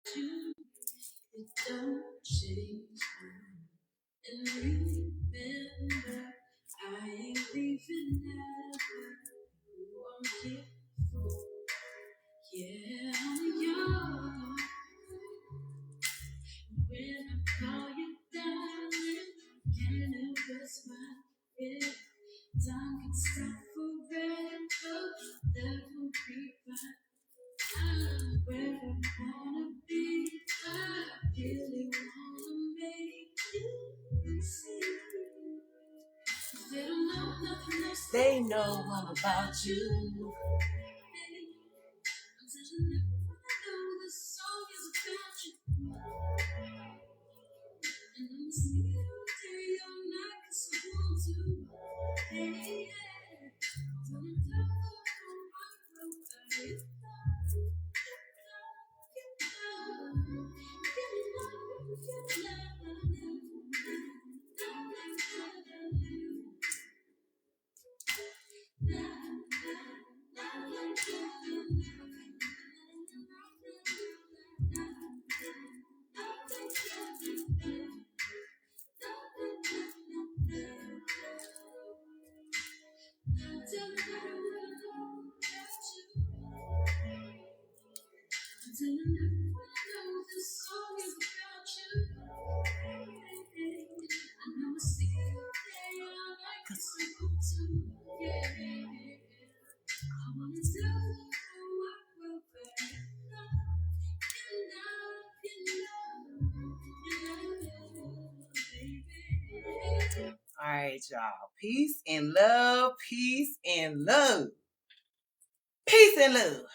You, it don't change. And remember, I ain't leaving ever. Who I'm here for. Yeah, I'm yours. When I call you darling, can it whisper? Yeah, time can stop forever. That will be fine. I'm where I wanna be. I really wanna make you see. They don't know nothing else. They know all about you. I'm telling everyone I know this song is about you. And I'ma sing it all day, all night, 'cause I want to. Hey, yeah. When I'm done, I will get Telling everyone I know this song is about you. I know I sing it all day, all night, 'cause I want to. Yeah. I wanna tell you how I will back. All right, y'all. Peace and love. Peace and love. Peace and love.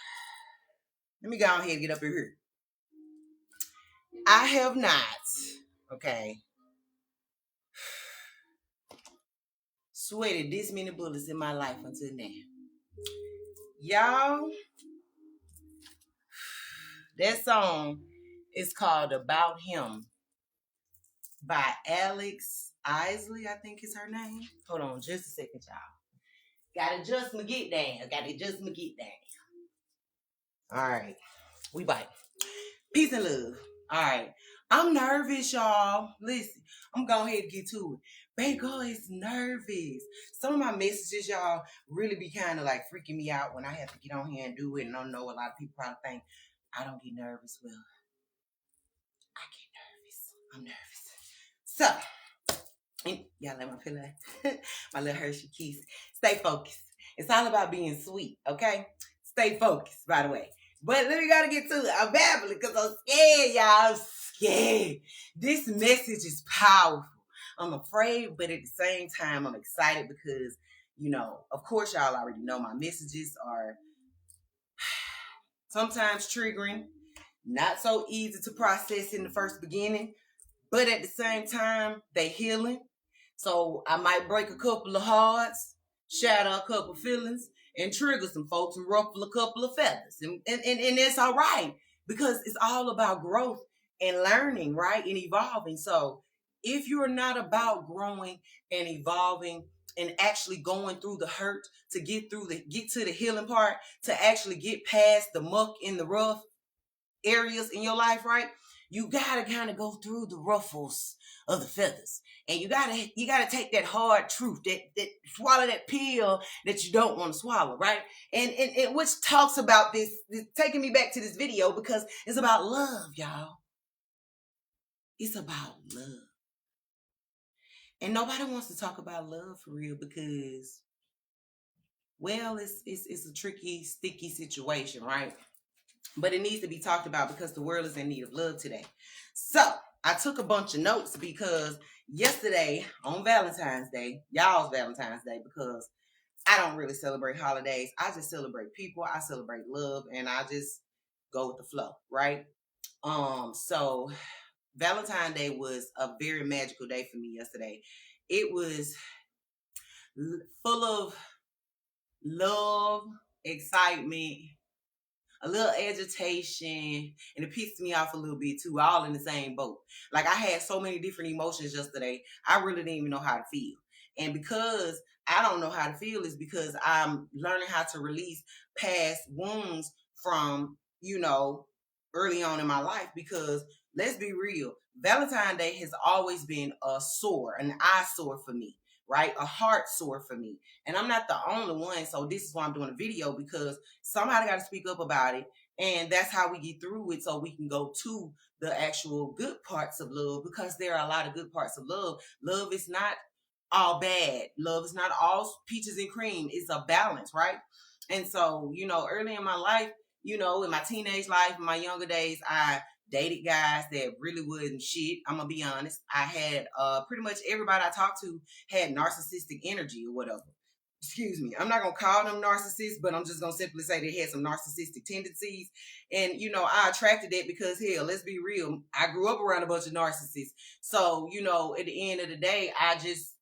Let me go ahead and get up in here. I have not, okay, sweated this many bullets in my life until now. Y'all, that song is called About Him by Alex Isley, I think is her name. Hold on just a second, y'all. Gotta adjust my get down. All right, we bite. Peace and love. All right. I'm nervous, y'all. Listen, I'm going to go ahead and get to it. Baby girl is nervous. Some of my messages, y'all, really be kind of like freaking me out when I have to get on here and do it. And I know a lot of people probably think I don't get nervous. Well, I get nervous. I'm nervous. So, y'all let my pillow, my little Hershey Kiss. Stay focused. It's all about being sweet, okay? Stay focused, by the way. But let me gotta get to it. I'm babbling because I'm scared, y'all. I'm scared. This message is powerful. I'm afraid, but at the same time, I'm excited because, you know, of course, y'all already know my messages are sometimes triggering, not so easy to process in the first beginning, but at the same time, they healing. So I might break a couple of hearts, shatter a couple of feelings, and trigger some folks and ruffle a couple of feathers. And it's all right because it's all about growth and learning, right? And evolving. So if you're not about growing and evolving and actually going through the hurt to get to the healing part, to actually get past the muck in the rough areas in your life, right? You gotta kind of go through the ruffles of the feathers, and you gotta take that hard truth, that swallow that pill that you don't want to swallow, right? And which talks about this, taking me back to this video because it's about love, y'all. It's about love, and nobody wants to talk about love for real because, well, it's a tricky, sticky situation, right? But it needs to be talked about because the world is in need of love today. So I took a bunch of notes because yesterday on Valentine's Day, y'all's Valentine's Day, because I don't really celebrate holidays. I just celebrate people. I celebrate love, and I just go with the flow, right? So Valentine's Day was a very magical day for me yesterday. It was full of love, excitement, a little agitation, and it pissed me off a little bit too, all in the same boat. Like I had so many different emotions yesterday, I really didn't even know how to feel. And because I don't know how to feel is because I'm learning how to release past wounds from, you know, early on in my life, because let's be real, Valentine's Day has always been a sore, an eyesore for me, right? A heart sore for me. And I'm not the only one. So this is why I'm doing a video, because somebody got to speak up about it. And that's how we get through it, so we can go to the actual good parts of love, because there are a lot of good parts of love. Love is not all bad. Love is not all peaches and cream. It's a balance, right? And so, early in my life, in my teenage life, in my younger days, I dated guys that really wasn't shit. I'm gonna be honest. I had pretty much everybody I talked to had narcissistic energy or whatever. Excuse me. I'm not gonna call them narcissists, but I'm just gonna simply say they had some narcissistic tendencies. And I attracted that because, hell, let's be real, I grew up around a bunch of narcissists. So, at the end of the day, I just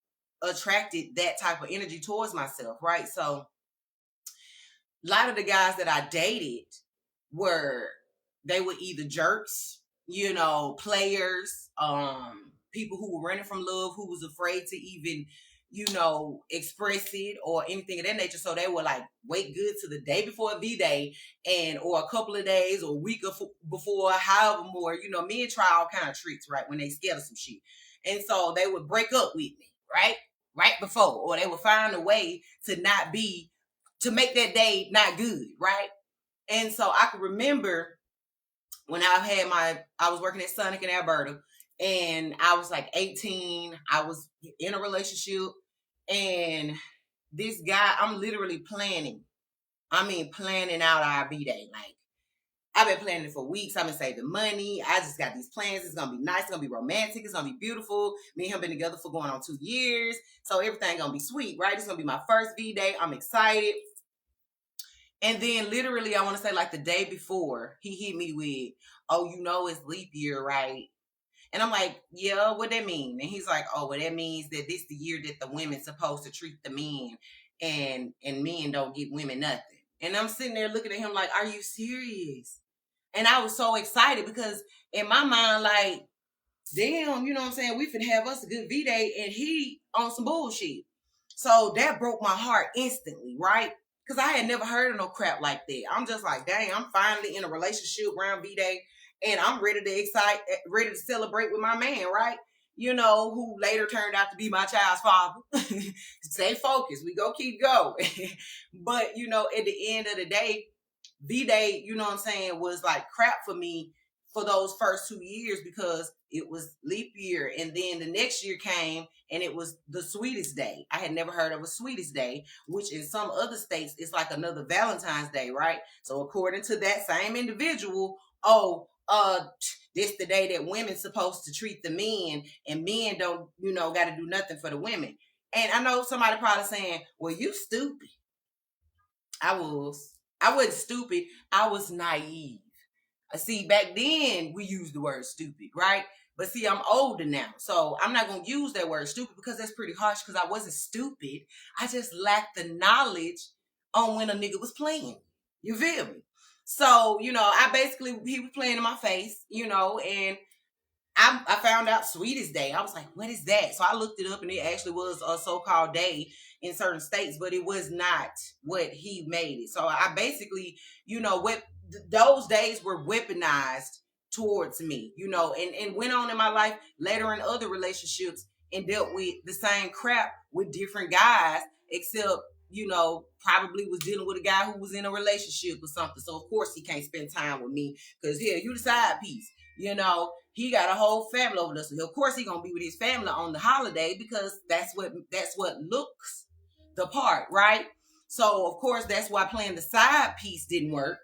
attracted that type of energy towards myself, right? So a lot of the guys that I dated they were either jerks, players, people who were running from love, who was afraid to even, express it or anything of that nature. So they would like wait good to the day before V-Day or a couple of days or a week before, however more, men try all kind of tricks, right? When they scared of some shit. And so they would break up with me, right? Right before, or they would find a way to make that day not good, right? And so I could remember when I was working at Sonic in Alberta, and I was like 18. I was in a relationship, and this guy, I'm literally planning out our B-Day. Like, I've been planning it for weeks. I've been saving money. I just got these plans. It's going to be nice. It's going to be romantic. It's going to be beautiful. Me and him been together for going on 2 years. So everything going to be sweet, right? It's going to be my first V-Day. I'm excited. And then literally, I want to say like the day before, he hit me with, "Oh, it's leap year, right?" And I'm like, "Yeah, what that mean?" And he's like, "Oh, well, that means that this the year that the women's supposed to treat the men, and men don't give women nothing." And I'm sitting there looking at him like, "Are you serious?" And I was so excited because in my mind, like, damn, you know what I'm saying? We finna have us a good V-Day, and he on some bullshit. So that broke my heart instantly, right? Because I had never heard of no crap like that. I'm just like, dang, I'm finally in a relationship around V-Day, and I'm ready to celebrate with my man, right? Who later turned out to be my child's father. Stay focused. We go keep going. But, at the end of the day, V-Day, was like crap for me for those first 2 years, because it was leap year. And then the next year came, and it was the sweetest day. I had never heard of a sweetest day, which in some other states, it's like another Valentine's Day, right? So according to that same individual, this the day that women's supposed to treat the men, and men don't, got to do nothing for the women. And I know somebody probably saying, "Well, you stupid." I wasn't stupid. I was naive. See, back then we used the word stupid, right? But see, I'm older now, so I'm not going to use that word stupid, because that's pretty harsh, because I wasn't stupid. I just lacked the knowledge on when a nigga was playing. You feel me? So, he was playing in my face, and I found out sweetest day. I was like, what is that? So I looked it up, and it actually was a so-called day in certain states, but it was not what he made it. So I basically, those days were weaponized towards me, and went on in my life later in other relationships and dealt with the same crap with different guys, except, probably was dealing with a guy who was in a relationship or something. So of course he can't spend time with me, because here, you the side piece, he got a whole family over there. So of course he gonna be with his family on the holiday, because that's what looks the part, right? So of course that's why playing the side piece didn't work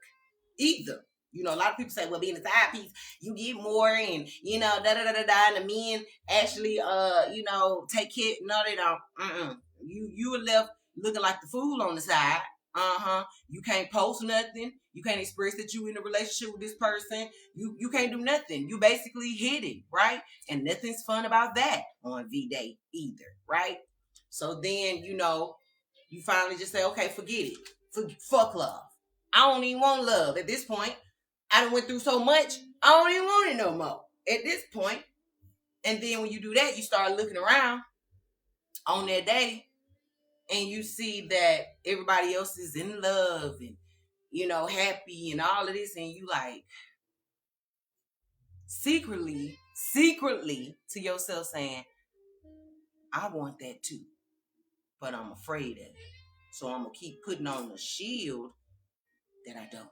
either. A lot of people say, well, being a side piece, you get more, and da da da da da, and the men actually take care. No, they don't. You were left looking like the fool on the side. You can't post nothing. You can't express that you in a relationship with this person. You can't do nothing. You basically hidden, right? And nothing's fun about that on V-Day either, right? So then, you finally just say, okay, forget it. Fuck love. I don't even want love at this point. I done went through so much, I don't even want it no more at this point. And then when you do that, you start looking around on that day, and you see that everybody else is in love and, happy and all of this. And you like, secretly to yourself saying, I want that too, but I'm afraid of it. So I'm going to keep putting on the shield that I don't.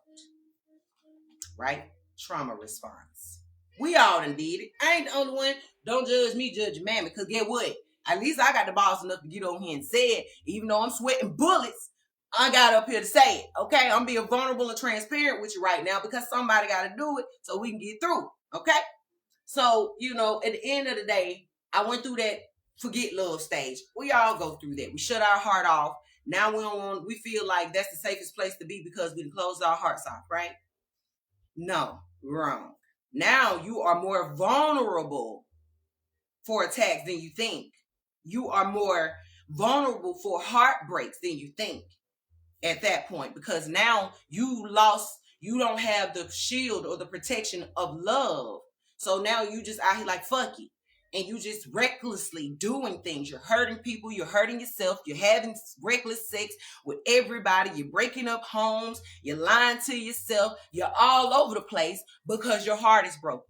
Right? Trauma response. We all done did it. I ain't the only one. Don't judge me, judge your mammy. Because get what? At least I got the balls enough to get on here and say it. Even though I'm sweating bullets, I got up here to say it. Okay? I'm being vulnerable and transparent with you right now because somebody got to do it so we can get through. Okay? So, at the end of the day, I went through that forget love stage. We all go through that. We shut our heart off. Now we feel like that's the safest place to be because we closed our hearts off, right? No, wrong. Now you are more vulnerable for attacks than you think. You are more vulnerable for heartbreaks than you think at that point because now you don't have the shield or the protection of love. So now you just out here like, fuck it. And you just recklessly doing things. You're hurting people. You're hurting yourself. You're having reckless sex with everybody. You're breaking up homes. You're lying to yourself. You're all over the place because your heart is broken.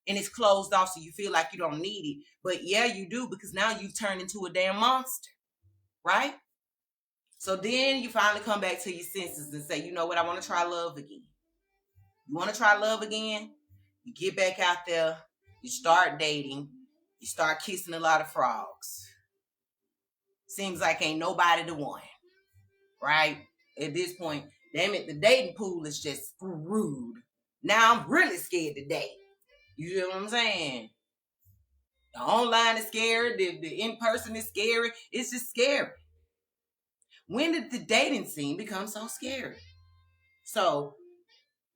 And it's closed off so you feel like you don't need it. But yeah, you do because now you've turned into a damn monster. Right? So then you finally come back to your senses and say, you know what? I want to try love again. You want to try love again? You get back out there. You start dating. You start kissing a lot of frogs. Seems like ain't nobody the one. Right? At this point, damn it, the dating pool is just screwed. Now I'm really scared to date. You know what I'm saying? The online is scary. The in-person is scary. It's just scary. When did the dating scene become so scary? So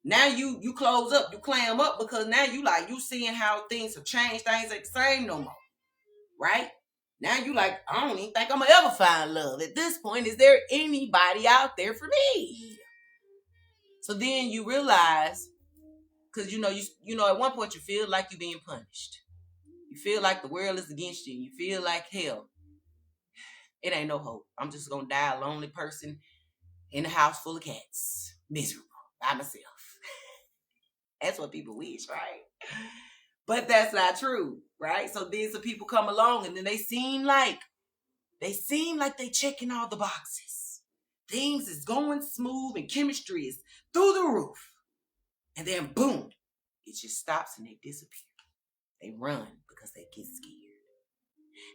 now you close up, you clam up because now you seeing how things have changed. Things ain't the same no more. Right? Now you like, I don't even think I'm gonna ever find love. At this point, is there anybody out there for me? So then you realize, because you know at one point you feel like you're being punished. You feel like the world is against you. You feel like hell. It ain't no hope. I'm just gonna die a lonely person in a house full of cats. Miserable. By myself. That's what people wish, right? But that's not true, right? So then some people come along and then they seem like they checking all the boxes. Things is going smooth and chemistry is through the roof. And then boom, it just stops and they disappear. They run because they get scared.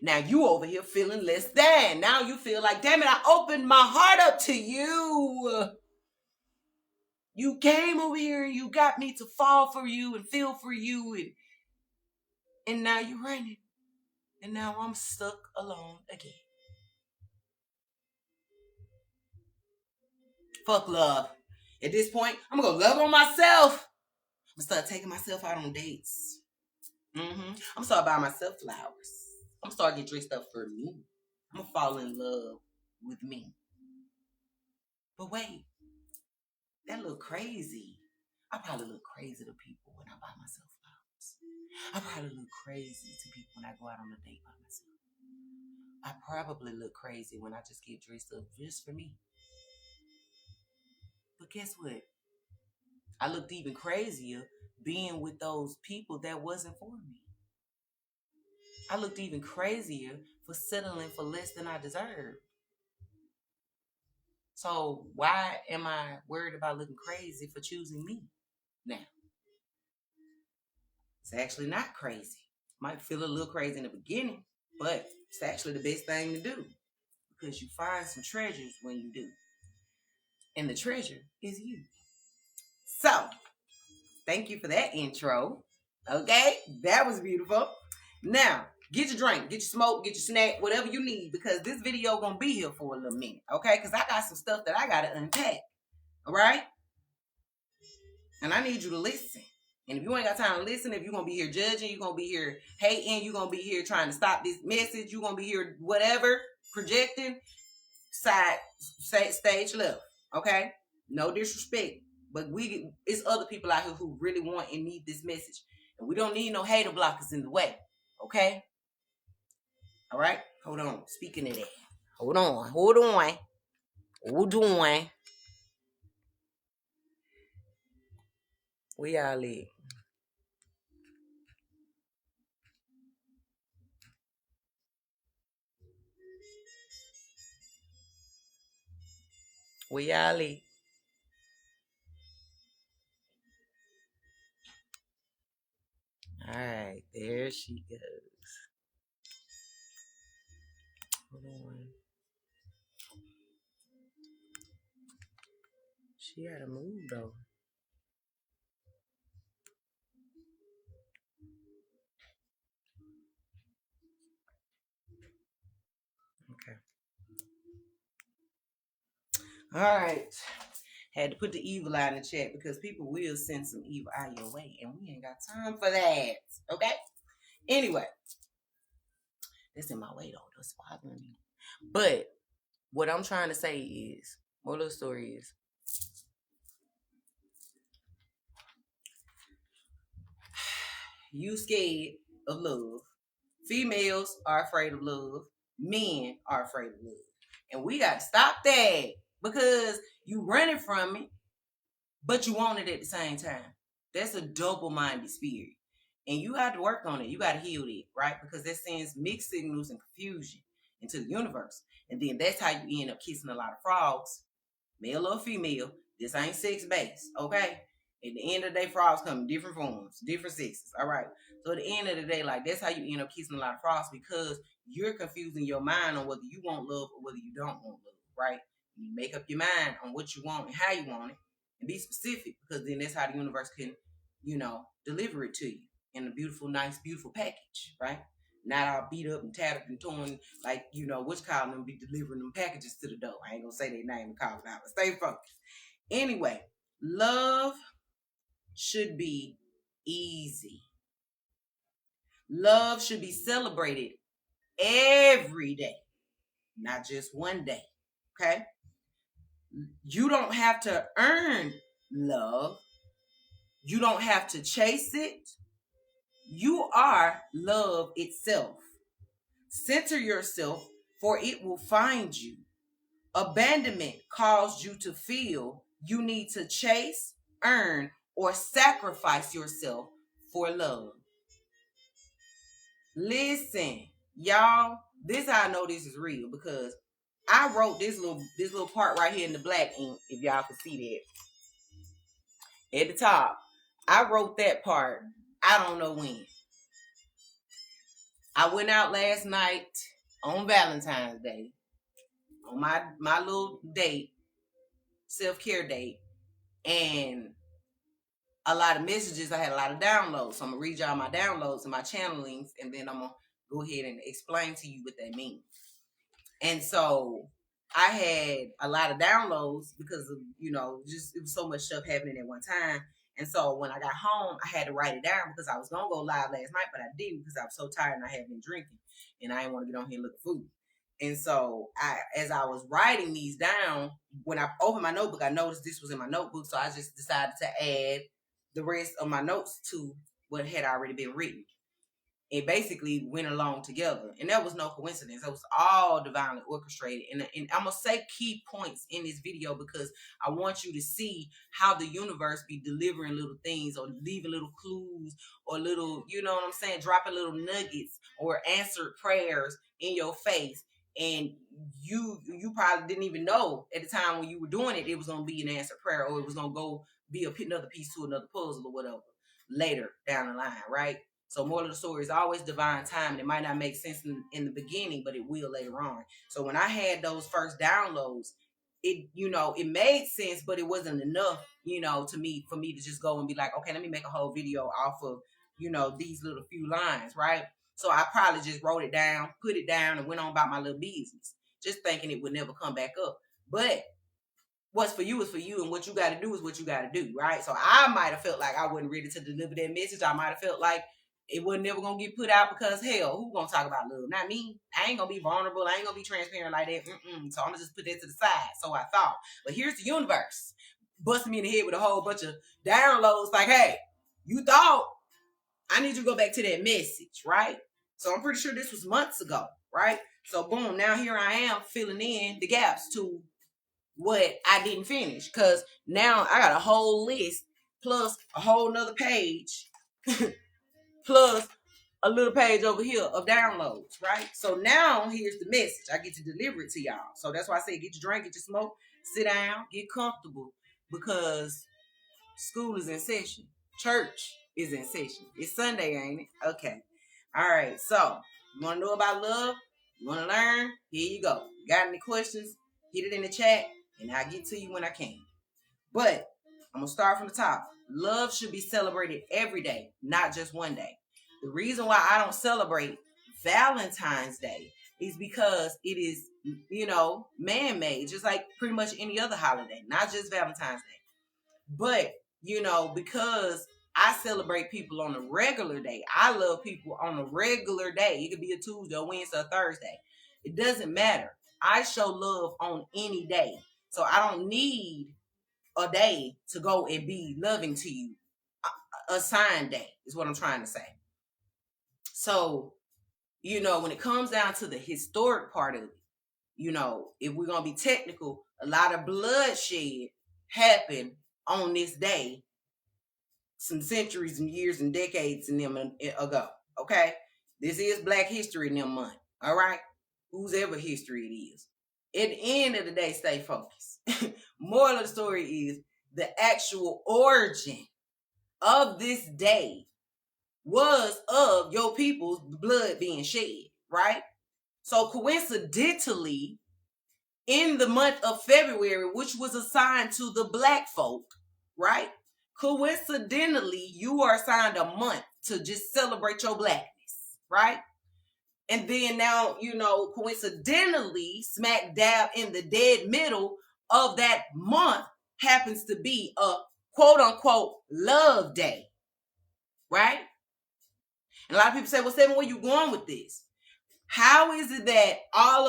Now you over here feeling less than. Now you feel like, damn it, I opened my heart up to you. You came over here and you got me to fall for you and feel for you. And now you're running. And now I'm stuck alone again. Fuck love. At this point, I'm going to love on myself. I'm going to start taking myself out on dates. I'm going to start buying myself flowers. I'm going to start getting dressed up for me. I'm going to fall in love with me. But wait. That look crazy. I probably look crazy to people when I buy myself flowers. I probably look crazy to people when I go out on a date by myself. I probably look crazy when I just get dressed up just for me. But guess what? I looked even crazier being with those people that wasn't for me. I looked even crazier for settling for less than I deserved. So why am I worried about looking crazy for choosing me now? It's actually not crazy. Might feel a little crazy in the beginning, but it's actually the best thing to do because you find some treasures when you do. And the treasure is you. So, thank you for that intro. Okay, that was beautiful. Now, get your drink, get your smoke, get your snack, whatever you need, because this video gonna be here for a little minute, okay? Because I got some stuff that I gotta unpack, all right? And I need you to listen. And if you ain't got time to listen, if you're gonna be here judging, you're gonna be here hating, you're gonna be here trying to stop this message, you're gonna be here whatever, projecting, stage left, okay? No disrespect, but it's other people out here who really want and need this message. And we don't need no hater blockers in the way, okay? All right, hold on. Speaking of that, hold on. We all live. Where y'all at? All right, there she goes. Hold on. She had to move though. Okay. All right. Had to put the evil out in the chat because people will send some evil out your way, and we ain't got time for that. Okay. Anyway, that's in my way though. That's bothering me. But what I'm trying to say is, moral of the story is, you scared of love. Females are afraid of love. Men are afraid of love. And we got to stop that because you running from it, but you want it at the same time. That's a double-minded spirit. And you have to work on it. You got to heal it, right? Because that sends mixed signals and confusion into the universe. And then that's how you end up kissing a lot of frogs, male or female. This ain't sex-based, okay? At the end of the day, frogs come in different forms, different sexes, all right? So at the end of the day, like, that's how you end up kissing a lot of frogs because you're confusing your mind on whether you want love or whether you don't want love, right? You make up your mind on what you want and how you want it and be specific because then that's how the universe can, deliver it to you in a beautiful, nice, beautiful package, right? Not all beat up and tattered and torn like, which call them be delivering them packages to the door. I ain't gonna say their name and call it out, but stay focused. Anyway, love should be easy. Love should be celebrated every day, not just one day, okay? You don't have to earn love. You don't have to chase it. You are love itself. Center yourself, for it will find you. Abandonment caused you to feel you need to chase, earn, or sacrifice yourself for love. Listen, y'all, this how I know this is real because I wrote this little part right here in the black ink, if y'all can see that. At the top, I wrote that part, I don't know when. I went out last night on Valentine's Day on my little date, self-care date, and a lot of messages. I had a lot of downloads. So I'm going to read y'all my downloads and my channelings, and then I'm going to go ahead and explain to you what that means. And so I had a lot of downloads because of, just it was so much stuff happening at one time. And so when I got home, I had to write it down because I was going to go live last night, but I didn't because I was so tired and I had been drinking and I didn't want to get on here and look at food. And so as I was writing these down, when I opened my notebook, I noticed this was in my notebook. So I just decided to add the rest of my notes to what had already been written. It basically went along together. And that was no coincidence. It was all divinely orchestrated. And I'm going to say key points in this video because I want you to see how the universe be delivering little things or leaving little clues or little, dropping little nuggets or answered prayers in your face. And you probably didn't even know at the time when you were doing it, it was going to be an answered prayer or it was going to go be another piece to another puzzle or whatever later down the line, right? So moral of the story is always divine timing. It might not make sense in the beginning, but it will later on. So when I had those first downloads, it made sense, but it wasn't enough, for me to just go and be like, okay, let me make a whole video off of, these little few lines, right? So I probably just wrote it down, put it down, and went on about my little business, just thinking it would never come back up. But what's for you is for you, and what you got to do is what you got to do, right? So I might have felt like I wasn't ready to deliver that message. I might have felt like it wasn't never going to get put out because, hell, who going to talk about love? Not me. I ain't going to be vulnerable. I ain't going to be transparent like that. So I'm going to just put that to the side. So I thought. But here's the universe busting me in the head with a whole bunch of downloads like, hey, you thought I need you to go back to that message, right? So I'm pretty sure this was months ago, right? So boom, now here I am filling in the gaps to what I didn't finish because now I got a whole list plus a whole nother page plus a little page over here of downloads, right? So now here's the message. I get to deliver it to y'all. So that's why I say get your drink, get your smoke, Sit down, get comfortable, because school is in session. Church is in session. It's Sunday, ain't it? Okay. All right. So, you want to know about love? You want to learn? Here you go. Got any questions? Hit it in the chat, and I'll get to you when I can. But I'm going to start from the top. Love should be celebrated every day, not just one day. The reason why I don't celebrate Valentine's Day is because it is, man-made, just like pretty much any other holiday, not just Valentine's Day. But, because I celebrate people on a regular day, I love people on a regular day. It could be a Tuesday, a Wednesday, a Thursday. It doesn't matter. I show love on any day. So I don't need a day to go and be loving to you. A assigned day is what I'm trying to say. So, when it comes down to the historic part of it, if we're going to be technical, a lot of bloodshed happened on this day some centuries and years and decades in them ago. Okay? This is Black History in them month. All right? Whose ever history it is. At the end of the day, stay focused. Moral of the story is the actual origin of this day was of your people's blood being shed, right? So coincidentally, in the month of February, which was assigned to the Black folk, right? Coincidentally, you are assigned a month to just celebrate your Blackness, right? And then now, coincidentally, smack dab in the dead middle of that month happens to be a quote unquote love day, right? And a lot of people say, well, Stephen, where you going with this? How is it that I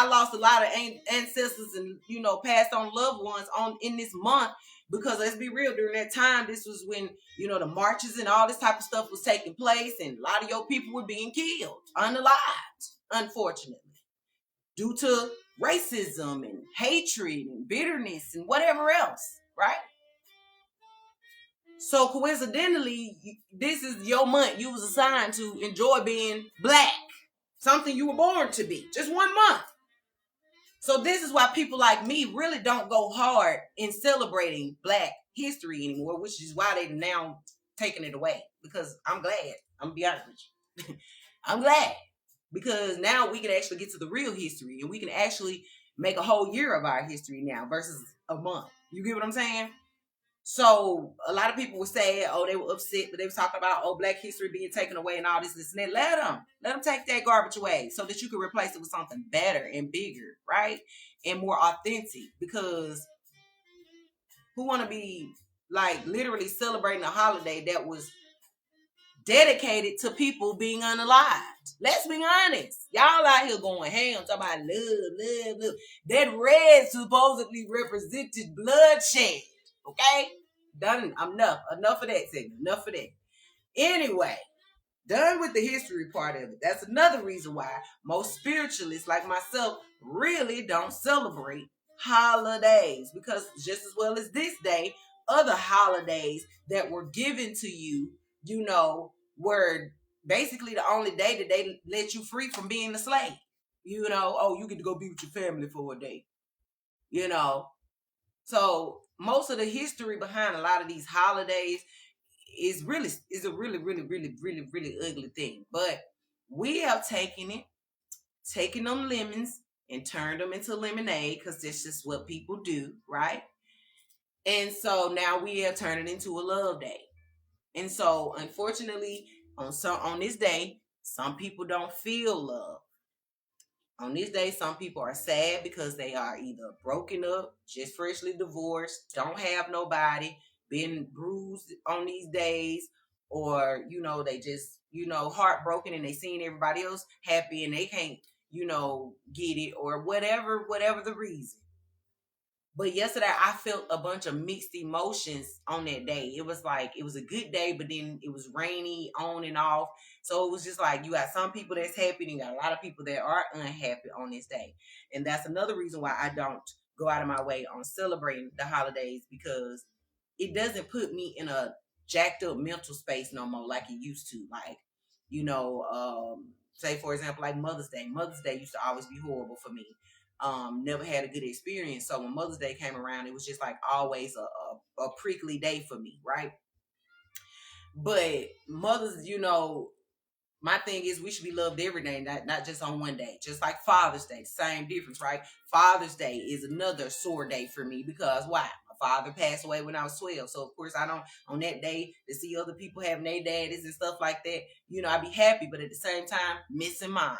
lost a lot of ancestors and, passed on loved ones in this month? Because let's be real, during that time, this was when, the marches and all this type of stuff was taking place, and a lot of your people were being killed, unalived, unfortunately, due to racism and hatred and bitterness and whatever else, right? So coincidentally, this is your month you was assigned to enjoy being Black, something you were born to be, just 1 month. So this is why people like me really don't go hard in celebrating Black history anymore, which is why they've now taken it away. Because I'm glad. I'm gonna be honest with you. I'm glad. Because now we can actually get to the real history, and we can actually make a whole year of our history now versus a month. You get what I'm saying? So a lot of people were saying, they were upset that they were talking about, Black history being taken away and all this and that. Let them take that garbage away so that you can replace it with something better and bigger, right? And more authentic. Because who want to be like literally celebrating a holiday that was dedicated to people being unalived? Let's be honest. Y'all out here going ham, talking about love. That red supposedly represented bloodshed. Okay? Done. Enough of that segment. Enough of that. Anyway, done with the history part of it. That's another reason why most spiritualists like myself really don't celebrate holidays. Because just as well as this day, other holidays that were given to you, were basically the only day that they let you free from being a slave. You get to go be with your family for a day. So most of the history behind a lot of these holidays is a really, really, really, really, really ugly thing. But we have taken them lemons and turned them into lemonade, because that's just what people do, right? And so now we have turned it into a love day. And so unfortunately, on this day, some people don't feel love. On this day, some people are sad because they are either broken up, just freshly divorced, don't have nobody, been bruised on these days, or, they just, heartbroken and they seen everybody else happy and they can't, get it, or whatever the reason. But yesterday, I felt a bunch of mixed emotions on that day. It was like, it was a good day, but then it was rainy on and off. So it was just like, you got some people that's happy, and you got a lot of people that are unhappy on this day. And that's another reason why I don't go out of my way on celebrating the holidays, because it doesn't put me in a jacked up mental space no more like it used to. Like, say, for example, like Mother's Day. Mother's Day used to always be horrible for me. never had a good experience. So when Mother's Day came around, it was just like always a prickly day for me, right? But mothers, my thing is we should be loved every day, not just on one day. Just like Father's Day, same difference, right? Father's Day is another sore day for me because why? My father passed away when I was 12. So of course I don't on that day to see other people having their daddies and stuff like that, I'd be happy, but at the same time, missing mine.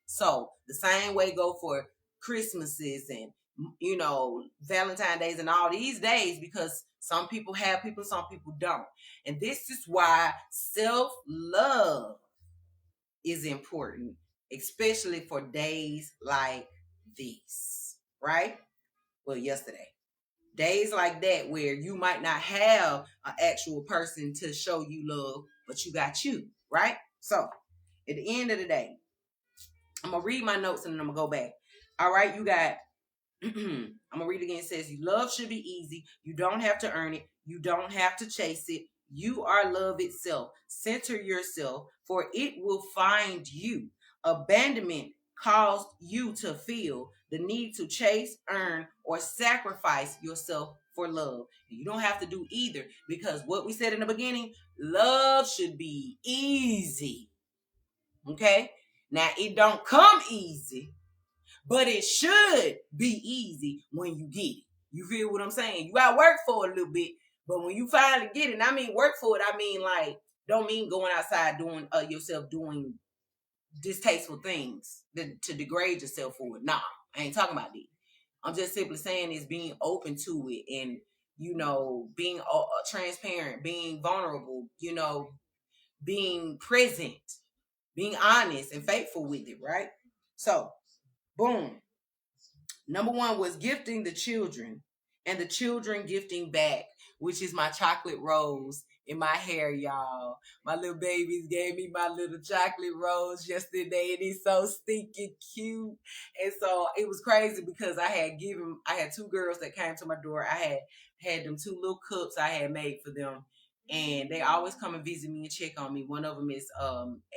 So the same way go for Christmases and Valentine's days and all these days, because some people have people, some people don't. And this is why self-love is important, especially for days like these, right? Well, yesterday. Days like that where you might not have an actual person to show you love, but you got you, right? So, at the end of the day, I'm going to read my notes and then I'm going to go back. All right, you got, I'm going to read it again. It says, love should be easy. You don't have to earn it. You don't have to chase it. You are love itself. Center yourself, for it will find you. Abandonment caused you to feel the need to chase, earn, or sacrifice yourself for love. You don't have to do either, because what we said in the beginning, love should be easy. Okay? Now, it don't come easy, but it should be easy when you get it. You feel what I'm saying? You got to work for it a little bit. But when you finally get it, and I mean work for it, I mean like, don't mean going outside doing yourself doing distasteful things to degrade yourself for it. Nah, I ain't talking about that. I'm just simply saying is being open to it and, being transparent, being vulnerable, being present, being honest and faithful with it, right? So, boom. Number 1 was gifting the children and the children gifting back, which is my chocolate rose in my hair, y'all. My little babies gave me my little chocolate rose yesterday, and he's so stinking cute. And so it was crazy because I had 2 girls that came to my door. I had them 2 little cups I had made for them. And they always come and visit me and check on me. One of them is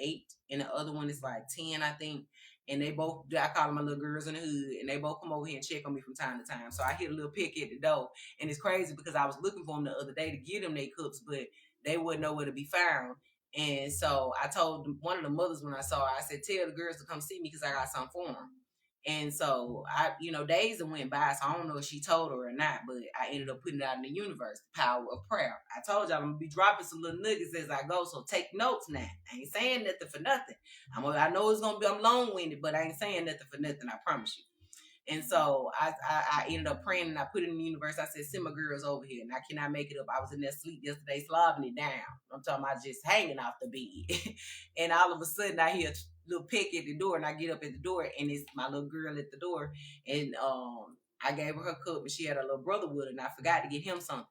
8, and the other one is like 10, I think. And they both, I call them my little girls in the hood, and they both come over here and check on me from time to time. So I hit a little pick at the door. And it's crazy because I was looking for them the other day to get them their cups, but they wouldn't know where to be found. And so I told one of the mothers when I saw her, I said, tell the girls to come see me because I got something for them. And so days that went by, so I don't know if she told her or not, but I ended up putting it out in the universe, the power of prayer. I told y'all I'm gonna be dropping some little nuggets as I go, so take notes now. I ain't saying nothing for nothing. I know it's gonna be, I'm long-winded, but I ain't saying nothing for nothing, I promise you. And so I ended up praying and I put it in the universe. I said, send my girls over here. And I cannot make it up. I was in there sleep yesterday, slobbing it down. I'm talking about just hanging off the bed. And all of a sudden I hear a little peck at the door, and I get up at the door, and it's my little girl at the door. And I gave her cup, and she had a little brother with her, and I forgot to get him something.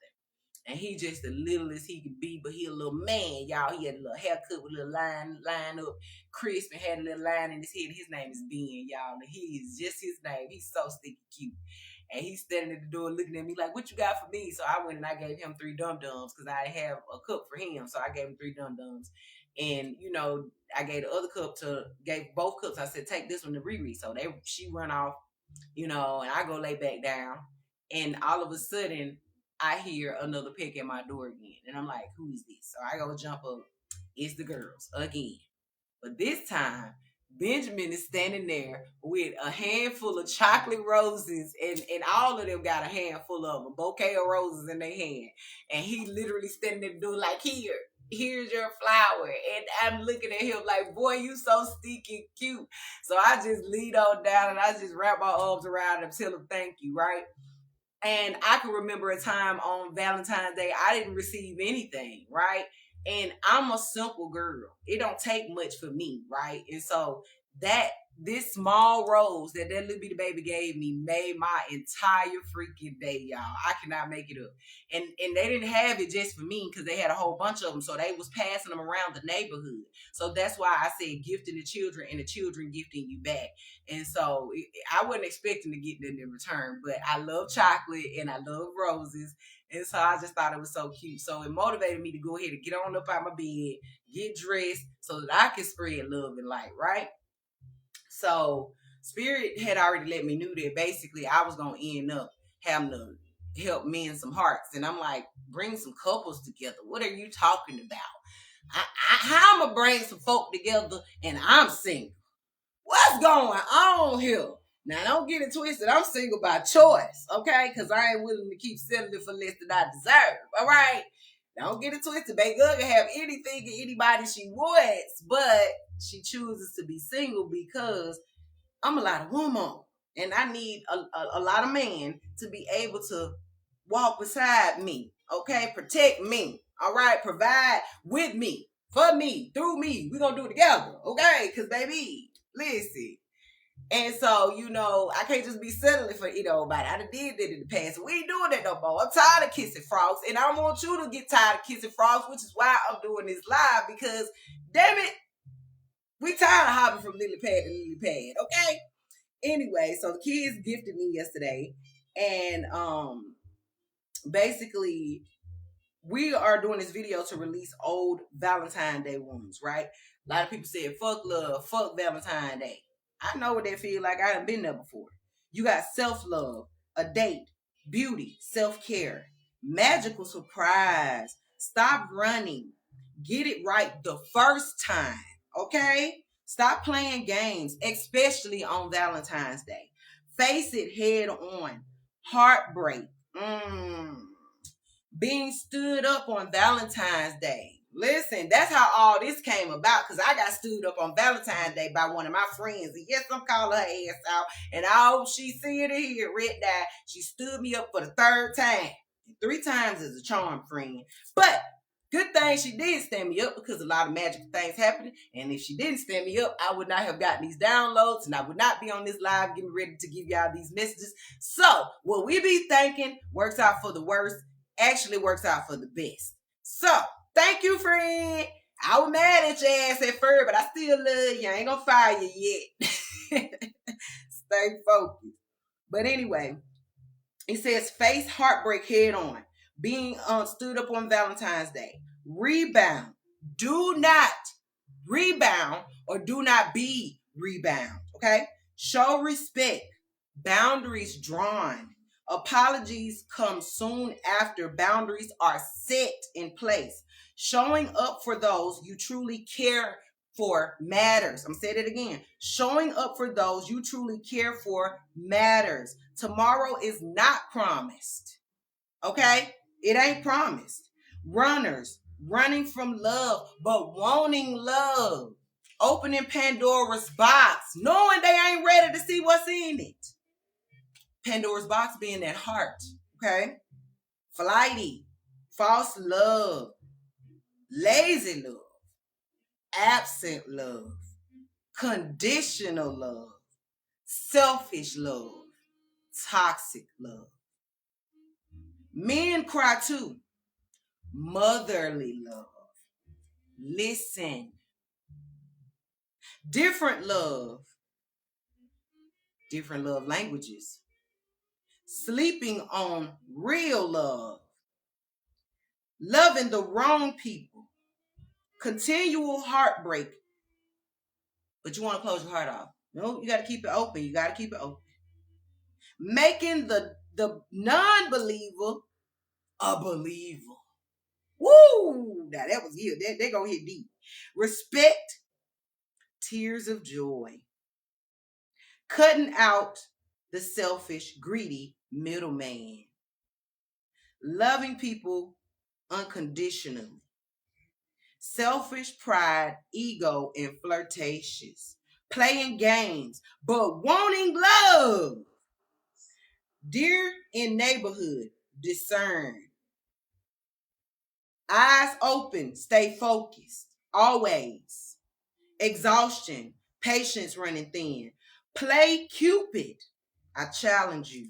And he just the littlest he could be, but he a little man, y'all. He had a little haircut with a little line up, crisp, and had a little line in his head. His name is Ben, y'all. And he is just his name. He's so stinky cute. And he's standing at the door looking at me like, what you got for me? So I went and I gave him 3 dum-dums because I have a cup for him. So I gave him 3 dum-dums. And, I gave the other cup gave both cups. I said, take this one to Riri. So she run off, and I go lay back down. And all of a sudden, I hear another peck at my door again. And I'm like, who is this? So I go jump up. It's the girls again. But this time, Benjamin is standing there with a handful of chocolate roses, and all of them got a handful of them, bouquet of roses in their hand. And he literally standing at the door like, here's your flower. And I'm looking at him like, boy, you so stinking cute. So I just lean on down and I just wrap my arms around him, tell him thank you, right? And I can remember a time on Valentine's Day, I didn't receive anything, right? And I'm a simple girl. It don't take much for me, right? And so this small rose that little bitty baby gave me made my entire freaking day, y'all. I cannot make it up. And they didn't have it just for me because they had a whole bunch of them. So they was passing them around the neighborhood. So that's why I said gifting the children and the children gifting you back. And so I wasn't expecting to get them in return, but I love chocolate and I love roses. And so I just thought it was so cute. So it motivated me to go ahead and get on up out my bed, get dressed so that I can spread love and light, right? So Spirit had already let me know that basically I was going to end up having to help mend some hearts. And I'm like, bring some couples together. What are you talking about? How am I going to bring some folk together and I'm single? What's going on here? Now, don't get it twisted. I'm single by choice, okay? Because I ain't willing to keep settling for less than I deserve, all right? Don't get it twisted. Baby girl can have anything and anybody she wants, but she chooses to be single because I'm a lot of woman. And I need a lot of men to be able to walk beside me, okay? Protect me, all right? Provide with me, for me, through me. We're going to do it together, okay? Because, baby, listen. And so, I can't just be settling for nobody. I did that in the past. We ain't doing that no more. I'm tired of kissing frogs. And I want you to get tired of kissing frogs, which is why I'm doing this live. Because, damn it, we tired of hopping from lily pad to lily pad, okay? Anyway, so the kids gifted me yesterday. And basically, we are doing this video to release old Valentine's Day wounds, right? A lot of people said, fuck love, fuck Valentine's Day. I know what that feel like. I done been there before. You got self-love, a date, beauty, self-care, magical surprise. Stop running. Get it right the first time, okay? Stop playing games, especially on Valentine's Day. Face it head on. Heartbreak. Being stood up on Valentine's Day. Listen, that's how all this came about, because I got stood up on Valentine's Day by one of my friends. And yes, I'm calling her ass out. And I hope she see it here, red dye. She stood me up for the third time. 3 times is a charm, friend. But good thing she did stand me up, because a lot of magical things happening. And if she didn't stand me up, I would not have gotten these downloads, and I would not be on this live getting ready to give y'all these messages. So what we be thinking works out for the worst actually works out for the best. So thank you, friend. I was mad at your ass at first, but I still love you. I ain't gonna fire you yet. Stay focused. But anyway, it says face heartbreak head on. Being stood up on Valentine's Day. Rebound. Do not rebound or do not be rebound. Okay? Show respect. Boundaries drawn. Apologies come soon after boundaries are set in place. Showing up for those you truly care for matters. I'm saying it again. Showing up for those you truly care for matters. Tomorrow is not promised. Okay? It ain't promised. Runners, running from love, but wanting love. Opening Pandora's box, knowing they ain't ready to see what's in it. Pandora's box being that heart, okay? Flighty, false love, lazy love, absent love, conditional love, selfish love, toxic love. Men cry too. Motherly love. Listen. Different love languages. Sleeping on real love. Loving the wrong people. Continual heartbreak. But you want to close your heart off. No, you got to keep it open. You got to keep it open. Making the non-believer a believer. Woo! Now that was here. They're going to hit deep. Respect. Tears of joy. Cutting out the selfish, greedy middleman. Loving people unconditionally. Selfish pride, ego, and flirtatious. Playing games, but wanting love. Dear in neighborhood, discern. Eyes open, stay focused. Always. Exhaustion, patience running thin. Play Cupid. I challenge you.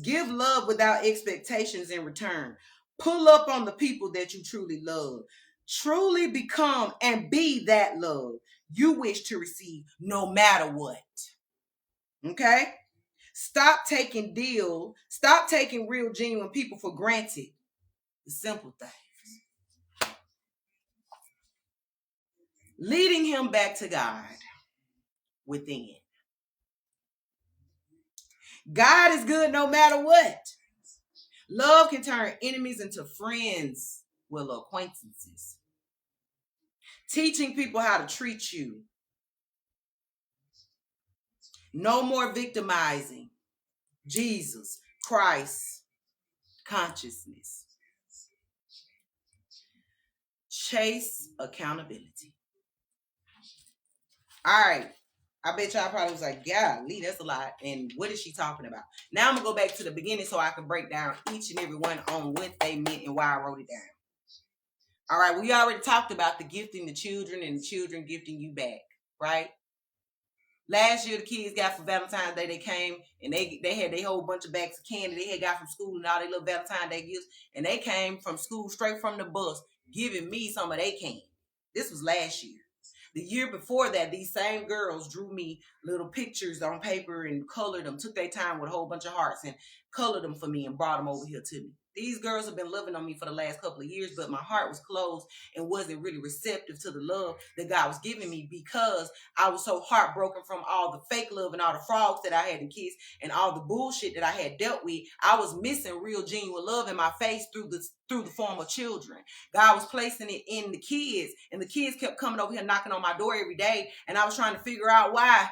Give love without expectations in return. Pull up on the people that you truly love. Truly become and be that love you wish to receive no matter what. Okay? Stop taking real, genuine people for granted. The simple things. Leading him back to God. within. God is good no matter what. Love can turn enemies into friends, well, acquaintances. Teaching people how to treat you. No more victimizing. Jesus Christ consciousness. Chase accountability. All right. I bet y'all probably was like, yeah, Lee, that's a lot. And what is she talking about? Now I'm going to go back to the beginning so I can break down each and every one on what they meant and why I wrote it down. All right. We already talked about the gifting the children and the children gifting you back, right? Last year, the kids got for Valentine's Day, they came and they had their whole bunch of bags of candy they had got from school and all their little Valentine's Day gifts. And they came from school straight from the bus giving me some of their candy. This was last year. The year before that, these same girls drew me little pictures on paper and colored them, took their time with a whole bunch of hearts and colored them for me and brought them over here to me. These girls have been loving on me for the last couple of years, but my heart was closed and wasn't really receptive to the love that God was giving me because I was so heartbroken from all the fake love and all the frogs that I had in kids and all the bullshit that I had dealt with. I was missing real, genuine love in my face through the form of children. God was placing it in the kids, and the kids kept coming over here knocking on my door every day, and I was trying to figure out why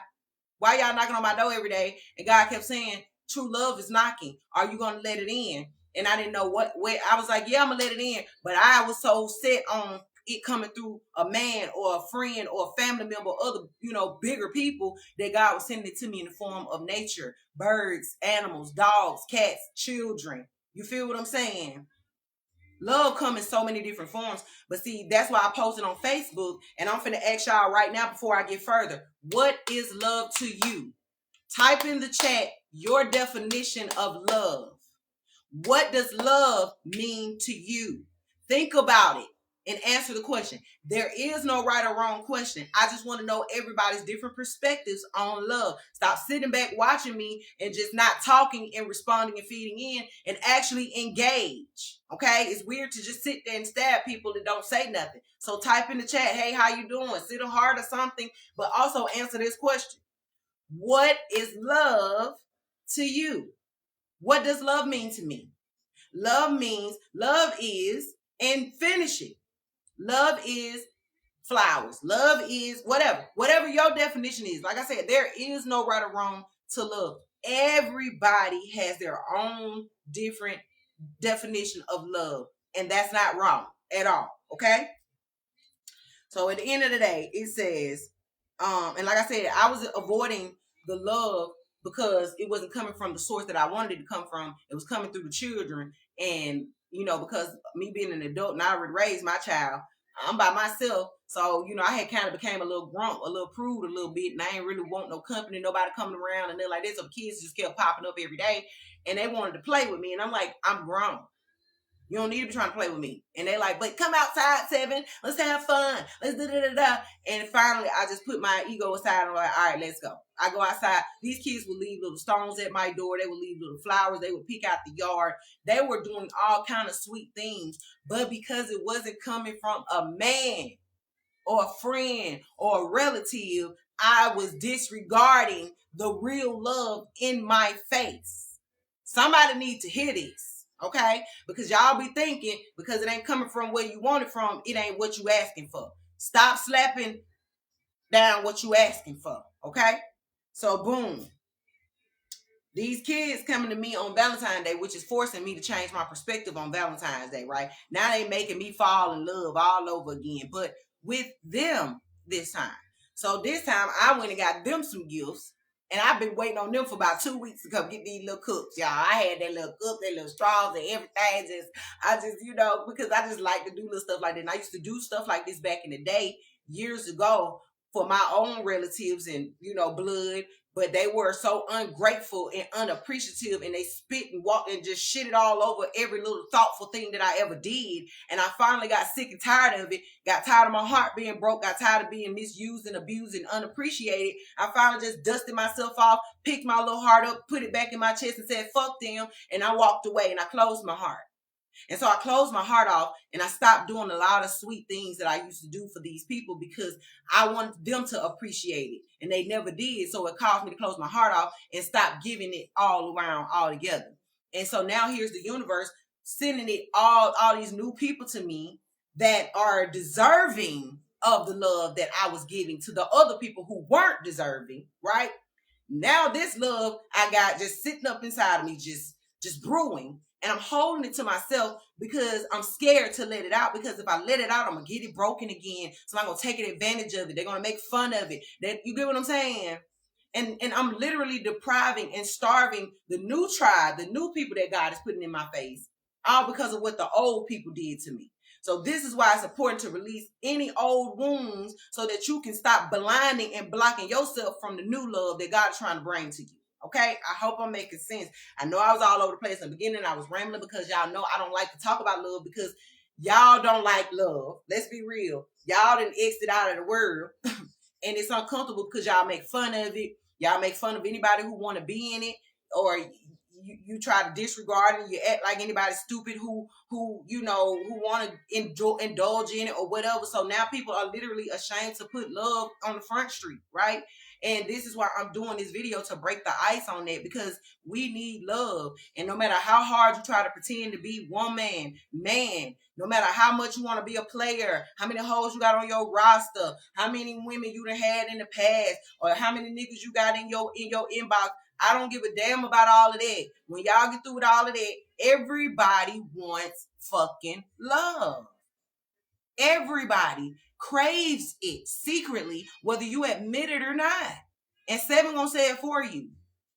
y'all knocking on my door every day, and God kept saying, true love is knocking. Are you going to let it in? And I didn't know where. I was like, yeah, I'm going to let it in. But I was so set on it coming through a man or a friend or a family member or other, bigger people that God was sending it to me in the form of nature, birds, animals, dogs, cats, children. You feel what I'm saying? Love comes in so many different forms. But see, that's why I posted on Facebook. And I'm finna ask y'all right now before I get further. What is love to you? Type in the chat your definition of love. What does love mean to you? Think about it and answer the question. There is no right or wrong question. I just want to know everybody's different perspectives on love. Stop sitting back watching me and just not talking and responding and feeding in and actually engage. Okay? It's weird to just sit there and stab people that don't say nothing. So type in the chat, hey, how you doing? Sit a heart or something, but also answer this question. What is love to you? What does love mean to me? Love means love is, and finish it. Love is flowers. Love is whatever your definition is. Like I said, there is no right or wrong to love. Everybody has their own different definition of love, and that's not wrong at all. Okay. So at the end of the day, it says, and like I said, I was avoiding the love because it wasn't coming from the source that I wanted it to come from. It was coming through the children. And, because me being an adult and I already raised my child, I'm by myself. So, I had kind of became a little grump, a little prude a little bit. And I ain't really want no company, nobody coming around. And then like this, some kids just kept popping up every day. And they wanted to play with me. And I'm like, I'm grown. You don't need to be trying to play with me. And they like, but come outside, 7. Let's have fun. Let's da-da-da-da. And finally, I just put my ego aside and I'm like, all right, let's go. I go outside. These kids would leave little stones at my door. They would leave little flowers. They would pick out the yard. They were doing all kind of sweet things. But because it wasn't coming from a man or a friend or a relative, I was disregarding the real love in my face. Somebody need to hear this. Okay? Because y'all be thinking because it ain't coming from where you want it from, it ain't what you asking for. Stop slapping down what you asking for. Okay? So boom. These kids coming to me on Valentine's Day, which is forcing me to change my perspective on Valentine's Day, right? Now they making me fall in love all over again, but with them this time. So this time I went and got them some gifts. And I've been waiting on them for about 2 weeks to come get these little cups, y'all. I had that little cup, that little straws and everything. Because I just like to do little stuff like that. And I used to do stuff like this back in the day, years ago, for my own relatives and, blood. But they were so ungrateful and unappreciative, and they spit and walk and just shit it all over every little thoughtful thing that I ever did. And I finally got sick and tired of it, got tired of my heart being broke, got tired of being misused and abused and unappreciated. I finally just dusted myself off, picked my little heart up, put it back in my chest and said, fuck them. And I walked away and I closed my heart. And so I closed my heart off and I stopped doing a lot of sweet things that I used to do for these people because I wanted them to appreciate it. And they never did. So it caused me to close my heart off and stop giving it all around all together. And so now here's the universe sending it all these new people to me that are deserving of the love that I was giving to the other people who weren't deserving, right? Now this love I got just sitting up inside of me, just brewing. And I'm holding it to myself because I'm scared to let it out. Because if I let it out, I'm going to get it broken again. So I'm going to take advantage of it. They're going to make fun of it. You get what I'm saying? And I'm literally depriving and starving the new tribe, the new people that God is putting in my face, all because of what the old people did to me. So this is why it's important to release any old wounds so that you can stop blinding and blocking yourself from the new love that God is trying to bring to you. Okay, I hope I'm making sense. I know I was all over the place in the beginning. I was rambling because y'all know I don't like to talk about love because y'all don't like love. Let's be real. Y'all didn't exit out of the world and it's uncomfortable because y'all make fun of it. Y'all make fun of anybody who want to be in it, or you try to disregard it. You act like anybody stupid who want to indulge in it or whatever. So now people are literally ashamed to put love on the front street, right? And this is why I'm doing this video, to break the ice on that, because we need love. And no matter how hard you try to pretend to be woman, man, no matter how much you want to be a player, how many hoes you got on your roster, how many women you done had in the past, or how many niggas you got in your inbox, I don't give a damn about all of that. When y'all get through with all of that, everybody wants fucking love. Everybody craves it secretly, whether you admit it or not. And Seven gonna say it for you.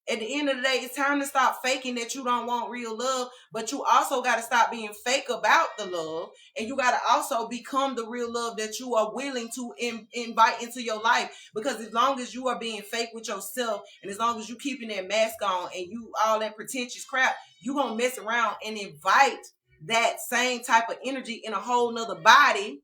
At the end of the day, it's time to stop faking that you don't want real love, but you also got to stop being fake about the love, and you got to also become the real love that you are willing to invite into your life. Because as long as you are being fake with yourself, and as long as you keeping that mask on and you all that pretentious crap, you gonna mess around and invite that same type of energy in a whole nother body.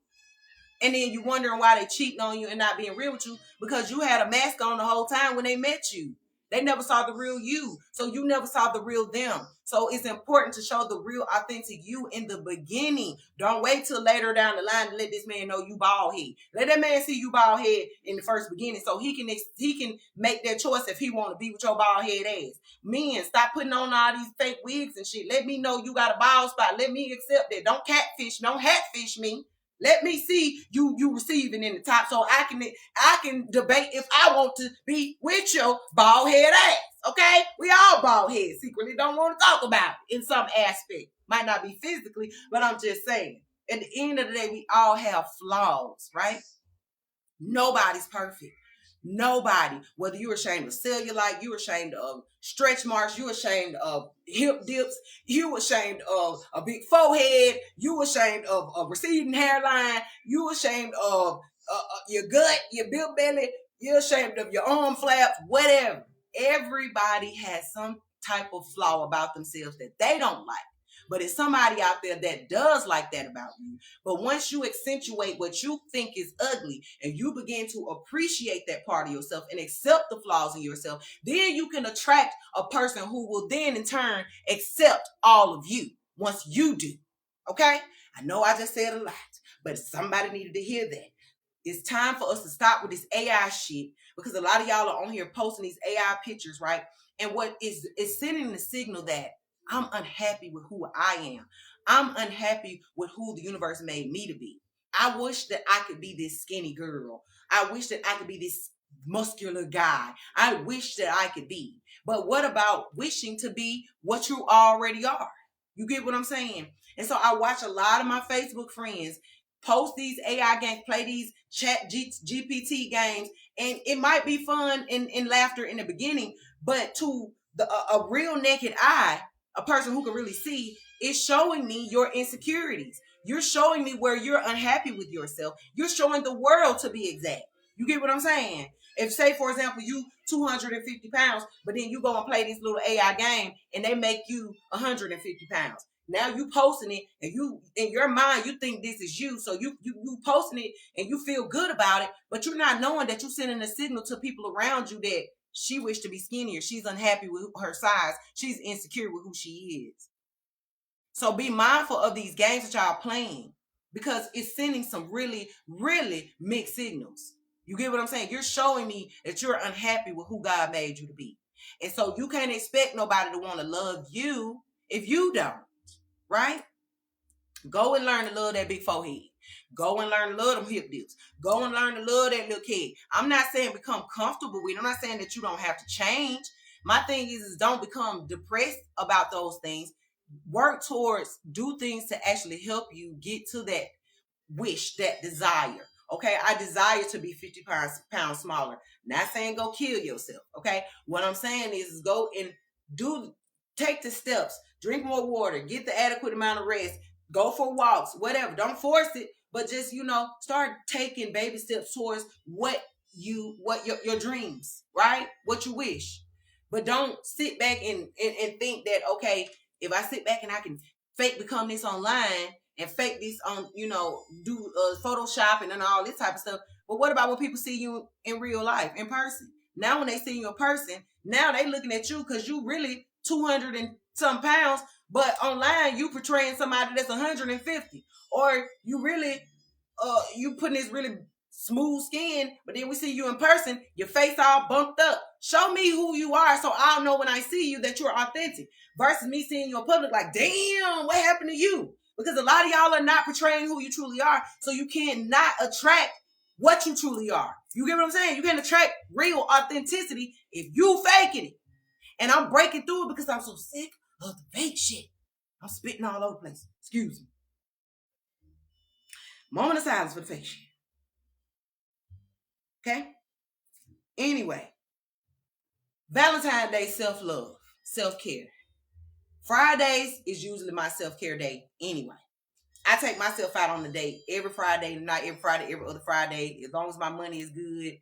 And then you wondering why they cheating on you and not being real with you, because you had a mask on the whole time when they met you. They never saw the real you. So you never saw the real them. So it's important to show the real authentic you in the beginning. Don't wait till later down the line to let this man know you bald head. Let that man see you bald head in the first beginning so he can make that choice if he want to be with your bald head ass. Men, stop putting on all these fake wigs and shit. Let me know you got a bald spot. Let me accept that. Don't catfish, don't hatfish me. Let me see you receiving in the top so I can debate if I want to be with your bald head ass. Okay? We all bald heads secretly don't want to talk about it in some aspect. Might not be physically, but I'm just saying. At the end of the day, we all have flaws, right? Nobody's perfect. Nobody. Whether you're ashamed of cellulite, you're ashamed of stretch marks, you're ashamed of hip dips, you're ashamed of a big forehead, you're ashamed of a receding hairline, you're ashamed of your gut, your built belly, you're ashamed of your arm flaps, whatever. Everybody has some type of flaw about themselves that they don't like. But it's somebody out there that does like that about you. But once you accentuate what you think is ugly and you begin to appreciate that part of yourself and accept the flaws in yourself, then you can attract a person who will then in turn accept all of you once you do. Okay? I know I just said a lot, but somebody needed to hear that. It's time for us to stop with this AI shit, because a lot of y'all are on here posting these AI pictures, right? And what is sending the signal that I'm unhappy with who I am. I'm unhappy with who the universe made me to be. I wish that I could be this skinny girl. I wish that I could be this muscular guy. I wish that I could be. But what about wishing to be what you already are? You get what I'm saying? And so I watch a lot of my Facebook friends post these AI games, play these GPT games, and it might be fun and laughter in the beginning, but to a real naked eye, a person who can really see, is showing me your insecurities. You're showing me where you're unhappy with yourself. You're showing the world, to be exact. You get what I'm saying? If, say, for example, you 250 pounds, but then you go and play this little AI game and they make you 150 pounds. Now you posting it and you, in your mind, you think this is you. So you posting it and you feel good about it, but you're not knowing that you're sending a signal to people around you that she wished to be skinnier. She's unhappy with her size. She's insecure with who she is. So be mindful of these games that y'all playing, because it's sending some really, really mixed signals. You get what I'm saying? You're showing me that you're unhappy with who God made you to be. And so you can't expect nobody to want to love you if you don't, right? Go and learn to love that big forehead. Go and learn to love them hip dips. Go and learn to love that little kid. I'm not saying become comfortable with it. I'm not saying that you don't have to change. My thing is don't become depressed about those things. Work towards, do things to actually help you get to that wish, that desire. Okay, I desire to be 50 pounds smaller. Not saying go kill yourself. Okay, what I'm saying is go and take the steps, drink more water, get the adequate amount of rest, go for walks, whatever. Don't force it, but just, start taking baby steps towards what your dreams, right? What you wish. But don't sit back and think that, okay, if I sit back and I can fake become this online and fake this on, do Photoshopping and all this type of stuff. But what about when people see you in real life, in person? Now when they see you in person, now they looking at you because you really 200 and some pounds, but online you portraying somebody that's 150. Or you really, you putting this really smooth skin, but then we see you in person, your face all bumped up. Show me who you are so I'll know when I see you that you're authentic. Versus me seeing you in public like, damn, what happened to you? Because a lot of y'all are not portraying who you truly are, so you can't not attract what you truly are. You get what I'm saying? You can't attract real authenticity if you faking it. And I'm breaking through it because I'm so sick of the fake shit. I'm spitting all over the place. Excuse me. Moment of silence for the fake shit. Okay? Anyway, Valentine's Day, self-love, self-care. Fridays is usually my self-care day anyway. I take myself out on a date every Friday, not every Friday, every other Friday, as long as my money is good,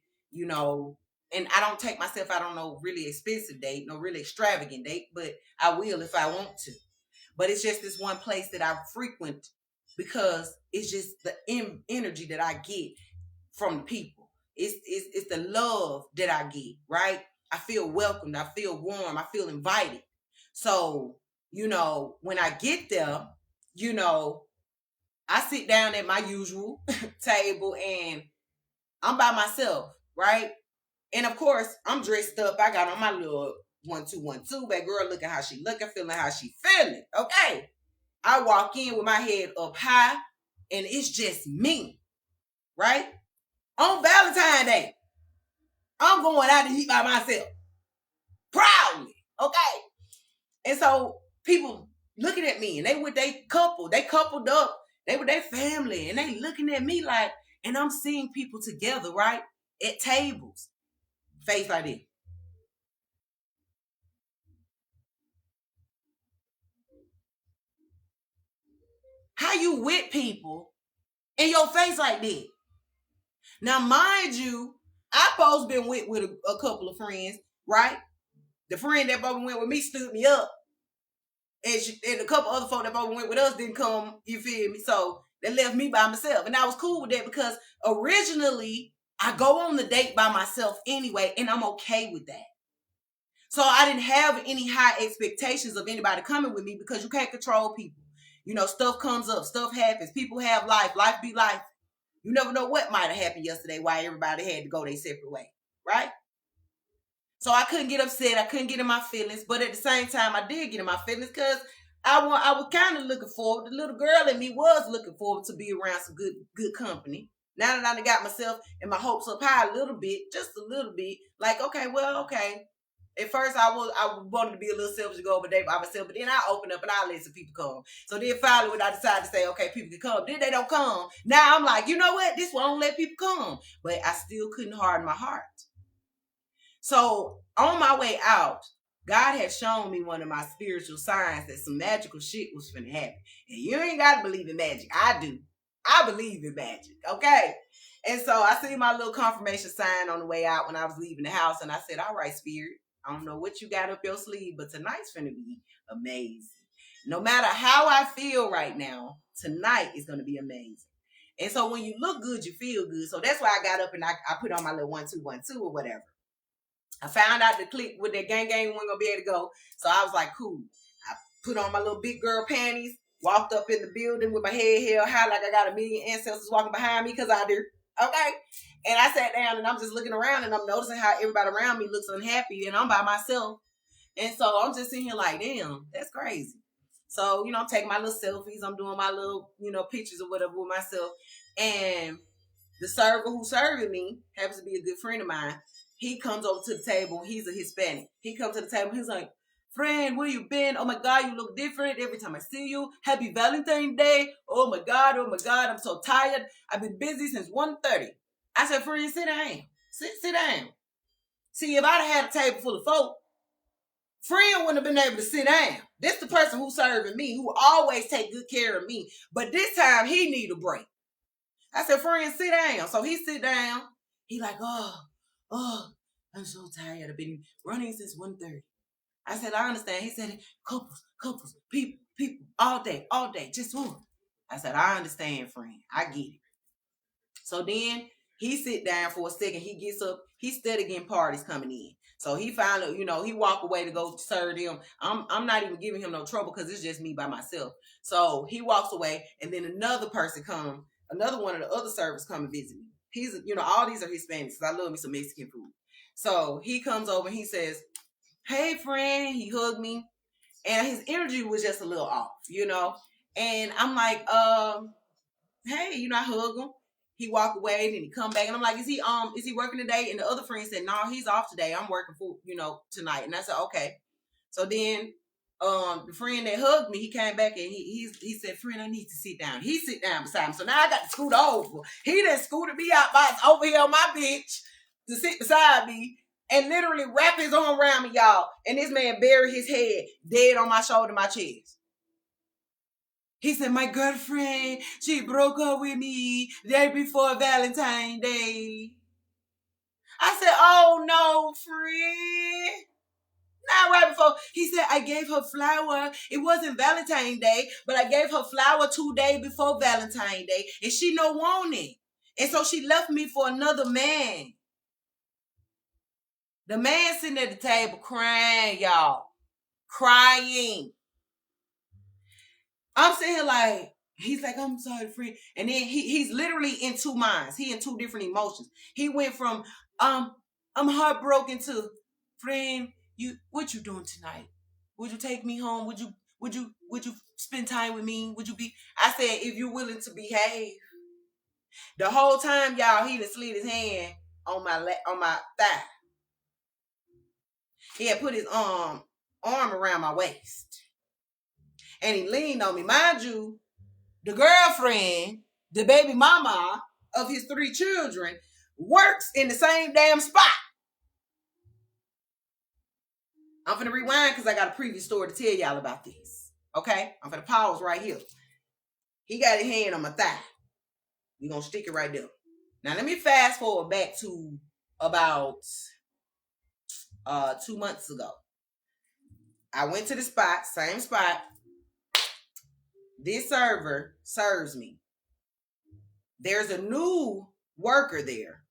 and I don't take myself out on no really expensive date, no really extravagant date, but I will if I want to. But it's just this one place that I frequent because it's just the energy that I get from the people. It's the love that I get, right? I feel welcomed. I feel warm. I feel invited. So, when I get there, I sit down at my usual table and I'm by myself, right? And of course, I'm dressed up. I got on my little 1-2-1-2. That girl looking how she looking, feeling how she feeling. Okay. I walk in with my head up high and it's just me, right? On Valentine's Day, I'm going out to eat by myself. Proudly. Okay. And so people looking at me and they with their couple. They coupled up. They with their family. And they looking at me like, and I'm seeing people together, right? At tables. Face like this. How you with people in your face like that? Now, mind you, I supposed been with a couple of friends, right? The friend that both went with me stood me up. And a couple other folk that both went with us didn't come, you feel me? So they left me by myself. And I was cool with that because originally I go on the date by myself anyway, and I'm okay with that. So I didn't have any high expectations of anybody coming with me because you can't control people. Stuff comes up, stuff happens, people have life be life. You never know what might have happened yesterday while everybody had to go their separate way, right? So I couldn't get upset. I couldn't get in my feelings. But at the same time, I did get in my feelings because I was kind of looking forward. The little girl in me was looking forward to be around some good company. Now that I got myself and my hopes up high a little bit, just a little bit, like, okay. At first, I wanted to be a little selfish to go over there by myself, but then I open up and I let some people come. So then finally, when I decided to say, okay, people can come, then they don't come. Now I'm like, you know what? This won't let people come. But I still couldn't harden my heart. So on my way out, God had shown me one of my spiritual signs that some magical shit was finna happen. And you ain't got to believe in magic. I do. I believe in magic, okay? And so I see my little confirmation sign on the way out when I was leaving the house. And I said, all right, Spirit, I don't know what you got up your sleeve, but tonight's finna be amazing. No matter how I feel right now, tonight is going to be amazing. And so when you look good, you feel good. So that's why I got up and I put on my little 1-2-1-2 or whatever. I found out the clique with that gang wasn't going to be able to go. So I was like, cool. I put on my little big girl panties Walked up in the building with my head held high like I got a million ancestors walking behind me, because I do. Okay? And I sat down and I'm just looking around and I'm noticing how everybody around me looks unhappy and I'm by myself. And so I'm just sitting here like, damn, that's crazy. So, I'm taking my little selfies. I'm doing my little, pictures or whatever with myself. And the server who served me happens to be a good friend of mine. He comes over to the table. He's a Hispanic. He comes to the table. He's like, friend, where you been? Oh my God, you look different every time I see you. Happy Valentine's Day. Oh my God, I'm so tired. I've been busy since 1:30. I said, friend, sit down. Sit down. See, if I'd had a table full of folk, friend wouldn't have been able to sit down. This the person who's serving me, who always take good care of me. But this time, he need a break. I said, friend, sit down. So he sit down. He like, oh, I'm so tired. I've been running since 1:30. I said, I understand. He said, couples, people, all day, just one. I said, I understand, friend. I get it. So then he sit down for a second. He gets up. He steady getting parties coming in. So he finally, he walk away to go serve them. I'm not even giving him no trouble because it's just me by myself. So he walks away, and then another person come. Another one of the other servers come and visit me. He's, all these are Hispanics because I love me some Mexican food. So he comes over and he says, hey, friend. He hugged me. And his energy was just a little off, And I'm like, hey, I hug him. He walk away and then he come back. And I'm like, is he working today? And the other friend said, no, he's off today. I'm working for, tonight. And I said, okay. So then the friend that hugged me, he came back and he said, friend, I need to sit down. He sit down beside him. So now I got to scoot over. He done scooted me out over here on my bench to sit beside me and literally wrap his arm around me, y'all. And this man buried his head dead on my shoulder, my chest. He said, my girlfriend, she broke up with me the day before Valentine's Day. I said, oh no, friend. Not right before. He said, I gave her flower. It wasn't Valentine's Day, but I gave her flower 2 days before Valentine's Day, and she no want it. And so she left me for another man. The man sitting at the table crying, y'all. Crying. I'm sitting here like, he's like, I'm sorry, friend. And then he's literally in two minds. He in two different emotions. He went from, I'm heartbroken to, friend, what you doing tonight? Would you take me home? Would you spend time with me? Would you be? I said, if you're willing to behave. The whole time, y'all, he done slid his hand on my thigh. He had put his arm around my waist. And he leaned on me. Mind you, the girlfriend, the baby mama of his 3 children, works in the same damn spot. I'm finna rewind because I got a previous story to tell y'all about this. Okay? I'm finna pause right here. He got his hand on my thigh. We're gonna stick it right there. Now let me fast forward back to about 2 months ago. I went to the spot, same spot. This server serves me. There's a new worker there.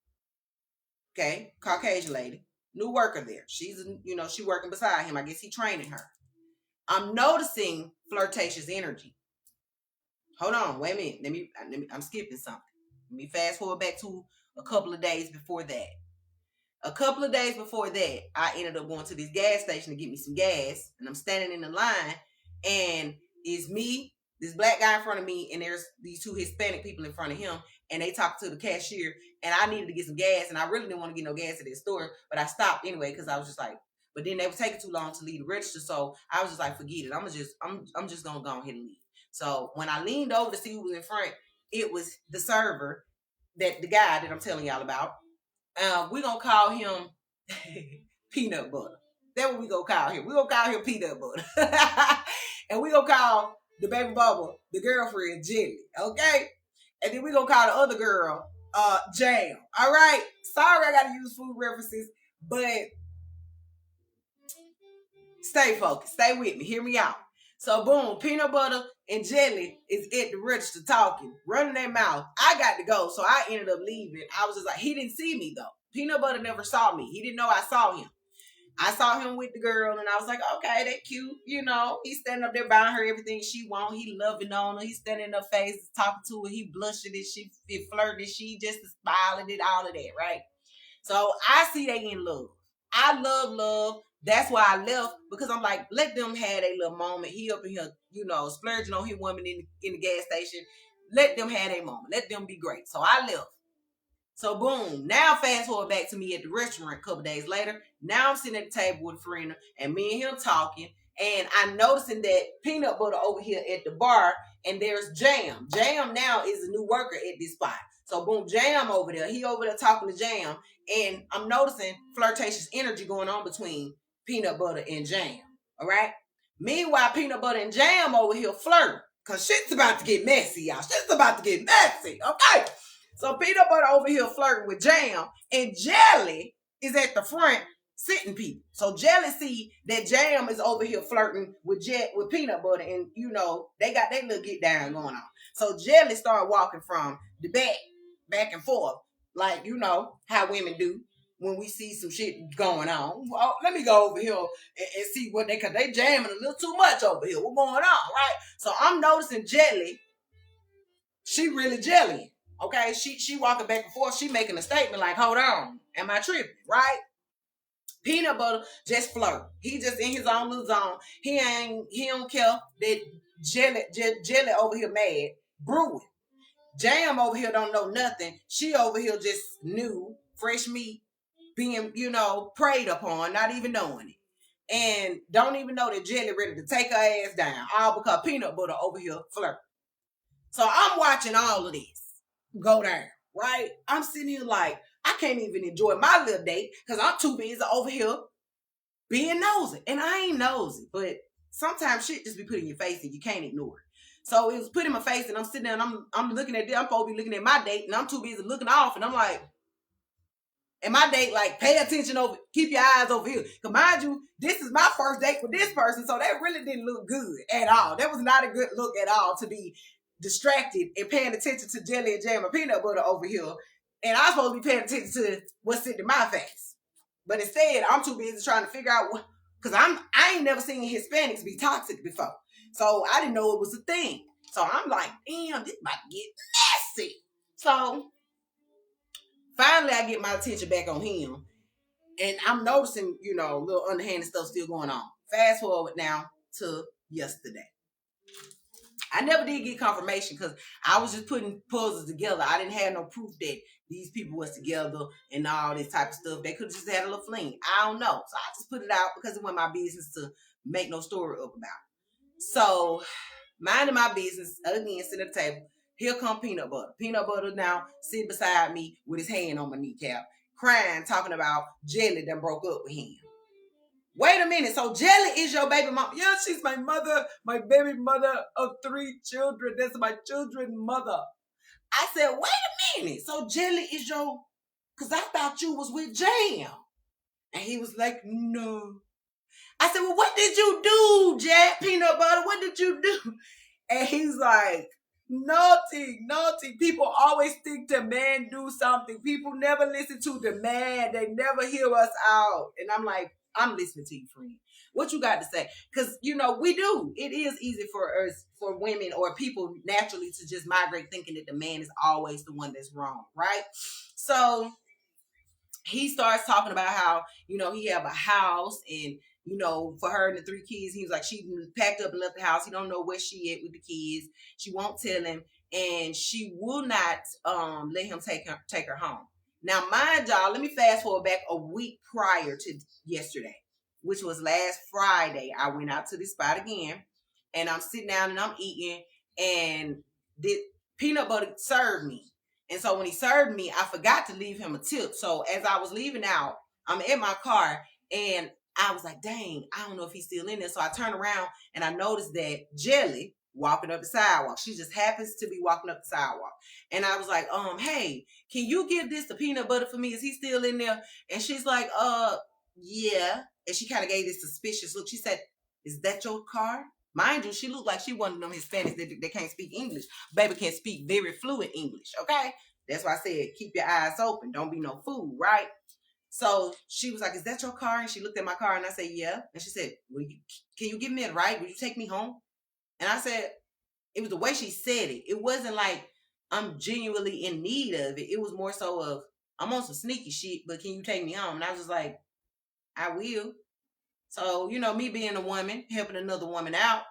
Okay, Caucasian lady, new worker there. She's, she working beside him. I guess he training her. I'm noticing flirtatious energy. Hold on, wait a minute. I'm skipping something. Let me fast forward back to a couple of days before that. A couple of days before that, I ended up going to this gas station to get me some gas, and I'm standing in the line, and it's me, this black guy in front of me, and there's these 2 Hispanic people in front of him, and they talk to the cashier, and I needed to get some gas, and I really didn't want to get no gas at this store, but I stopped anyway because I was just like, but then they were taking too long to leave the register, so I was just like, forget it. I'm just gonna go ahead and leave. So when I leaned over to see who was in front, it was the server, the guy that I'm telling y'all about. We're gonna call him Peanut Butter. That's what we gonna call him. We're gonna call him Peanut Butter. And we're gonna call the baby bubble, the girlfriend, Jelly. Okay? And then we're gonna call the other girl, Jam. All right? Sorry I gotta use food references, but stay focused. Stay with me. Hear me out. So boom, Peanut Butter and Jelly is at the register talking, running their mouth. I got to go, so I ended up leaving. I was just like, he didn't see me though. Peanut Butter never saw me. He didn't know I saw him. I saw him with the girl, and I was like, okay, that cute. He's standing up there buying her everything she want. He loving on her. He's standing in her face, talking to her. He blushing and she flirting. She just smiling and all of that, right? So I see they in love. I love love. That's why I left, because I'm like, let them have a little moment. He up in here, splurging on his woman in the gas station. Let them have a moment. Let them be great. So I left. So boom. Now fast forward back to me at the restaurant a couple days later. Now I'm sitting at the table with a friend, and me and him talking. And I'm noticing that Peanut Butter over here at the bar, and there's Jam. Jam now is a new worker at this spot. So boom, Jam over there. He over there talking to Jam. And I'm noticing flirtatious energy going on between Peanut Butter and Jam. All right? Meanwhile, Peanut Butter and Jam over here flirting. Because shit's about to get messy, y'all. Shit's about to get messy. Okay? So Peanut Butter over here flirting with Jam. And Jelly is at the front sitting people. So Jelly see that Jam is over here flirting with Peanut Butter. And, they got their little get down going on. So Jelly started walking from the back and forth. Like, how women do when we see some shit going on. Well, let me go over here and see what because they jamming a little too much over here. What's going on, right? So I'm noticing Jelly. She really jelly. Okay? She walking back and forth. She making a statement like, hold on. Am I tripping? Right? Peanut Butter just flirt. He just in his own little zone. He don't care that Jelly over here mad, brewing. Jam over here don't know nothing. She over here just new, fresh meat, being, preyed upon, not even knowing it. And don't even know that Jelly ready to take her ass down. All because Peanut Butter over here flirting. So I'm watching all of this go down, right? I'm sitting here like, I can't even enjoy my little date because I'm too busy over here being nosy. And I ain't nosy, but sometimes shit just be put in your face and you can't ignore it. So it was put in my face, and I'm sitting there, and I'm looking at this. I'm supposed to be looking at my date, and I'm too busy looking off, and I'm like, and my date, like, pay attention over, keep your eyes over here. Because mind you, this is my first date with this person, so that really didn't look good at all. That was not a good look at all to be distracted and paying attention to Jelly and Jam and Peanut Butter over here. And I'm supposed to be paying attention to what's sitting in my face. But instead, I'm too busy trying to figure out what, because I ain't never seen Hispanics be toxic before. So I didn't know it was a thing. So I'm like, damn, this about to get messy. So finally I get my attention back on him. And I'm noticing, little underhanded stuff still going on. Fast forward now to yesterday. I never did get confirmation because I was just putting puzzles together. I didn't have no proof that these people was together and all this type of stuff. They could have just had a little fling. I don't know. So I just put it out because it wasn't my business to make no story up about it. So, minding my business, again, sitting at the table. Here come Peanut Butter. Peanut Butter now sitting beside me with his hand on my kneecap, crying, talking about Jelly that broke up with him. Wait a minute. So Jelly is your baby mom? Yeah, she's my mother, my baby mother of 3 children. That's my children's mother. I said, wait a minute. So Jelly is your, because I thought you was with Jam. And he was like, no. I said, well, what did you do, Jack Peanut Butter? What did you do? And he's like, naughty. People always think the man do something. People never listen to the man. They never hear us out. And I'm like, I'm listening to you, friend. What you got to say? Because, we do. It is easy for us, for women or people naturally to just migrate thinking that the man is always the one that's wrong, right? So he starts talking about how, he have a house and, for her and the 3 kids, he was like, she packed up and left the house. He don't know where she at with the kids. She won't tell him, and she will not let him take her home. Now, mind y'all, let me fast forward back a week prior to yesterday, which was last Friday. I went out to this spot again, and I'm sitting down and I'm eating, and the Peanut Butter served me. And so when he served me, I forgot to leave him a tip. So as I was leaving out, I'm in my car, and I was like, dang, I don't know if he's still in there. So I turned around and I noticed that Jelly walking up the sidewalk. She just happens to be walking up the sidewalk. And I was like, hey, can you give this to Peanut Butter for me? Is he still in there? And she's like, yeah. And she kind of gave this suspicious look. She said, is that your car? Mind you, she looked like she one of them Hispanics that can't speak English. Baby can speak very fluent English, okay? That's why I said, keep your eyes open. Don't be no fool, right? So she was like, "Is that your car?" And she looked at my car and I said, "Yeah." And she said, "Can you give me a ride? Will you take me home?" And I said, it was the way she said it. It wasn't like I'm genuinely in need of it. It was more so of, I'm on some sneaky shit, but can you take me home? And I was just like, I will. So, me being a woman, helping another woman out,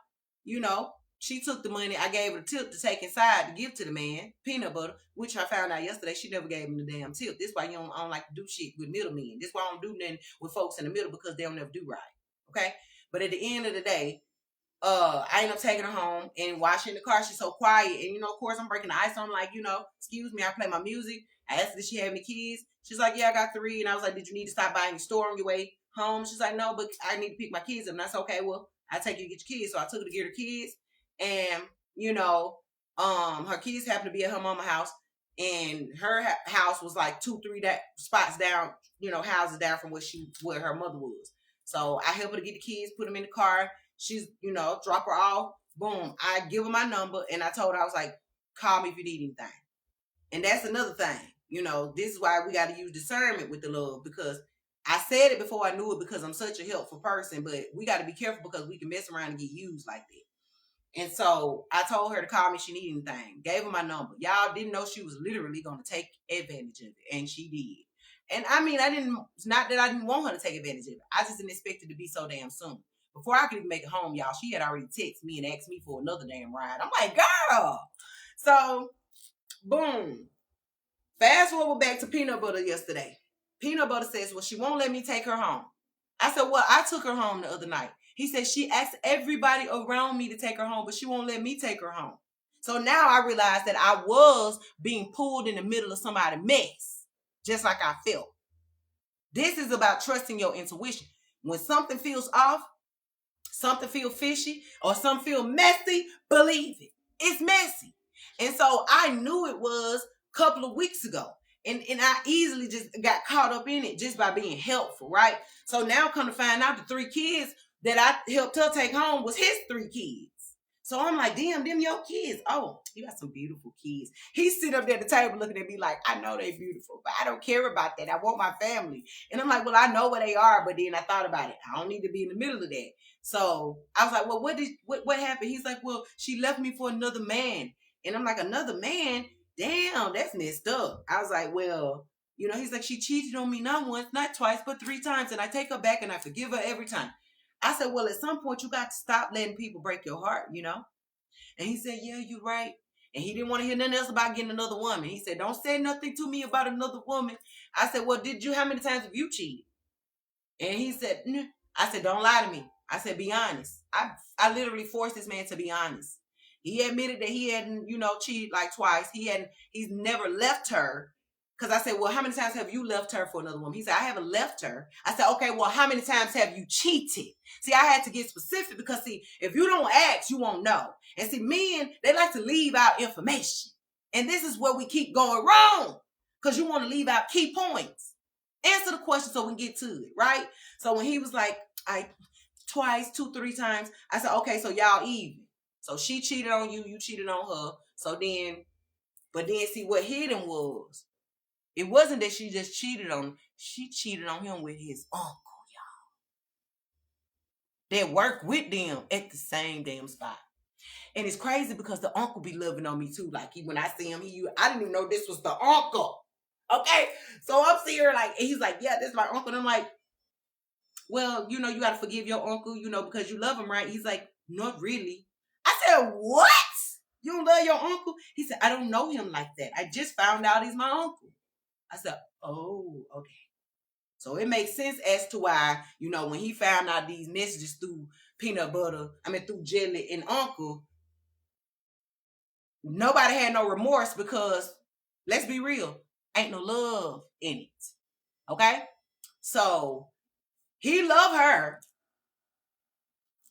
she took the money. I gave her a tip to take inside to give to the man, peanut butter, which I found out yesterday. She never gave him the damn tip. This is why I don't like to do shit with middlemen. This is why I don't do nothing with folks in the middle, because they don't never do right. Okay? But at the end of the day, I ended up taking her home and washing the car. She's so quiet. And, of course, I'm breaking the ice. I'm like, excuse me, I play my music. I asked her, did she have any kids? She's like, yeah, I got 3. And I was like, did you need to stop by any store on your way home? She's like, no, but I need to pick my kids up. And I said, okay, well, I'll take you to get your kids. So I took her to get her kids. And, her kids happened to be at her mama's house. And her house was like 2-3 spots down, houses down from where her mother was. So I helped her to get the kids, put them in the car. She's, drop her off. Boom. I give her my number. And I told her, I was like, call me if you need anything. And that's another thing. This is why we got to use discernment with the love, because I said it before I knew it, because I'm such a helpful person, but we got to be careful because we can mess around and get used like that. And so I told her to call me if she needed anything. Gave her my number. Y'all didn't know she was literally going to take advantage of it. And she did. And I mean, it's not that I didn't want her to take advantage of it. I just didn't expect it to be so damn soon. Before I could even make it home, y'all, she had already texted me and asked me for another damn ride. I'm like, girl. So, boom. Fast forward back to Peanut Butter yesterday. Peanut Butter says, well, she won't let me take her home. I said, well, I took her home the other night. He said, she asked everybody around me to take her home, but she won't let me take her home. So now I realized that I was being pulled in the middle of somebody's mess, just like I felt. This is about trusting your intuition. When something feels off, something feel fishy, or something feel messy, believe it. It's messy. And so I knew it was a couple of weeks ago. And I easily just got caught up in it just by being helpful, right? So now come to find out the 3 kids that I helped her take home was his 3 kids. So I'm like, damn, them your kids. Oh, you got some beautiful kids. He sit up there at the table looking at me like, I know they beautiful, but I don't care about that. I want my family. And I'm like, well, I know where they are, but then I thought about it. I don't need to be in the middle of that. So I was like, well, what happened? He's like, well, she left me for another man. And I'm like, another man? Damn, that's messed up. I was like, well, he's like, she cheated on me not once, not twice, but 3 times. And I take her back and I forgive her every time. I said, well, at some point you got to stop letting people break your heart, And he said, yeah, you're right. And he didn't want to hear nothing else about getting another woman. He said, don't say nothing to me about another woman. I said, well, how many times have you cheated? And he said, I said, don't lie to me. I said, be honest. I literally forced this man to be honest. He admitted that he hadn't, cheated like twice. He's never left her. Because I said, well, how many times have you left her for another woman? He said, I haven't left her. I said, okay, well, how many times have you cheated? See, I had to get specific because, see, if you don't ask, you won't know. And see, men, they like to leave out information. And this is where we keep going wrong, because you want to leave out key points. Answer the question so we can get to it, right? So when he was like, twice, 2-3 times, I said, okay, so y'all even. So she cheated on you, you cheated on her. So then, but then see what hit him was, it wasn't that she just cheated on him. She cheated on him with his uncle, y'all. That worked with them at the same damn spot. And it's crazy because the uncle be loving on me too. Like when I see him, I didn't even know this was the uncle. Okay. So I'm seeing her like, and he's like, yeah, this is my uncle. And I'm like, well, you got to forgive your uncle, because you love him, right? He's like, not really. I said, what? You don't love your uncle? He said, I don't know him like that. I just found out he's my uncle. I said, oh, okay. So it makes sense as to why, when he found out these messages through through Jelly and Uncle, nobody had no remorse because, let's be real, ain't no love in it. Okay? So he loved her.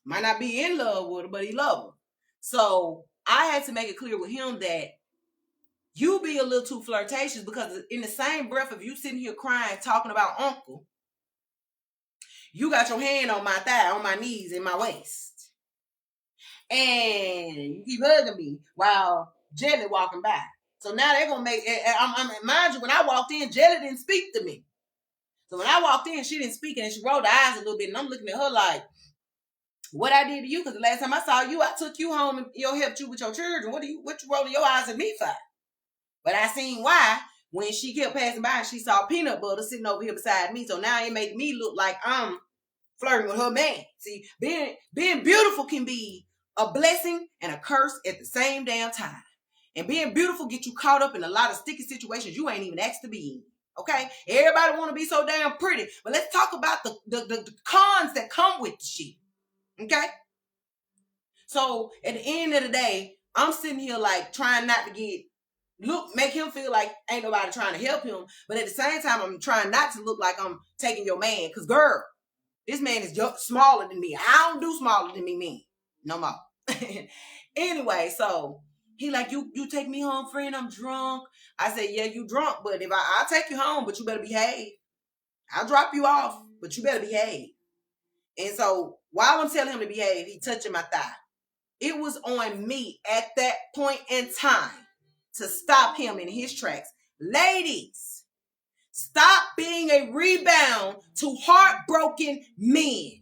Might not be in love with her, but he loved her. So I had to make it clear with him that you be a little too flirtatious, because in the same breath of you sitting here crying, talking about Uncle, you got your hand on my thigh, on my knees, in my waist. And you keep hugging me while Jelly walking by. So now they're going to mind you, when I walked in, Jelly didn't speak to me. So when I walked in, she didn't speak, and she rolled her eyes a little bit, and I'm looking at her like, what I did to you? Because the last time I saw you, I took you home and helped you with your children. What you rolling your eyes at me for? But I seen why when she kept passing by and she saw peanut butter sitting over here beside me. So now it made me look like I'm flirting with her man. See, being beautiful can be a blessing and a curse at the same damn time. And being beautiful get you caught up in a lot of sticky situations you ain't even asked to be in. Okay? Everybody want to be so damn pretty. But let's talk about the cons that come with the shit. Okay? So at the end of the day, I'm sitting here like trying not to make him feel like ain't nobody trying to help him. But at the same time, I'm trying not to look like I'm taking your man. Because girl, this man is smaller than me. I don't do smaller than me no more. Anyway, so he like, you take me home, friend, I'm drunk. I said, yeah, you drunk, but if I'll take you home, but you better behave. I'll drop you off, but you better behave. And so while I'm telling him to behave, he touching my thigh. It was on me at that point in time to stop him in his tracks. Ladies, stop being a rebound to heartbroken men.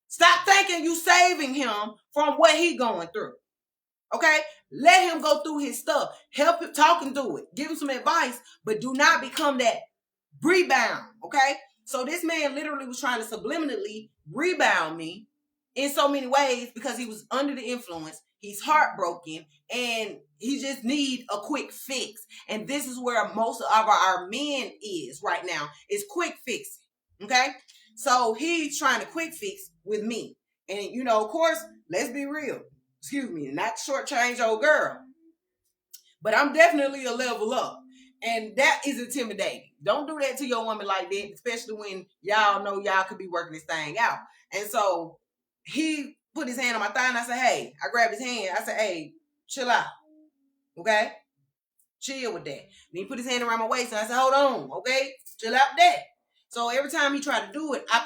Stop thinking you saving him from what he going through. Okay? Let him go through his stuff. Help him talk him through it. Give him some advice, but do not become that rebound. Okay? So this man literally was trying to subliminally rebound me in so many ways because he was under the influence. He's heartbroken and he just need a quick fix. And this is where most of our men is right now, is quick fixing. Okay? So he's trying to quick fix with me. And, of course, let's be real. Excuse me, not shortchange old girl. But I'm definitely a level up. And that is intimidating. Don't do that to your woman like that, especially when y'all know y'all could be working this thing out. And so he put his hand on my thigh and I said, hey, I grabbed his hand. I said, hey, chill out. Okay? Chill with that. And he put his hand around my waist and I said, hold on. Okay? Chill out with that. So every time he tried to do it, I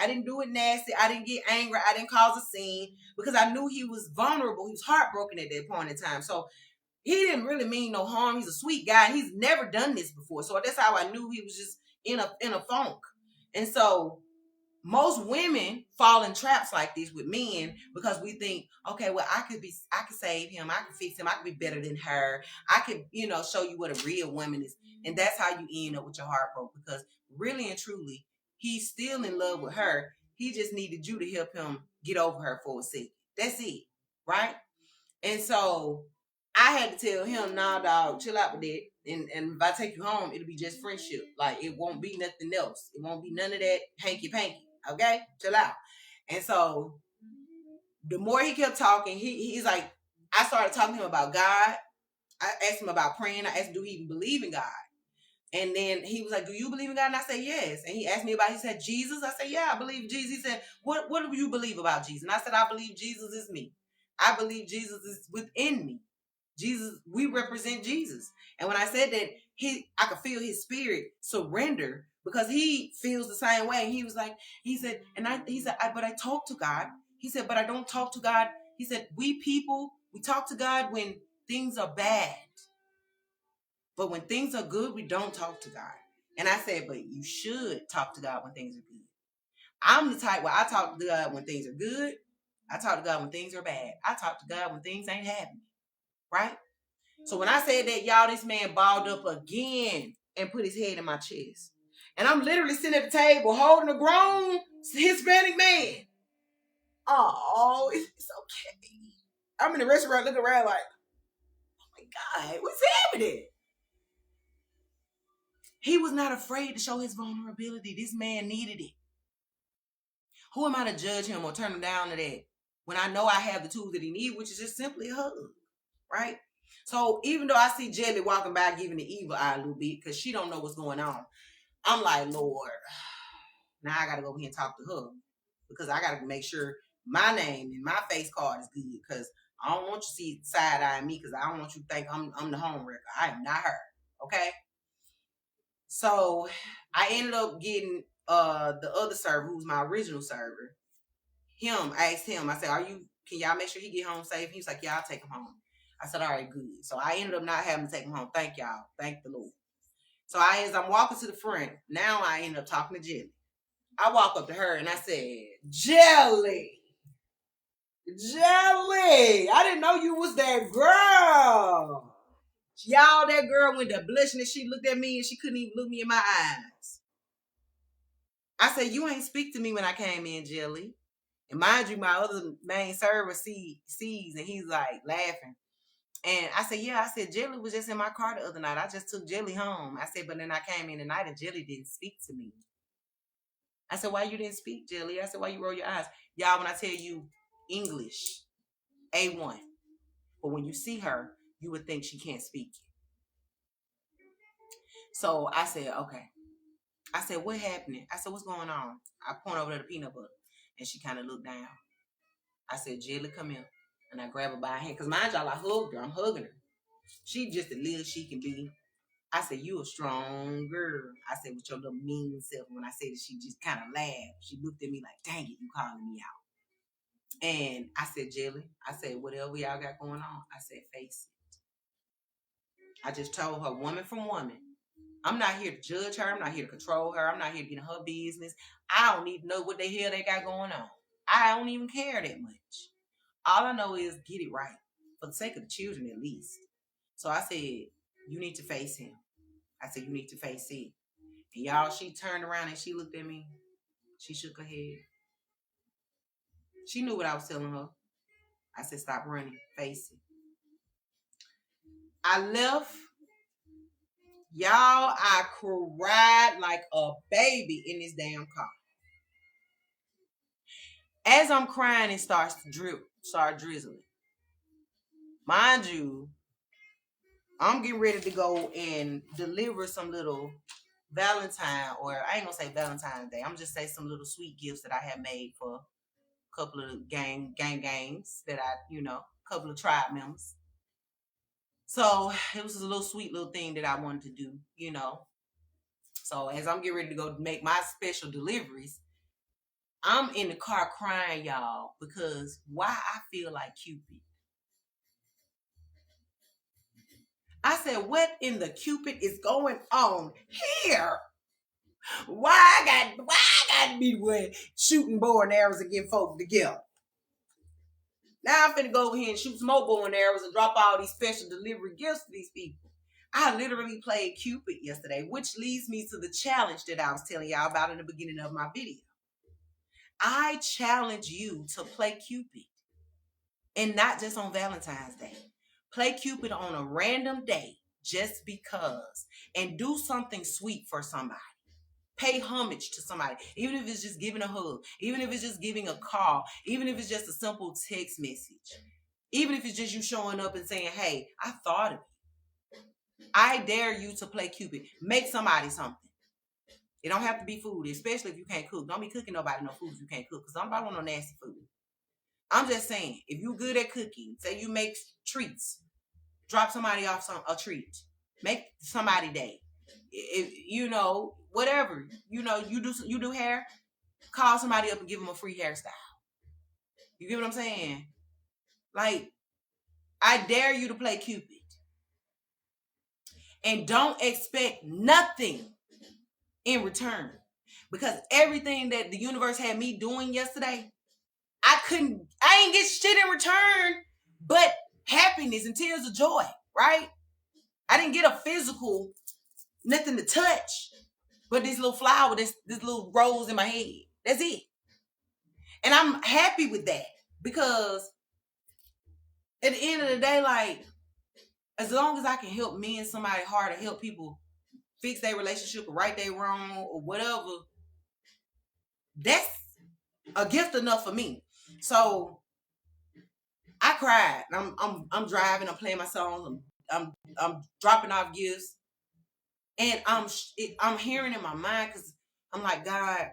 didn't do it nasty. I didn't get angry. I didn't cause a scene because I knew he was vulnerable. He was heartbroken at that point in time. So he didn't really mean no harm. He's a sweet guy. He's never done this before. So that's how I knew he was just in a funk. And so most women fall in traps like this with men because we think, okay, well, I could save him. I could fix him. I could be better than her. I could, show you what a real woman is. And that's how you end up with your heart broke because really and truly, he's still in love with her. He just needed you to help him get over her for a second. That's it. Right? And so I had to tell him, nah, dog, chill out with that. And if I take you home, it'll be just friendship. Like, it won't be nothing else. It won't be none of that hanky-panky. Okay? Chill out. And so the more he kept talking, he's like, I started talking to him about God. I asked him about praying. I asked him, do he even believe in God? And then he was like, do you believe in God? And I said, yes. And he asked me he said, Jesus? I said, yeah, I believe Jesus. He said, what do you believe about Jesus? And I said, I believe Jesus is me. I believe Jesus is within me. Jesus, we represent Jesus. And when I said that, I could feel his spirit surrender because he feels the same way. And he said, but I talk to God. He said, but I don't talk to God. He said, we people, we talk to God when things are bad. But when things are good, we don't talk to God. And I said, but you should talk to God when things are good. I'm the type where I talk to God when things are good. I talk to God when things are bad. I talk to God when things ain't happening. Right? So when I said that, y'all, this man balled up again and put his head in my chest. And I'm literally sitting at the table holding a grown Hispanic man. Oh, it's okay. I'm in the restaurant looking around like, oh my God, what's happening? He was not afraid to show his vulnerability. This man needed it. Who am I to judge him or turn him down to that when I know I have the tools that he needs, which is just simply a hug, right? So even though I see Jelly walking by giving the evil eye a little bit because she don't know what's going on, I'm like, Lord, now I got to go here and talk to her because I got to make sure my name and my face card is good because I don't want you to see side-eyeing me because I don't want you to think I'm the home wrecker. I am not her, okay? So I ended up getting the other server, who's my original server. I asked him, I said, can y'all make sure he get home safe? He was like, yeah, I'll take him home. I said, all right, good. So I ended up not having to take him home. Thank y'all. Thank the Lord. So as I'm walking to the front, now I end up talking to Jelly. I walk up to her and I said, Jelly. Jelly, I didn't know you was that girl. Y'all, that girl went to blushing and she looked at me and she couldn't even look me in my eyes. I said, you ain't speak to me when I came in, Jelly. And mind you, my other main server sees and he's like laughing. And I said, yeah, I said, Jelly was just in my car the other night. I just took Jelly home. I said, but then I came in tonight and Jelly didn't speak to me. I said, why you didn't speak, Jelly? I said, why you roll your eyes? Y'all, when I tell you English, A1. But when you see her, you would think she can't speak. So I said, okay. I said, what happening? I said, what's going on? I point over to the peanut butter. And she kind of looked down. I said, Jelly, come here. And I grab her by her hand. Because mind y'all, I hugged her. I'm hugging her. She just as little as she can be. I said, you a strong girl. I said, with your little mean self. When I said it, she just kind of laughed. She looked at me like, dang it, you calling me out. And I said, Jelly, I said, whatever y'all got going on, I said, face it. I just told her, woman from woman. I'm not here to judge her. I'm not here to control her. I'm not here to get in her business. I don't need to know what the hell they got going on. I don't even care that much. All I know is get it right. For the sake of the children, at least. So I said, you need to face him. I said, you need to face it. And y'all, she turned around and she looked at me. She shook her head. She knew what I was telling her. I said, stop running. Face it. I left. Y'all, I cried like a baby in this damn car. As I'm crying, it starts to start drizzling. Mind you, I'm getting ready to go and deliver some little Valentine, or I ain't gonna say Valentine's Day. I'm just say some little sweet gifts that I have made for a couple of games that a couple of tribe members. So it was a little sweet little thing that I wanted to do, So as I'm getting ready to go make my special deliveries, I'm in the car crying, y'all, because why I feel like Cupid. I said, what in the Cupid is going on here? Why I got to be the one shooting bow and arrows and getting folks together? Now I'm finna go over here and shoot some more bow and arrows and drop all these special delivery gifts to these people. I literally played Cupid yesterday, which leads me to the challenge that I was telling y'all about in the beginning of my video. I challenge you to play Cupid. And not just on Valentine's Day. Play Cupid on a random day just because. And do something sweet for somebody. Pay homage to somebody. Even if it's just giving a hug. Even if it's just giving a call. Even if it's just a simple text message. Even if it's just you showing up and saying, hey, I thought of you. I dare you to play Cupid. Make somebody something. It don't have to be food, especially if you can't cook. Don't be cooking nobody no food if you can't cook. Because nobody want no nasty food. I'm just saying, if you good at cooking, say you make treats, drop somebody off a treat, make somebody day. If whatever, you do hair, call somebody up and give them a free hairstyle. You get what I'm saying? Like, I dare you to play Cupid. And don't expect nothing in return. Because everything that the universe had me doing yesterday, I ain't get shit in return but happiness and tears of joy, right? I didn't get a physical, nothing to touch, but this little flower, this little rose in my head. That's it. And I'm happy with that because at the end of the day, like, as long as I can help me and somebody hard to help people fix their relationship or right their wrong or whatever, that's a gift enough for me. So I cried. I'm driving. I'm playing my songs. I'm dropping off gifts, and I'm hearing in my mind because I'm like, God,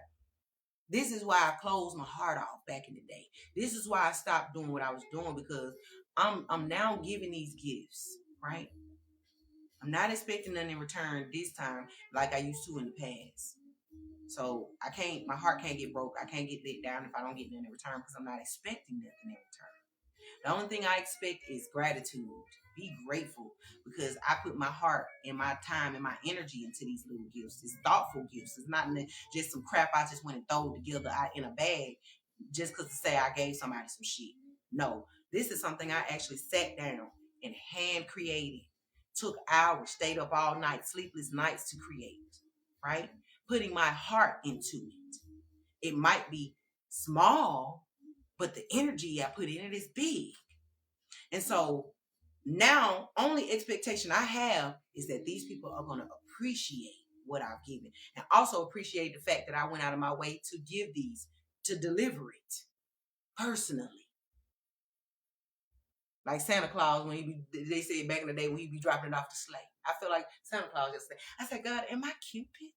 this is why I closed my heart off back in the day. This is why I stopped doing what I was doing because I'm now giving these gifts, right? I'm not expecting nothing in return this time like I used to in the past. So my heart can't get broke. I can't get let down if I don't get nothing in return because I'm not expecting nothing in return. The only thing I expect is gratitude be grateful because I put my heart and my time and my energy into these little gifts. It's thoughtful gifts. It's not just some crap I just went and throw together in a bag just because to say I gave somebody some shit. No, this is something I actually sat down and hand created. Took hours, stayed up all night, sleepless nights to create, right? Putting my heart into it. It might be small, but the energy I put in it is big. And so now, only expectation I have is that these people are going to appreciate what I've given and also appreciate the fact that I went out of my way to give these, to deliver it personally. Like Santa Claus, when they said back in the day when he be dropping it off the sleigh. I feel like Santa Claus just said, I said, God, am I Cupid?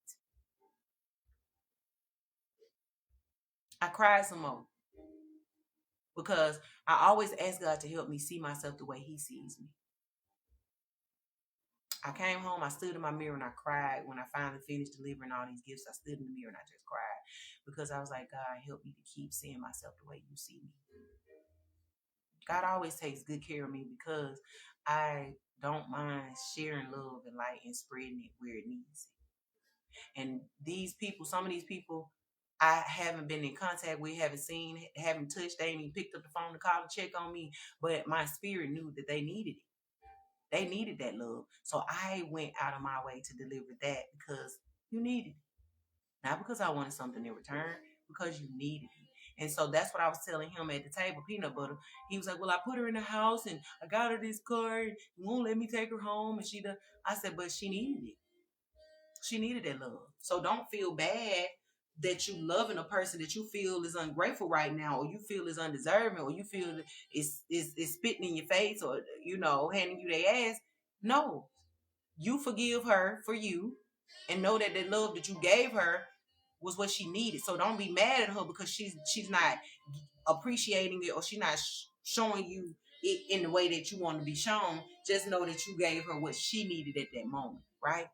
I cried some more. Because I always ask God to help me see myself the way he sees me. I came home, I stood in my mirror and I cried. When I finally finished delivering all these gifts, I stood in the mirror and I just cried. Because I was like, God, help me to keep seeing myself the way you see me. God always takes good care of me because I don't mind sharing love and light and spreading it where it needs it. And these people, some of these people, I haven't been in contact with, haven't seen, haven't touched. They ain't even picked up the phone to call and check on me. But my spirit knew that they needed it. They needed that love. So I went out of my way to deliver that because you needed it. Not because I wanted something in return, because you needed it. And so that's what I was telling him at the table, Peanut Butter. He was like, well, I put her in the house and I got her this car. And you won't let me take her home. And I said, but she needed it. She needed that love. So don't feel bad that you loving a person that you feel is ungrateful right now, or you feel is undeserving, or you feel is spitting in your face, or handing you their ass. No, you forgive her for you, and know that the love that you gave her was what she needed. So don't be mad at her because she's not appreciating it, or she's not showing you it in the way that you want to be shown. Just know that you gave her what she needed at that moment, right?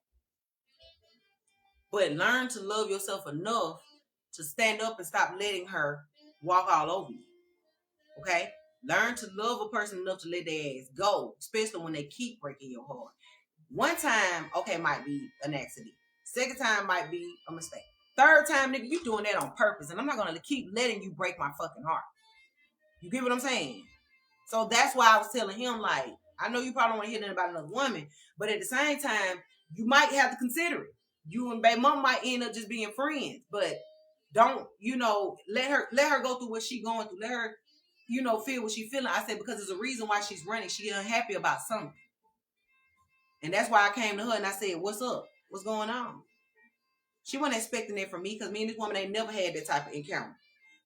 But learn to love yourself enough to stand up and stop letting her walk all over you. Okay? Learn to love a person enough to let their ass go, especially when they keep breaking your heart. One time, okay, might be an accident. Second time might be a mistake. Third time, nigga, you doing that on purpose. And I'm not going to keep letting you break my fucking heart. You get what I'm saying? So that's why I was telling him, like, I know you probably don't want to hear nothing about another woman, but at the same time, you might have to consider it. You and baby mom might end up just being friends, but don't, let her go through what she going through. Let her, feel what she feeling. I said, because there's a reason why she's running. She unhappy about something. And that's why I came to her and I said, what's up? What's going on? She wasn't expecting that from me because me and this woman ain't never had that type of encounter.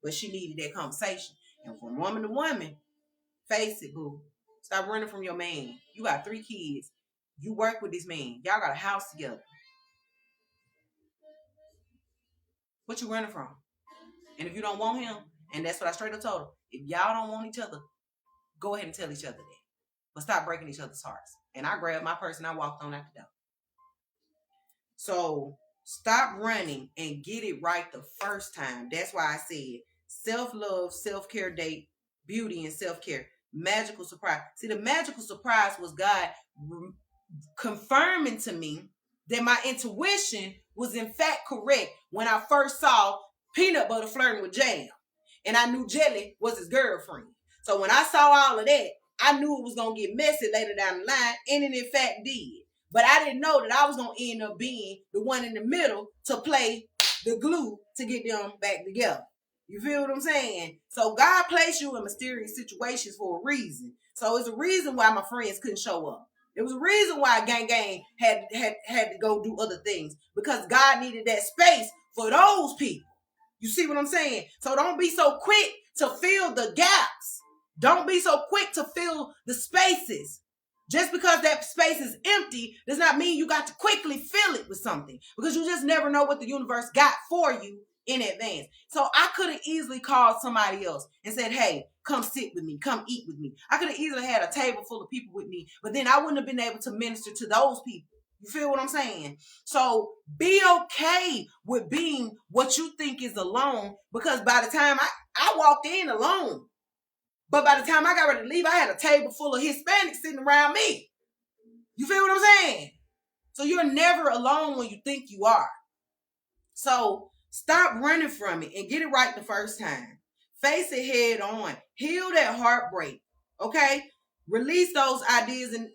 But she needed that conversation. And from woman to woman, face it, boo. Stop running from your man. You got 3 kids. You work with this man. Y'all got a house together. What you running from? And if you don't want him, and that's what I straight up told her, if y'all don't want each other, go ahead and tell each other that. But stop breaking each other's hearts. And I grabbed my purse and I walked on out the door. So stop running and get it right the first time. That's why I said self-love, self-care date, beauty, and self-care. Magical surprise. See, the magical surprise was God confirming to me that my intuition was in fact correct when I first saw Peanut Butter flirting with Jam. And I knew Jelly was his girlfriend. So when I saw all of that, I knew it was going to get messy later down the line, and it in fact did. But I didn't know that I was going to end up being the one in the middle to play the glue to get them back together. You feel what I'm saying? So God placed you in mysterious situations for a reason. So it's a reason why my friends couldn't show up. There was a reason why Gang Gang had to go do other things, because God needed that space for those people. You see what I'm saying? So don't be so quick to fill the gaps. Don't be so quick to fill the spaces. Just because that space is empty does not mean you got to quickly fill it with something, because you just never know what the universe got for you in advance. So I could have easily called somebody else and said, hey, come sit with me, come eat with me. I could have easily had a table full of people with me, but then I wouldn't have been able to minister to those people. You feel what I'm saying? So be okay with being what you think is alone, because by the time I walked in alone, But by the time I got ready to leave, I had a table full of Hispanics sitting around me. You feel what I'm saying? So you're never alone when you think you are. So stop running from it and get it right the first time. Face it head on. Heal that heartbreak. Okay? Release those ideas and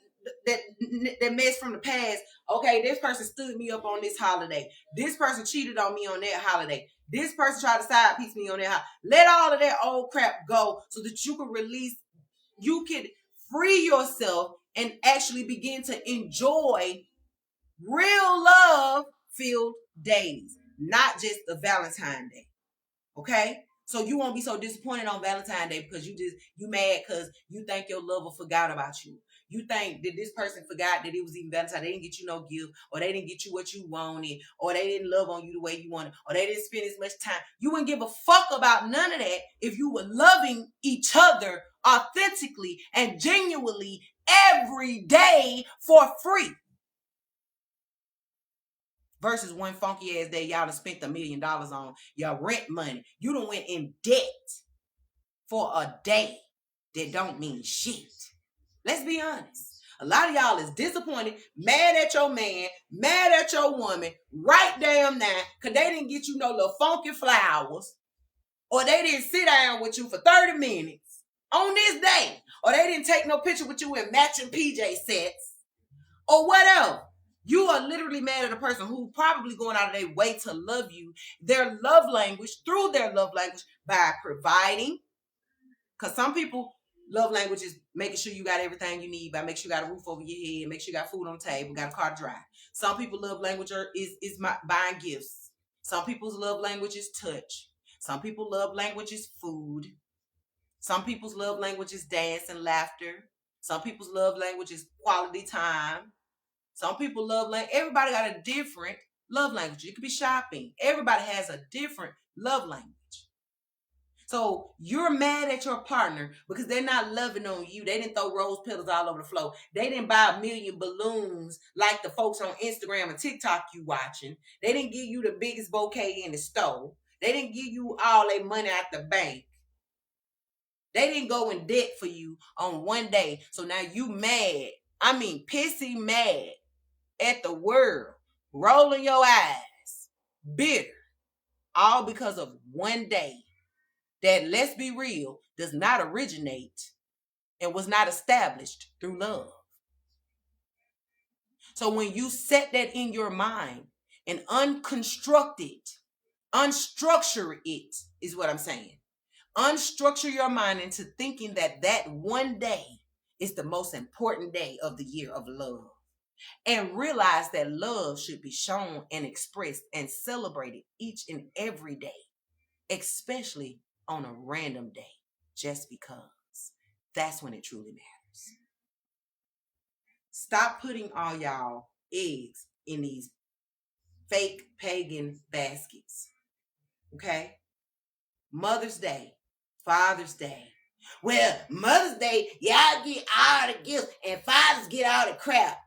that mess from the past. Okay, this person stood me up on this holiday. This person cheated on me on that holiday. This person tried to side piece me on that holiday. Let all of that old crap go so that you can release, you can free yourself and actually begin to enjoy real love-filled days, not just the Valentine's Day. Okay? So you won't be so disappointed on Valentine's Day because you mad because you think your lover forgot about you. You think that this person forgot that it was even Valentine's. They didn't get you no gift, or they didn't get you what you wanted, or they didn't love on you the way you wanted, or they didn't spend as much time. You wouldn't give a fuck about none of that if you were loving each other authentically and genuinely every day for free. Versus one funky ass day y'all done spent $1 million on your rent money. You done went in debt for a day that don't mean shit. Let's be honest. A lot of y'all is disappointed, mad at your man, mad at your woman, right damn now, because they didn't get you no little funky flowers, or they didn't sit down with you for 30 minutes on this day, or they didn't take no picture with you in matching PJ sets, or whatever. You are literally mad at a person who probably going out of their way to love you, their love language, through their love language, by providing. Because some people, love language is making sure you got everything you need, by making sure you got a roof over your head, make sure you got food on the table, got a car to drive. Some people love language is buying gifts. Some people's love language is touch. Some people love language is food. Some people's love language is dance and laughter. Some people's love language is quality time. Some people love language. Everybody got a different love language. It could be shopping. Everybody has a different love language. So you're mad at your partner because they're not loving on you. They didn't throw rose petals all over the floor. They didn't buy 1 million balloons like the folks on Instagram and TikTok you watching. They didn't give you the biggest bouquet in the store. They didn't give you all their money out the bank. They didn't go in debt for you on one day. So now you mad. I mean, pissy mad at the world, rolling your eyes, bitter, all because of one day that, let's be real, does not originate and was not established through love. So when you set that in your mind and unstructure it, is what I'm saying. Unstructure your mind into thinking that that one day is the most important day of the year of love. And realize that love should be shown and expressed and celebrated each and every day, especially on a random day, just because. That's when it truly matters. Stop putting all y'all eggs in these fake pagan baskets. Okay? Mother's Day, Father's Day. Well, Mother's Day, y'all get all the gifts and fathers get all the crap.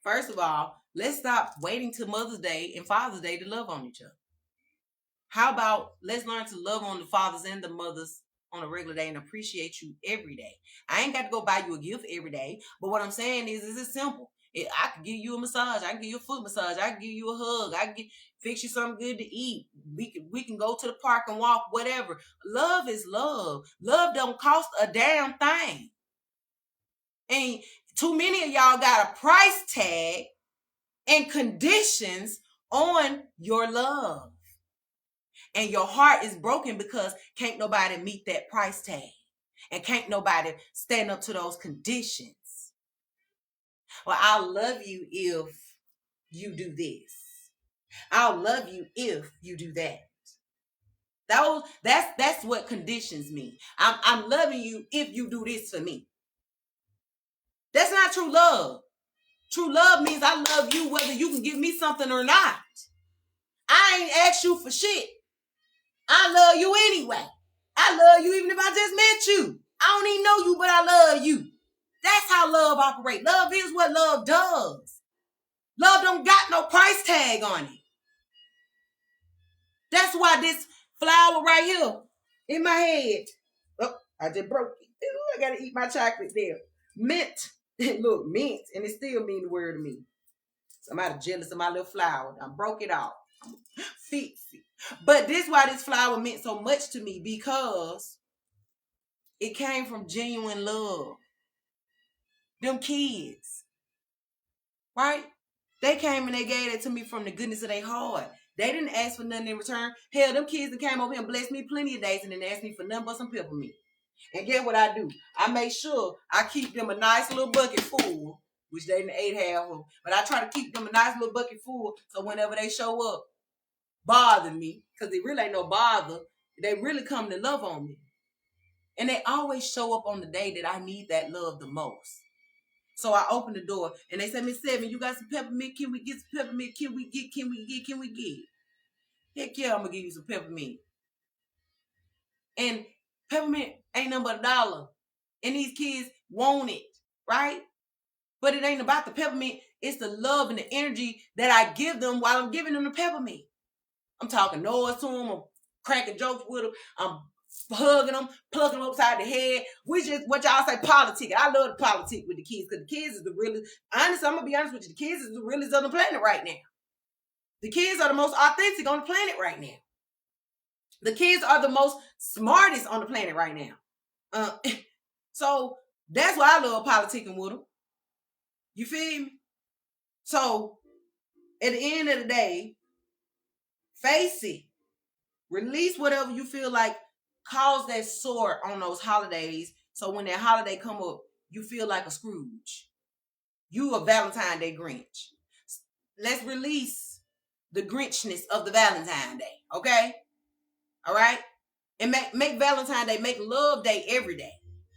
First of all, let's stop waiting till Mother's Day and Father's Day to love on each other. How about let's learn to love on the fathers and the mothers on a regular day and appreciate you every day. I ain't got to go buy you a gift every day, but what I'm saying is it's simple. I can give you a massage. I can give you a foot massage. I can give you a hug. I can fix you something good to eat. We can go to the park and walk, whatever. Love is love. Love don't cost a damn thing. And too many of y'all got a price tag and conditions on your love. And your heart is broken because can't nobody meet that price tag. And can't nobody stand up to those conditions. Well, I'll love you if you do this. I'll love you if you do that. That's what conditions mean. I'm loving you if you do this for me. That's not true love. True love means I love you whether you can give me something or not. I ain't asked you for shit. I love you anyway. I love you even if I just met you. I don't even know you, but I love you. That's how love operates. Love is what love does. Love don't got no price tag on it. That's why this flower right here in my head, I just broke it. Ooh, I gotta eat my chocolate there. Mint. Look, mint. And it still mean the word to me. Somebody jealous of my little flower. I broke it off. Fix it. But this why this flower meant so much to me, because it came from genuine love. Them kids. Right? They came and they gave it to me from the goodness of their heart. They didn't ask for nothing in return. Hell, them kids that came over here and blessed me plenty of days and didn't ask me for nothing but some peppermint. And get what I do? I make sure I keep them a nice little bucket full, which they didn't ate half of. But I try to keep them a nice little bucket full, so whenever they show up, bother me, because they really ain't no bother. They really come to love on me. And they always show up on the day that I need that love the most. So I open the door and they say, Miss Seven, you got some peppermint? Can we get some peppermint? Can we get? Heck yeah, I'm gonna give you some peppermint. And peppermint ain't nothing but $1. And these kids want it, right? But it ain't about the peppermint. It's the love and the energy that I give them while I'm giving them the peppermint. I'm talking noise to them. I'm cracking jokes with them. I'm hugging them, plucking them upside the head. We just, what y'all say, politic. I love the politic with the kids, because the kids is the realest. Honestly, I'm going to be honest with you. The kids is the realest on the planet right now. The kids are the most authentic on the planet right now. The kids are the most smartest on the planet right now. So that's why I love politicking with them. You feel me? So at the end of the day, face it. Release whatever you feel like caused that sore on those holidays. So when that holiday come up, you feel like a Scrooge. You a Valentine's Day Grinch. Let's release the Grinchness of the Valentine's Day. Okay? All right? And make Valentine's Day, make Love Day every day.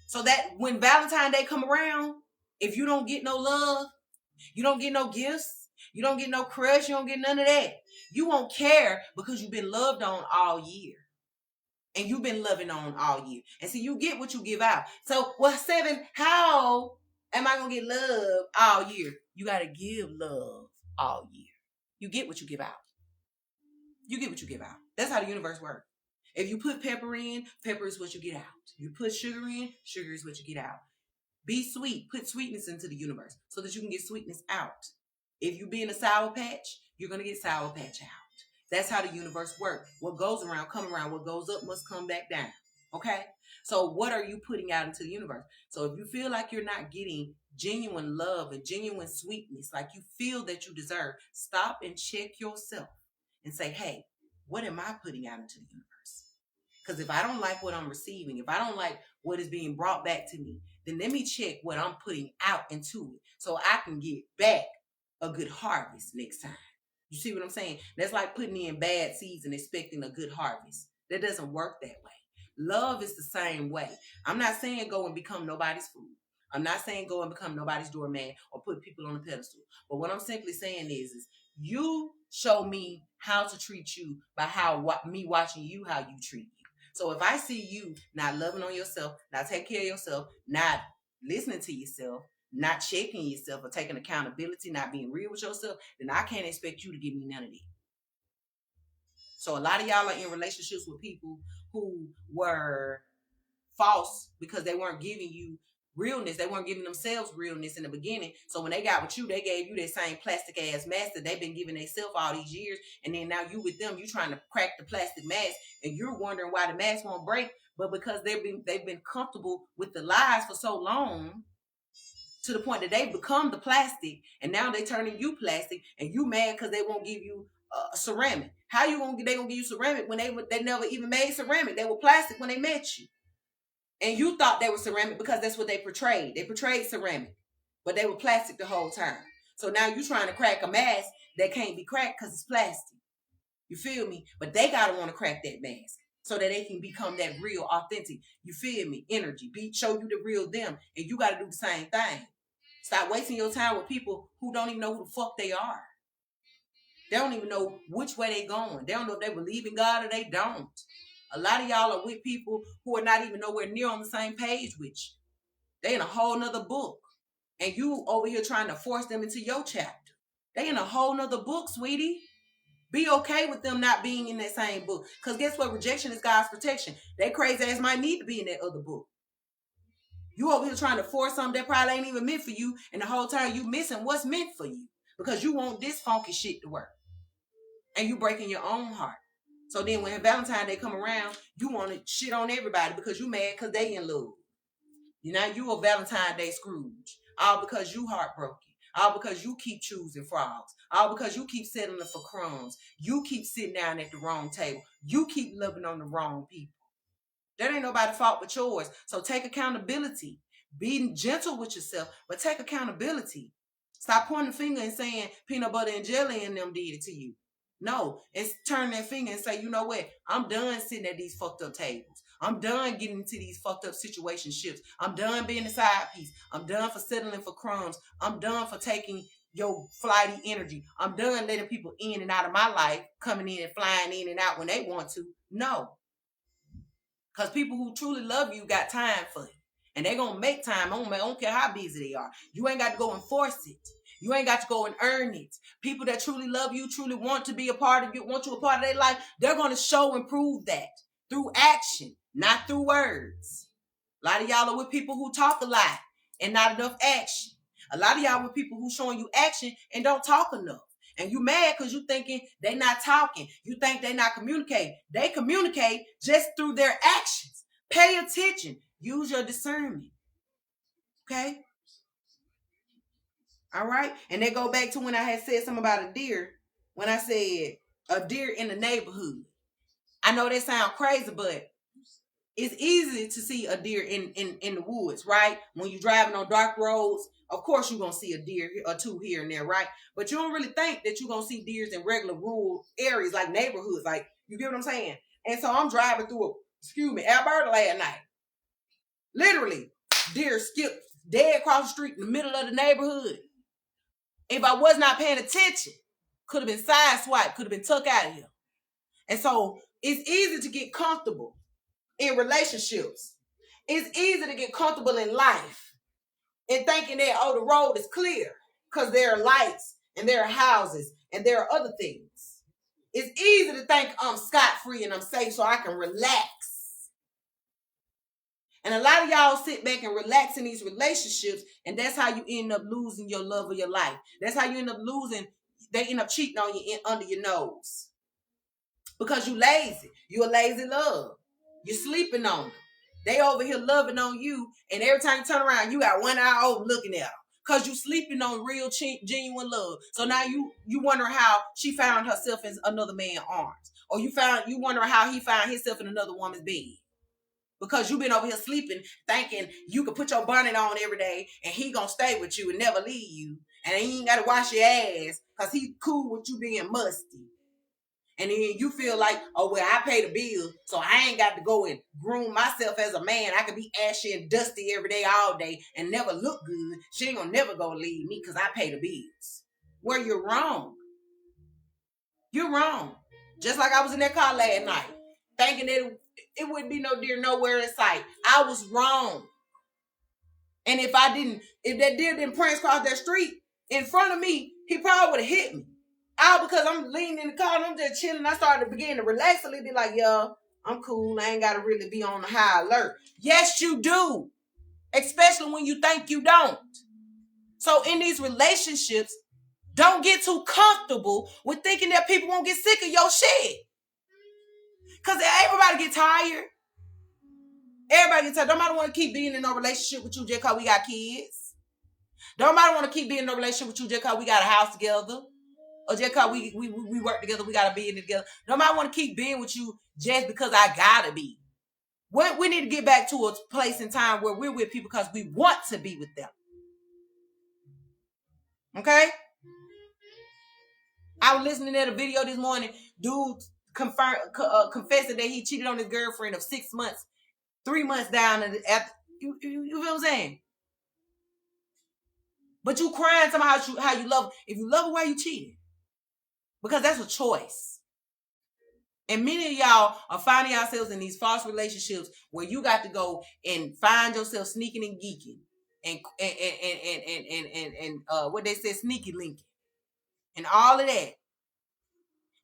So that when Valentine's Day come around, if you don't get no love, you don't get no gifts, you don't get no crush, you don't get none of that, you won't care, because you've been loved on all year. And you've been loving on all year. And so you get what you give out. So, well, Seven, how am I going to get love all year? You got to give love all year. You get what you give out. You get what you give out. That's how the universe works. If you put pepper in, pepper is what you get out. You put sugar in, sugar is what you get out. Be sweet. Put sweetness into the universe so that you can get sweetness out. If you be in a Sour Patch, you're going to get Sour Patch out. That's how the universe works. What goes around, come around. What goes up must come back down. Okay? So what are you putting out into the universe? So if you feel like you're not getting genuine love and genuine sweetness, like you feel that you deserve, stop and check yourself and say, hey, what am I putting out into the universe? Because if I don't like what I'm receiving, if I don't like what is being brought back to me, then let me check what I'm putting out into it so I can get back a good harvest next time. You see what I'm saying? That's like putting in bad seeds and expecting a good harvest. That doesn't work that way. Love is the same way. I'm not saying go and become nobody's fool. I'm not saying go and become nobody's doorman or put people on a pedestal. But what I'm simply saying is you show me how to treat you by me watching you, how you treat you. So if I see you not loving on yourself, not taking care of yourself, not listening to yourself, not checking yourself or taking accountability, not being real with yourself, then I can't expect you to give me none of that. So a lot of y'all are in relationships with people who were false because they weren't giving you realness. They weren't giving themselves realness in the beginning. So when they got with you, they gave you that same plastic ass mask that they've been giving themselves all these years. And then now you with them, you trying to crack the plastic mask and you're wondering why the mask won't break. But because they've been comfortable with the lies for so long, to the point that they become the plastic, and now they turning you plastic, and you mad because they won't give you ceramic. How they gonna give you ceramic when they never even made ceramic? They were plastic when they met you, and you thought they were ceramic because that's what they portrayed. They portrayed ceramic, but they were plastic the whole time. So now you trying to crack a mask that can't be cracked because it's plastic. You feel me? But they gotta want to crack that mask so that they can become that real, authentic, you feel me, energy. Show you the real them, and you got to do the same thing. Stop wasting your time with people who don't even know who the fuck they are. They don't even know which way they going. They don't know if they believe in God or they don't. A lot of y'all are with people who are not even nowhere near on the same page with you. They in a whole nother book. And you over here trying to force them into your chapter. They in a whole nother book, sweetie. Be okay with them not being in that same book. Because guess what? Rejection is God's protection. That crazy ass might need to be in that other book. You over here trying to force something that probably ain't even meant for you, and the whole time you missing what's meant for you because you want this funky shit to work, and you breaking your own heart. So then when Valentine's Day come around, you want to shit on everybody because you mad because they in love. You know, you a Valentine's Day Scrooge, all because you heartbroken. All because you keep choosing frogs. All because you keep settling for crumbs. You keep sitting down at the wrong table. You keep loving on the wrong people. That ain't nobody's fault but yours. So take accountability. Be gentle with yourself, but take accountability. Stop pointing the finger and saying peanut butter and jelly and them did it to you. No, it's turn that finger and say, you know what? I'm done sitting at these fucked up tables. I'm done getting into these fucked up situationships. I'm done being the side piece. I'm done for settling for crumbs. I'm done for taking your flighty energy. I'm done letting people in and out of my life, coming in and flying in and out when they want to. No. Because people who truly love you got time for it. And they're going to make time. I don't care how busy they are. You ain't got to go and force it. You ain't got to go and earn it. People that truly love you, truly want to be a part of you, want you a part of their life, they're going to show and prove that through action, not through words. A lot of y'all are with people who talk a lot and not enough action. A lot of y'all with people who showing you action and don't talk enough. And you mad because you thinking they not talking. You think they not communicating. They communicate just through their actions. Pay attention. Use your discernment. Okay? All right? And they go back to when I had said something about a deer. When I said a deer in the neighborhood. I know that sounds crazy, but it's easy to see a deer in the woods, right? When you're driving on dark roads, of course you're going to see a deer or two here and there, right? But you don't really think that you're going to see deers in regular rural areas like neighborhoods. Like, you get what I'm saying? And so I'm driving through Alberta last night. Literally, deer skipped dead across the street in the middle of the neighborhood. If I was not paying attention, could have been sideswiped, could have been took out of here. And so it's easy to get comfortable in relationships. It's easy to get comfortable in life and thinking that, oh, the road is clear because there are lights and there are houses and there are other things. It's easy to think I'm scot-free and I'm safe so I can relax. And a lot of y'all sit back and relax in these relationships, and that's how you end up losing your love of your life. That's how you end up losing. They end up cheating on you under your nose. Because you lazy. You a lazy love. You're sleeping on them. They over here loving on you, and every time you turn around, you got one eye open looking at them. Because you sleeping on real, genuine love. So now you wonder how she found herself in another man's arms. Or you wonder how he found himself in another woman's bed. Because you've been over here sleeping, thinking you could put your bonnet on every day, and he gonna stay with you and never leave you. And he ain't got to wash your ass, because he cool with you being musty. And then you feel like, oh, well, I pay the bill, so I ain't got to go and groom myself as a man. I can be ashy and dusty every day, all day, and never look good. She ain't gonna never go leave me because I pay the bills. Well, you're wrong. You're wrong. Just like I was in that car last night, thinking that it wouldn't be no deer nowhere in sight. I was wrong. And if that deer didn't prance across that street in front of me, he probably would have hit me. All because I'm leaning in the car and I'm just chilling. I started to begin to relax a little bit, like, yo, I'm cool. I ain't got to really be on the high alert. Yes, you do. Especially when you think you don't. So in these relationships, don't get too comfortable with thinking that people won't get sick of your shit. Because everybody get tired. Everybody get tired. Nobody want to keep being in a relationship with you just because we got kids. Nobody want to keep being in a relationship with you just because we got a house together. Or just because we work together, we got to be in it together. Nobody want to keep being with you just because I got to be. We need to get back to a place in time where we're with people because we want to be with them. Okay? I was listening to a video this morning. Dude confessing that he cheated on his girlfriend of 6 months. 3 months down after, you feel what I'm saying? But you crying somehow how you love her. If you love her, why you cheating? Because that's a choice. And many of y'all are finding yourselves in these false relationships where you got to go and find yourself sneaking and geeking and what they say, sneaky linking and all of that.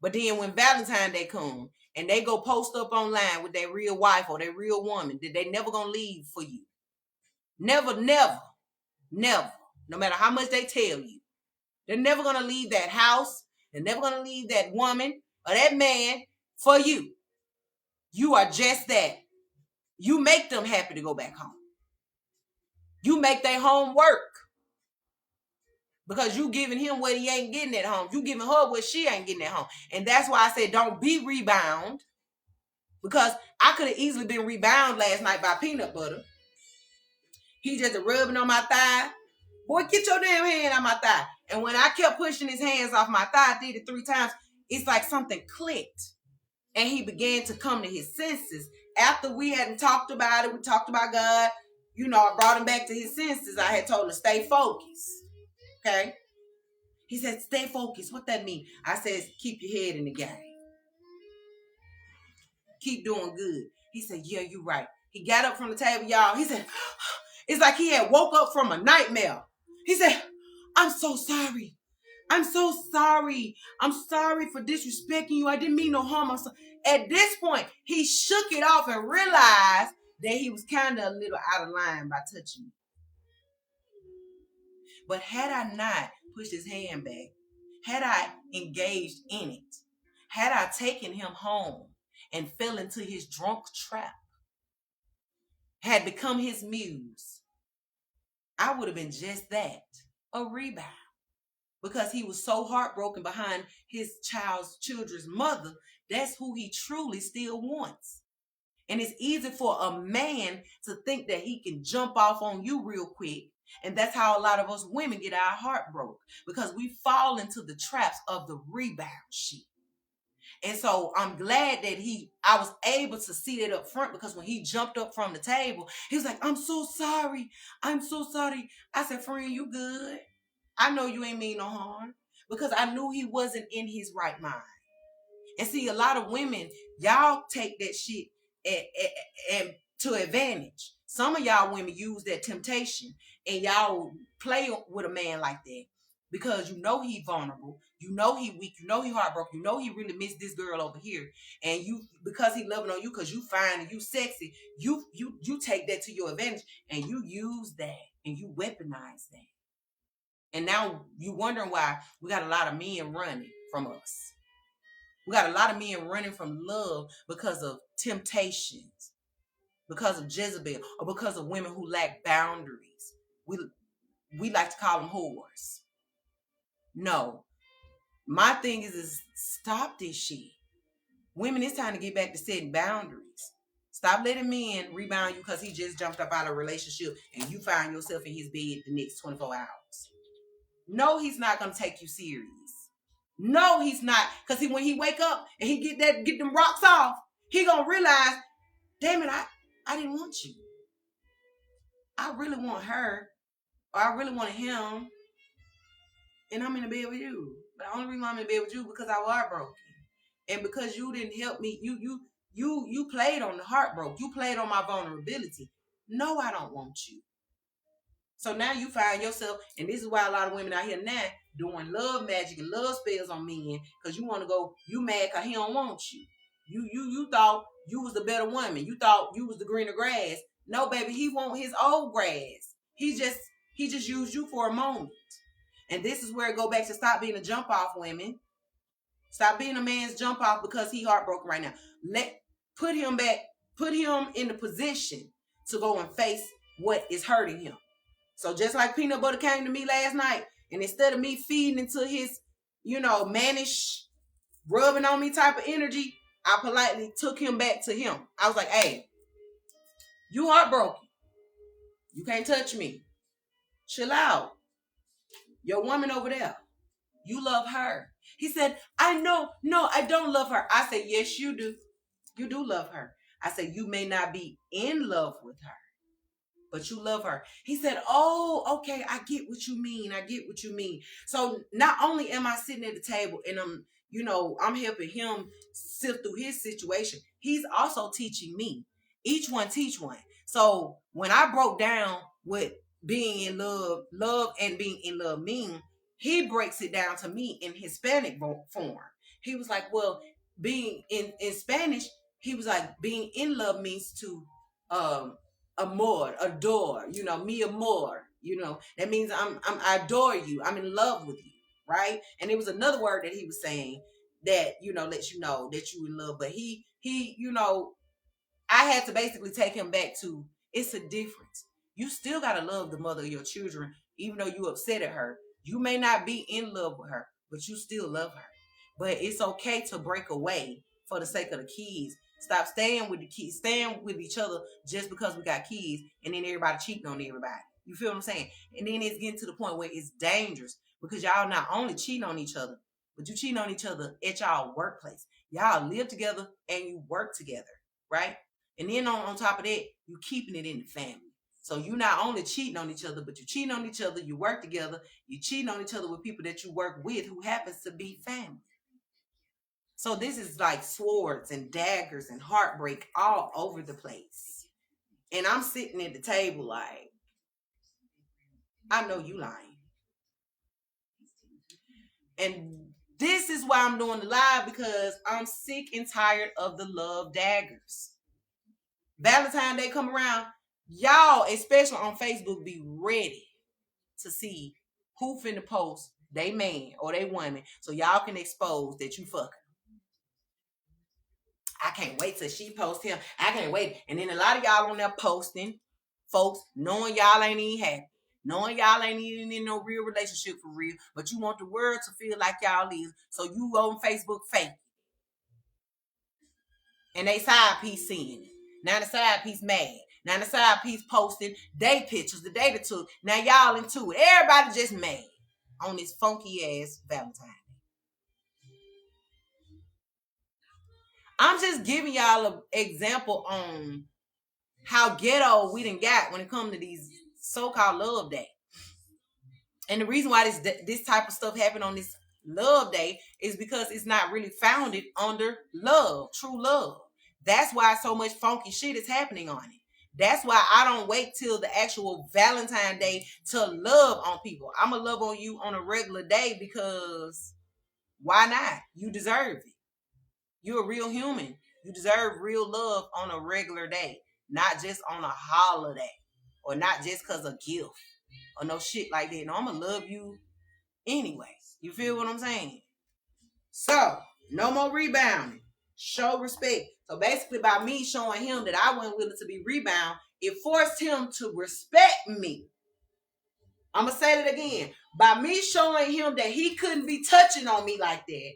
But then when Valentine's Day comes and they go post up online with their real wife or their real woman, that they never gonna leave for you. Never, never, never. No matter how much they tell you. They're never going to leave that house. They're never going to leave that woman or that man for you. You are just that. You make them happy to go back home. You make their home work. Because you giving him what he ain't getting at home. You giving her what she ain't getting at home. And that's why I said don't be rebound. Because I could have easily been rebound last night by peanut butter. He just rubbing on my thigh. Boy, get your damn hand on my thigh. And when I kept pushing his hands off my thigh, I did it 3 times. It's like something clicked. And he began to come to his senses. After we hadn't talked about it, we talked about God. You know, I brought him back to his senses. I had told him to stay focused. Okay? He said, stay focused. What that mean? I said, keep your head in the game. Keep doing good. He said, yeah, you're right. He got up from the table, y'all. He said, it's like he had woke up from a nightmare. He said, I'm so sorry. I'm so sorry. I'm sorry for disrespecting you. I didn't mean no harm. At this point, he shook it off and realized that he was kind of a little out of line by touching me. But had I not pushed his hand back, had I engaged in it, had I taken him home and fell into his drunk trap, had become his muse, I would have been just that, a rebound. Because he was so heartbroken behind his children's mother, that's who he truly still wants. And it's easy for a man to think that he can jump off on you real quick. And that's how a lot of us women get our heart broke. Because we fall into the traps of the rebound shit. And so I'm glad that I was able to see that up front, because when he jumped up from the table, he was like, I'm so sorry. I'm so sorry. I said, friend, you good? I know you ain't mean no harm, because I knew he wasn't in his right mind. And see, a lot of women, y'all take that shit and to advantage. Some of y'all women use that temptation and y'all play with a man like that because you know he vulnerable, you know he weak, you know he heartbroken, you know he really missed this girl over here, and you, because he loving on you because you fine and you sexy, you take that to your advantage and you use that and you weaponize that. And now you wondering why we got a lot of men running from us. We got a lot of men running from love because of temptations, because of Jezebel, or because of women who lack boundaries. We like to call them whores. No. My thing is stop this shit. Women, it's time to get back to setting boundaries. Stop letting men rebound you because he just jumped up out of a relationship and you find yourself in his bed the next 24 hours. No, he's not going to take you serious. No, he's not. Because when he wake up and he get them rocks off, he going to realize, damn it, I didn't want you. I really want her, or I really wanted him, and I'm in the bed with you. But the only reason I'm in bed with you because I was heartbroken. And because you didn't help me, you played on the heartbroken. You played on my vulnerability. No, I don't want you. So now you find yourself, and this is why a lot of women out here now doing love magic and love spells on men, because you want to go, you mad because he don't want you. You thought you was the better woman. You thought you was the greener grass. No, baby, he want his old grass. He just used you for a moment. And this is where it go back to stop being a jump off, women. Stop being a man's jump off because he heartbroken right now. Put him in the position to go and face what is hurting him. So just like peanut butter came to me last night, and instead of me feeding into his, mannish, rubbing on me type of energy, I politely took him back to him. I was like, hey, you heartbroken. You can't touch me. Chill out. Your woman over there, you love her. He said, I know. No, I don't love her. I said, yes, you do. You do love her. I said, you may not be in love with her, but you love her. He said, oh, okay, I get what you mean. I get what you mean. So not only am I sitting at the table and I'm helping him sift through his situation, he's also teaching me. Each one teach one. So when I broke down what being in love and being in love mean, he breaks it down to me in Hispanic form. He was like, well, being in Spanish, he was like, being in love means to amor, adore, me amor, that means I adore you. I'm in love with you. Right. And it was another word that he was saying that, lets you know that you in love. But he, I had to basically take him back to, it's a difference. You still got to love the mother of your children, even though you upset at her. You may not be in love with her, but you still love her. But it's okay to break away for the sake of the kids. Stop staying with the kids, staying with each other just because we got kids, and then everybody cheating on everybody. You feel what I'm saying? And then it's getting to the point where it's dangerous because y'all not only cheating on each other, but you cheating on each other at y'all workplace. Y'all live together and you work together, right? And then on top of that, you keeping it in the family. So you not only cheating on each other, but you cheating on each other, you work together, you cheating on each other with people that you work with who happens to be family. So this is like swords and daggers and heartbreak all over the place. And I'm sitting at the table like, I know you lying. And this is why I'm doing the live, because I'm sick and tired of the love daggers. Valentine's Day come around, y'all, especially on Facebook, be ready to see who finna post they man or they woman so y'all can expose that you fucking. I can't wait till she posts him. I can't wait. And then a lot of y'all on there posting, folks, knowing y'all ain't even happy. Knowing y'all ain't even in no real relationship for real. But you want the world to feel like y'all is. So you go on Facebook fake. And they side piece seeing it. Now the side piece mad. Now the side piece posting they pictures, the day they took. Now y'all into it. Everybody just mad on this funky ass Valentine. I'm just giving y'all an example on how ghetto we done got when it comes to these so-called love day. And the reason why this type of stuff happened on this love day is because it's not really founded under love, true love. That's why so much funky shit is happening on it. That's why I don't wait till the actual Valentine's Day to love on people. I'm going to love on you on a regular day because why not? You deserve it. You're a real human. You deserve real love on a regular day, not just on a holiday or not just because of gift or no shit like that. No, I'm going to love you anyway. You feel what I'm saying? So, no more rebounding. Show respect. So basically by me showing him that I wasn't willing to be rebound, it forced him to respect me. I'm going to say that again. By me showing him that he couldn't be touching on me like that,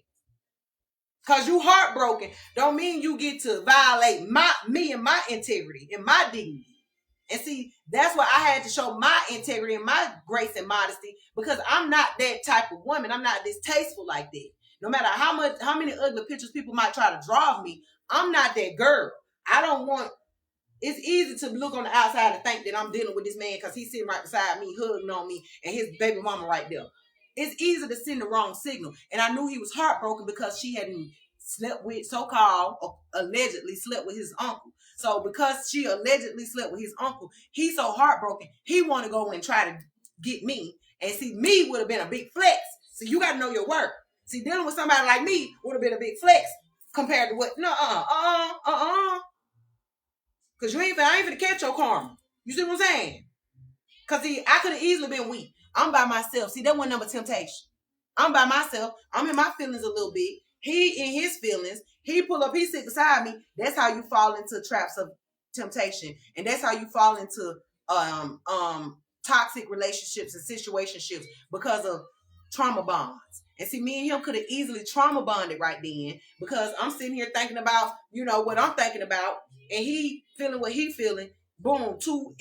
because you heartbroken, don't mean you get to violate me and my integrity and my dignity. And see, that's why I had to show my integrity and my grace and modesty, because I'm not that type of woman. I'm not distasteful like that. No matter how many ugly pictures people might try to draw of me, I'm not that girl. I don't want, it's easy to look on the outside and think that I'm dealing with this man because he's sitting right beside me, hugging on me, and his baby mama right there. It's easy to send the wrong signal. And I knew he was heartbroken because she hadn't slept with, so-called, allegedly slept with his uncle. So because she allegedly slept with his uncle, he's so heartbroken, he want to go and try to get me. And see, me would have been a big flex. So you got to know your worth. See, dealing with somebody like me would have been a big flex compared to what? Because I ain't finna catch your karma. You see what I'm saying? Because see, I could have easily been weak. I'm by myself. See, that wasn't number temptation. I'm by myself. I'm in my feelings a little bit. He in his feelings. He pull up, he sit beside me. That's how you fall into traps of temptation. And that's how you fall into toxic relationships and situationships because of trauma bonds. And see, me and him could have easily trauma bonded right then, because I'm sitting here thinking about, what I'm thinking about, and he feeling what he feeling. Boom, two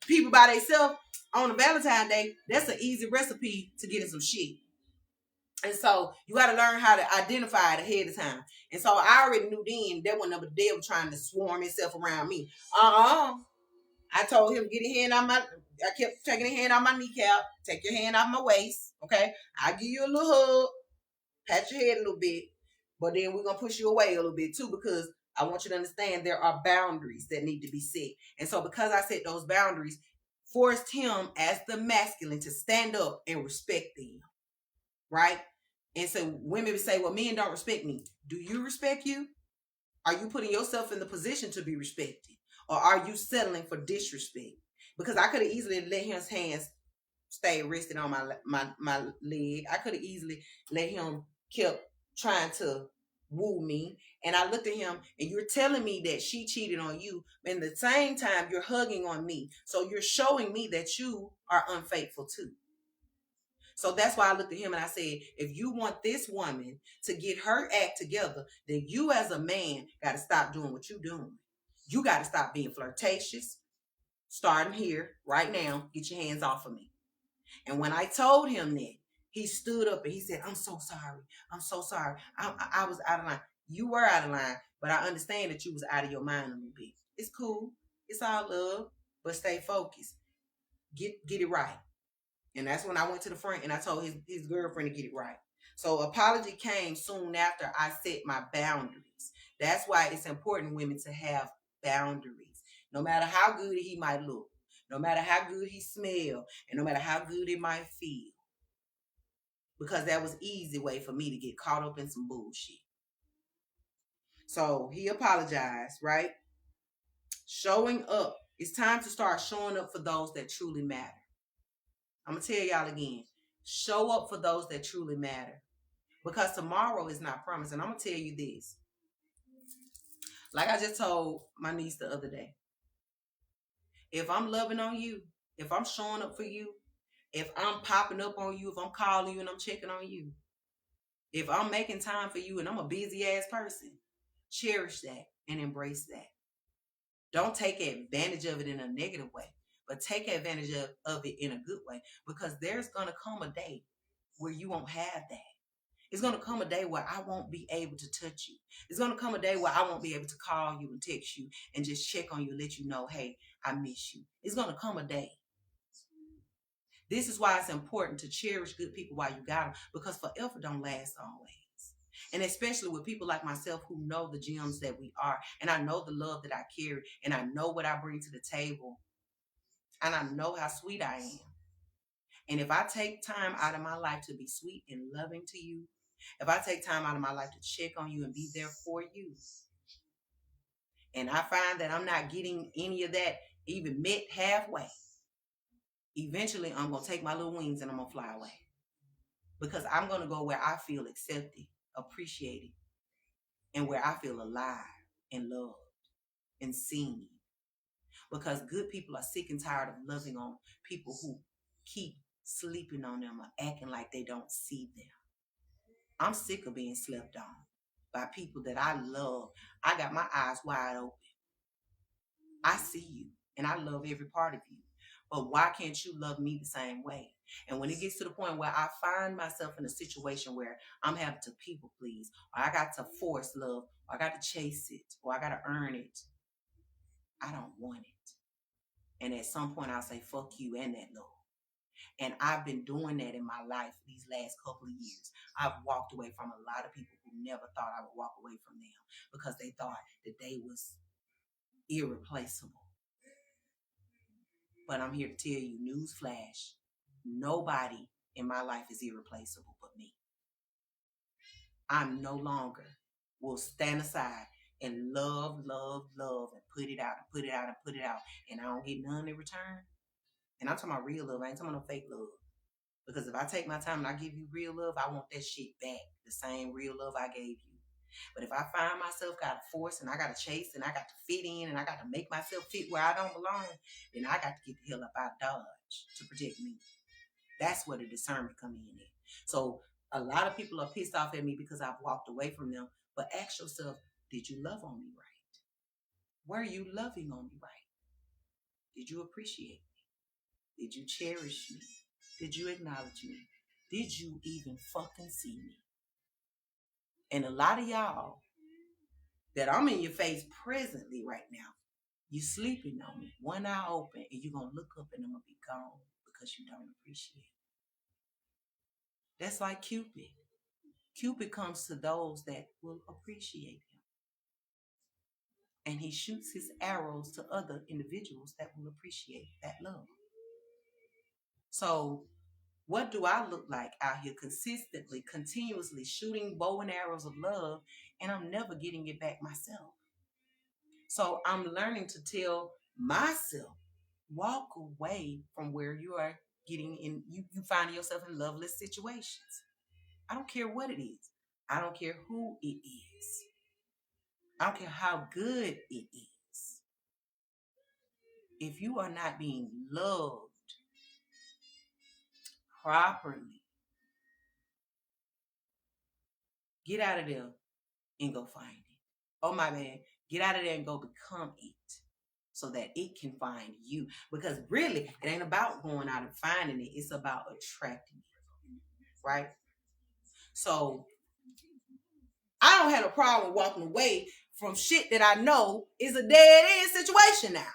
people by themselves on a Valentine's Day. That's an easy recipe to get in some shit. And so you got to learn how to identify it ahead of time. And so I already knew then that wasn't the devil trying to swarm himself around me. I told him, get your hand out I kept taking a hand out my kneecap. Take your hand off my waist. Okay. I'll give you a little hug. Pat your head a little bit. But then we're going to push you away a little bit too, because I want you to understand there are boundaries that need to be set. And so because I set those boundaries, forced him as the masculine to stand up and respect them. Right? And so women say, well, men don't respect me. Do you respect you? Are you putting yourself in the position to be respected? Or are you settling for disrespect? Because I could have easily let his hands stay resting on my leg. I could have easily let him kept trying to woo me. And I looked at him, and you're telling me that she cheated on you. And at the same time, you're hugging on me. So you're showing me that you are unfaithful too. So that's why I looked at him and I said, if you want this woman to get her act together, then you as a man got to stop doing what you're doing. You got to stop being flirtatious. Starting here, right now, get your hands off of me. And when I told him that, he stood up and he said, I'm so sorry. I'm so sorry. I was out of line. You were out of line, but I understand that you was out of your mind a little bit. It's cool. It's all love, but stay focused. Get it right. And that's when I went to the front and I told his girlfriend to get it right. So apology came soon after I set my boundaries. That's why it's important, women, to have boundaries. No matter how good he might look, no matter how good he smell, and no matter how good it might feel. Because that was easy way for me to get caught up in some bullshit. So he apologized, right? Showing up. It's time to start showing up for those that truly matter. I'm going to tell y'all again. Show up for those that truly matter. Because tomorrow is not promised. And I'm going to tell you this. Like I just told my niece the other day. If I'm loving on you, if I'm showing up for you, if I'm popping up on you, if I'm calling you and I'm checking on you, if I'm making time for you and I'm a busy ass person, cherish that and embrace that. Don't take advantage of it in a negative way, but take advantage of it in a good way, because there's going to come a day where you won't have that. It's going to come a day where I won't be able to touch you. It's going to come a day where I won't be able to call you and text you and just check on you, let you know, hey, I miss you. It's going to come a day. This is why it's important to cherish good people while you got them, because forever don't last always. And especially with people like myself who know the gems that we are, and I know the love that I carry, and I know what I bring to the table, and I know how sweet I am. And if I take time out of my life to be sweet and loving to you, if I take time out of my life to check on you and be there for you, and I find that I'm not getting any of that even met halfway, eventually I'm going to take my little wings and I'm going to fly away. Because I'm going to go where I feel accepted, appreciated, and where I feel alive and loved and seen. Because good people are sick and tired of loving on people who keep sleeping on them or acting like they don't see them. I'm sick of being slept on by people that I love. I got my eyes wide open. I see you and I love every part of you. But why can't you love me the same way? And when it gets to the point where I find myself in a situation where I'm having to people please, or I got to force love, or I got to chase it, or I got to earn it, I don't want it. And at some point I'll say, fuck you and that love. And I've been doing that in my life these last couple of years. I've walked away from a lot of people who never thought I would walk away from them because they thought that they was irreplaceable. But I'm here to tell you, newsflash, nobody in my life is irreplaceable but me. I'm no longer will stand aside and love, and put it out and put it out and put it out, and I don't get none in return. And I'm talking about real love. I ain't talking about no fake love. Because if I take my time and I give you real love, I want that shit back. The same real love I gave you. But if I find myself got to force and I got to chase and I got to fit in and I got to make myself fit where I don't belong, then I got to get the hell up out of Dodge to protect me. That's where the discernment come in at. So a lot of people are pissed off at me because I've walked away from them. But ask yourself, did you love on me right? Were you loving on me right? Did you appreciate me? Did you cherish me? Did you acknowledge me? Did you even fucking see me? And a lot of y'all that I'm in your face presently right now, you sleeping on me, one eye open, and you're going to look up and I'm going to be gone because you don't appreciate it. That's like Cupid. Cupid comes to those that will appreciate him. And he shoots his arrows to other individuals that will appreciate that love. So what do I look like out here consistently, continuously shooting bow and arrows of love, and I'm never getting it back myself? So I'm learning to tell myself, walk away from where you are getting in, you find yourself in loveless situations. I don't care what it is. I don't care who it is. I don't care how good it is. If you are not being loved properly, get out of there and go find it. Oh my man, get out of there and go become it so that it can find you. Because really, it ain't about going out and finding it. It's about attracting it, right? So I don't have a problem walking away from shit that I know is a dead end situation now.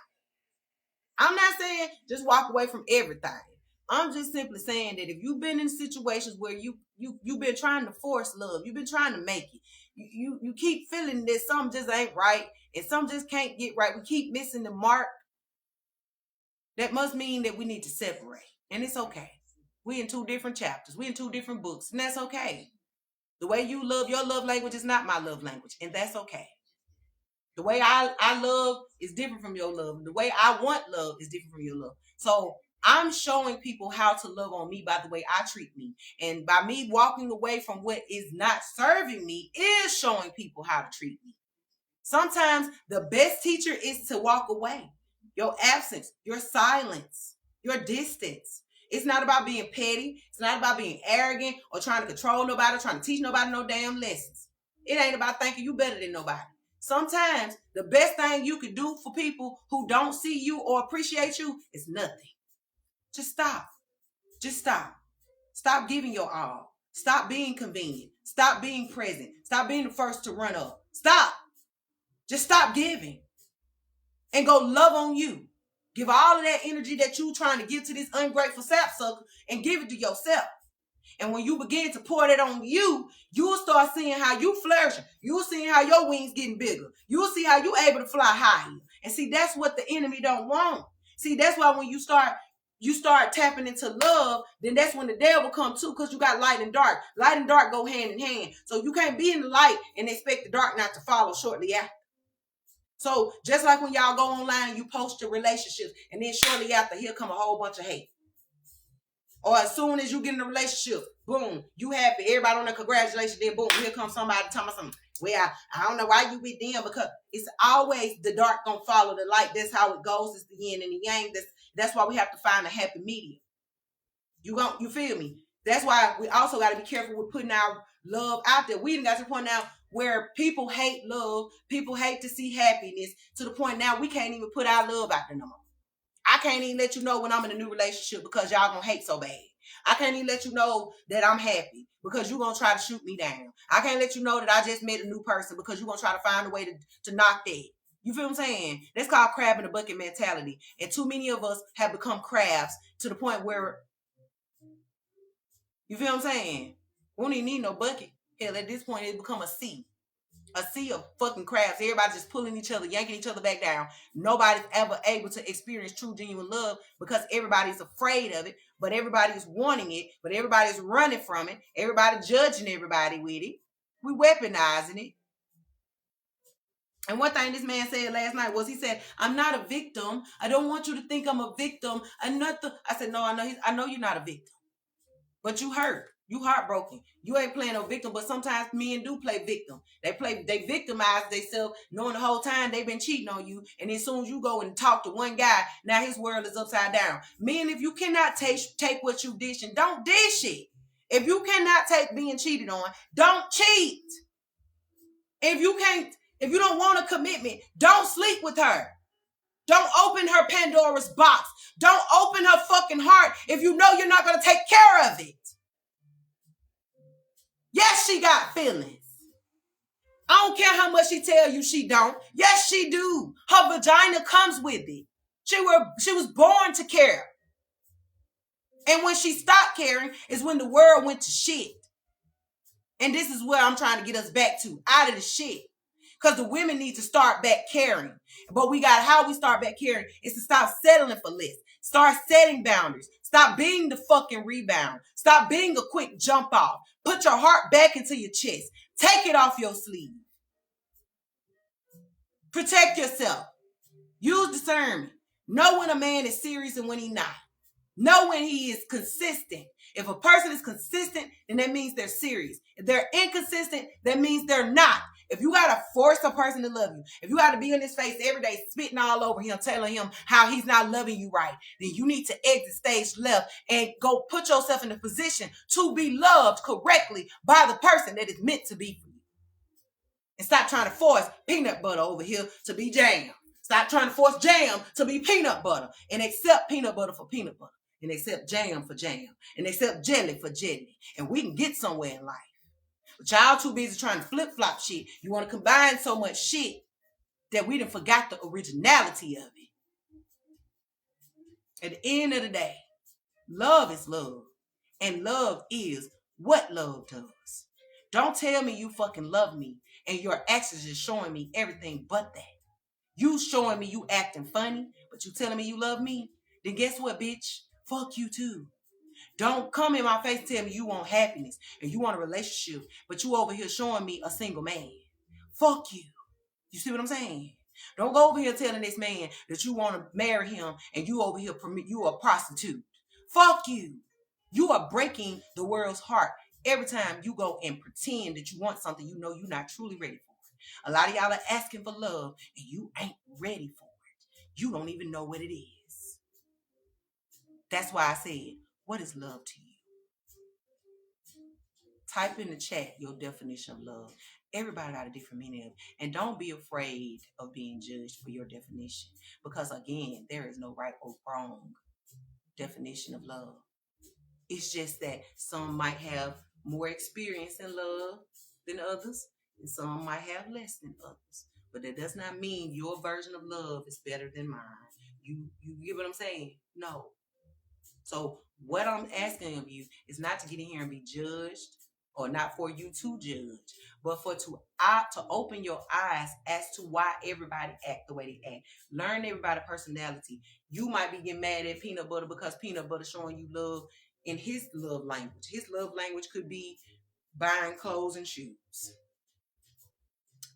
I'm not saying just walk away from everything. I'm just simply saying that if you've been in situations where you've been trying to force love, you've been trying to make it, you keep feeling that something just ain't right and something just can't get right, we keep missing the mark, that must mean that we need to separate. And it's okay. We in two different chapters. We in two different books. And that's okay. The way you love, your love language is not my love language. And that's okay. The way I love is different from your love. The way I want love is different from your love. So I'm showing people how to love on me by the way I treat me. And by me walking away from what is not serving me is showing people how to treat me. Sometimes the best teacher is to walk away. Your absence, your silence, your distance. It's not about being petty. It's not about being arrogant or trying to control nobody, trying to teach nobody no damn lessons. It ain't about thinking you better than nobody. Sometimes the best thing you could do for people who don't see you or appreciate you is nothing. Just stop. Just stop. Stop giving your all. Stop being convenient. Stop being present. Stop being the first to run up. Stop. Just stop giving. And go love on you. Give all of that energy that you trying to give to this ungrateful sapsucker and give it to yourself. And when you begin to pour that on you, you'll start seeing how you flourishing. You'll see how your wings getting bigger. You'll see how you able to fly higher. And see, that's what the enemy don't want. See, that's why when you start tapping into love, then that's when the devil come too, because you got light and dark. Light and dark go hand in hand. So you can't be in the light and expect the dark not to follow shortly after. So just like when y'all go online and you post your relationships, and then shortly after, here come a whole bunch of hate. Or as soon as you get in a relationship, boom, you happy. Everybody on the congratulations, then boom, here comes somebody telling me something. Well, I don't know why you with them, because it's always the dark gonna follow the light. That's how it goes. It's the yin and the yang. That's why we have to find a happy medium. You feel me? That's why we also got to be careful with putting our love out there. We done got to the point now where people hate love. People hate to see happiness, to the point now we can't even put our love out there no more. I can't even let you know when I'm in a new relationship because y'all gonna hate so bad. I can't even let you know that I'm happy because you're gonna try to shoot me down. I can't let you know that I just met a new person because you're gonna try to find a way to knock that. You feel what I'm saying? That's called crab in the bucket mentality. And too many of us have become crabs to the point where, you feel what I'm saying? We don't even need no bucket. Hell, at this point, it's become a sea. A sea of fucking crabs. Everybody just pulling each other, yanking each other back down. Nobody's ever able to experience true, genuine love because everybody's afraid of it, but everybody's wanting it, but everybody's running from it. Everybody judging everybody with it. We weaponizing it. And one thing this man said last night was, he said, "I'm not a victim. I don't want you to think I'm a victim." I said, "No, I know you're not a victim, but you hurt. You heartbroken. You ain't playing no victim, but sometimes men do play victim. They victimize themselves, knowing the whole time they've been cheating on you. And as soon as you go and talk to one guy, now his world is upside down. Men, if you cannot take what you dishing, don't dish it. If you cannot take being cheated on, don't cheat. If you don't want a commitment, don't sleep with her. Don't open her Pandora's box. Don't open her fucking heart if you know you're not going to take care of it. Yes, she got feelings. I don't care how much she tell you she don't. Yes, she do. Her vagina comes with it. She was born to care. And when she stopped caring is when the world went to shit. And this is where I'm trying to get us back to, out of the shit. Because the women need to start back caring. But how we start back caring is to stop settling for less. Start setting boundaries. Stop being the fucking rebound. Stop being a quick jump off. Put your heart back into your chest. Take it off your sleeve. Protect yourself. Use discernment. Know when a man is serious and when he's not. Know when he is consistent. If a person is consistent, then that means they're serious. If they're inconsistent, that means they're not. If you gotta force a person to love you, if you gotta be in his face every day, spitting all over him, telling him how he's not loving you right, then you need to exit stage left and go put yourself in a position to be loved correctly by the person that is meant to be for you. And stop trying to force peanut butter over here to be jam. Stop trying to force jam to be peanut butter and accept peanut butter for peanut butter. And accept jam for jam. And accept jelly for jelly. And we can get somewhere in life. But y'all too busy trying to flip-flop shit. You want to combine so much shit that we done forgot the originality of it. At the end of the day, love is love. And love is what love does. Don't tell me you fucking love me and your actions is showing me everything but that. You showing me you acting funny, but you telling me you love me? Then guess what, bitch? Fuck you too. Don't come in my face and tell me you want happiness and you want a relationship, but you over here showing me a single man. Fuck you. You see what I'm saying? Don't go over here telling this man that you want to marry him and you over here you a prostitute. Fuck you. You are breaking the world's heart every time you go and pretend that you want something you know you're not truly ready for. A lot of y'all are asking for love and you ain't ready for it. You don't even know what it is. That's why I said, what is love to you? Type in the chat your definition of love. Everybody got a different meaning of it. And don't be afraid of being judged for your definition. Because again, there is no right or wrong definition of love. It's just that some might have more experience in love than others. And some might have less than others. But that does not mean your version of love is better than mine. You get what I'm saying? No. So what I'm asking of you is not to get in here and be judged, or not for you to judge, but for to open your eyes as to why everybody act the way they act. Learn everybody's personality. You might be getting mad at peanut butter because peanut butter showing you love in his love language. His love language could be buying clothes and shoes.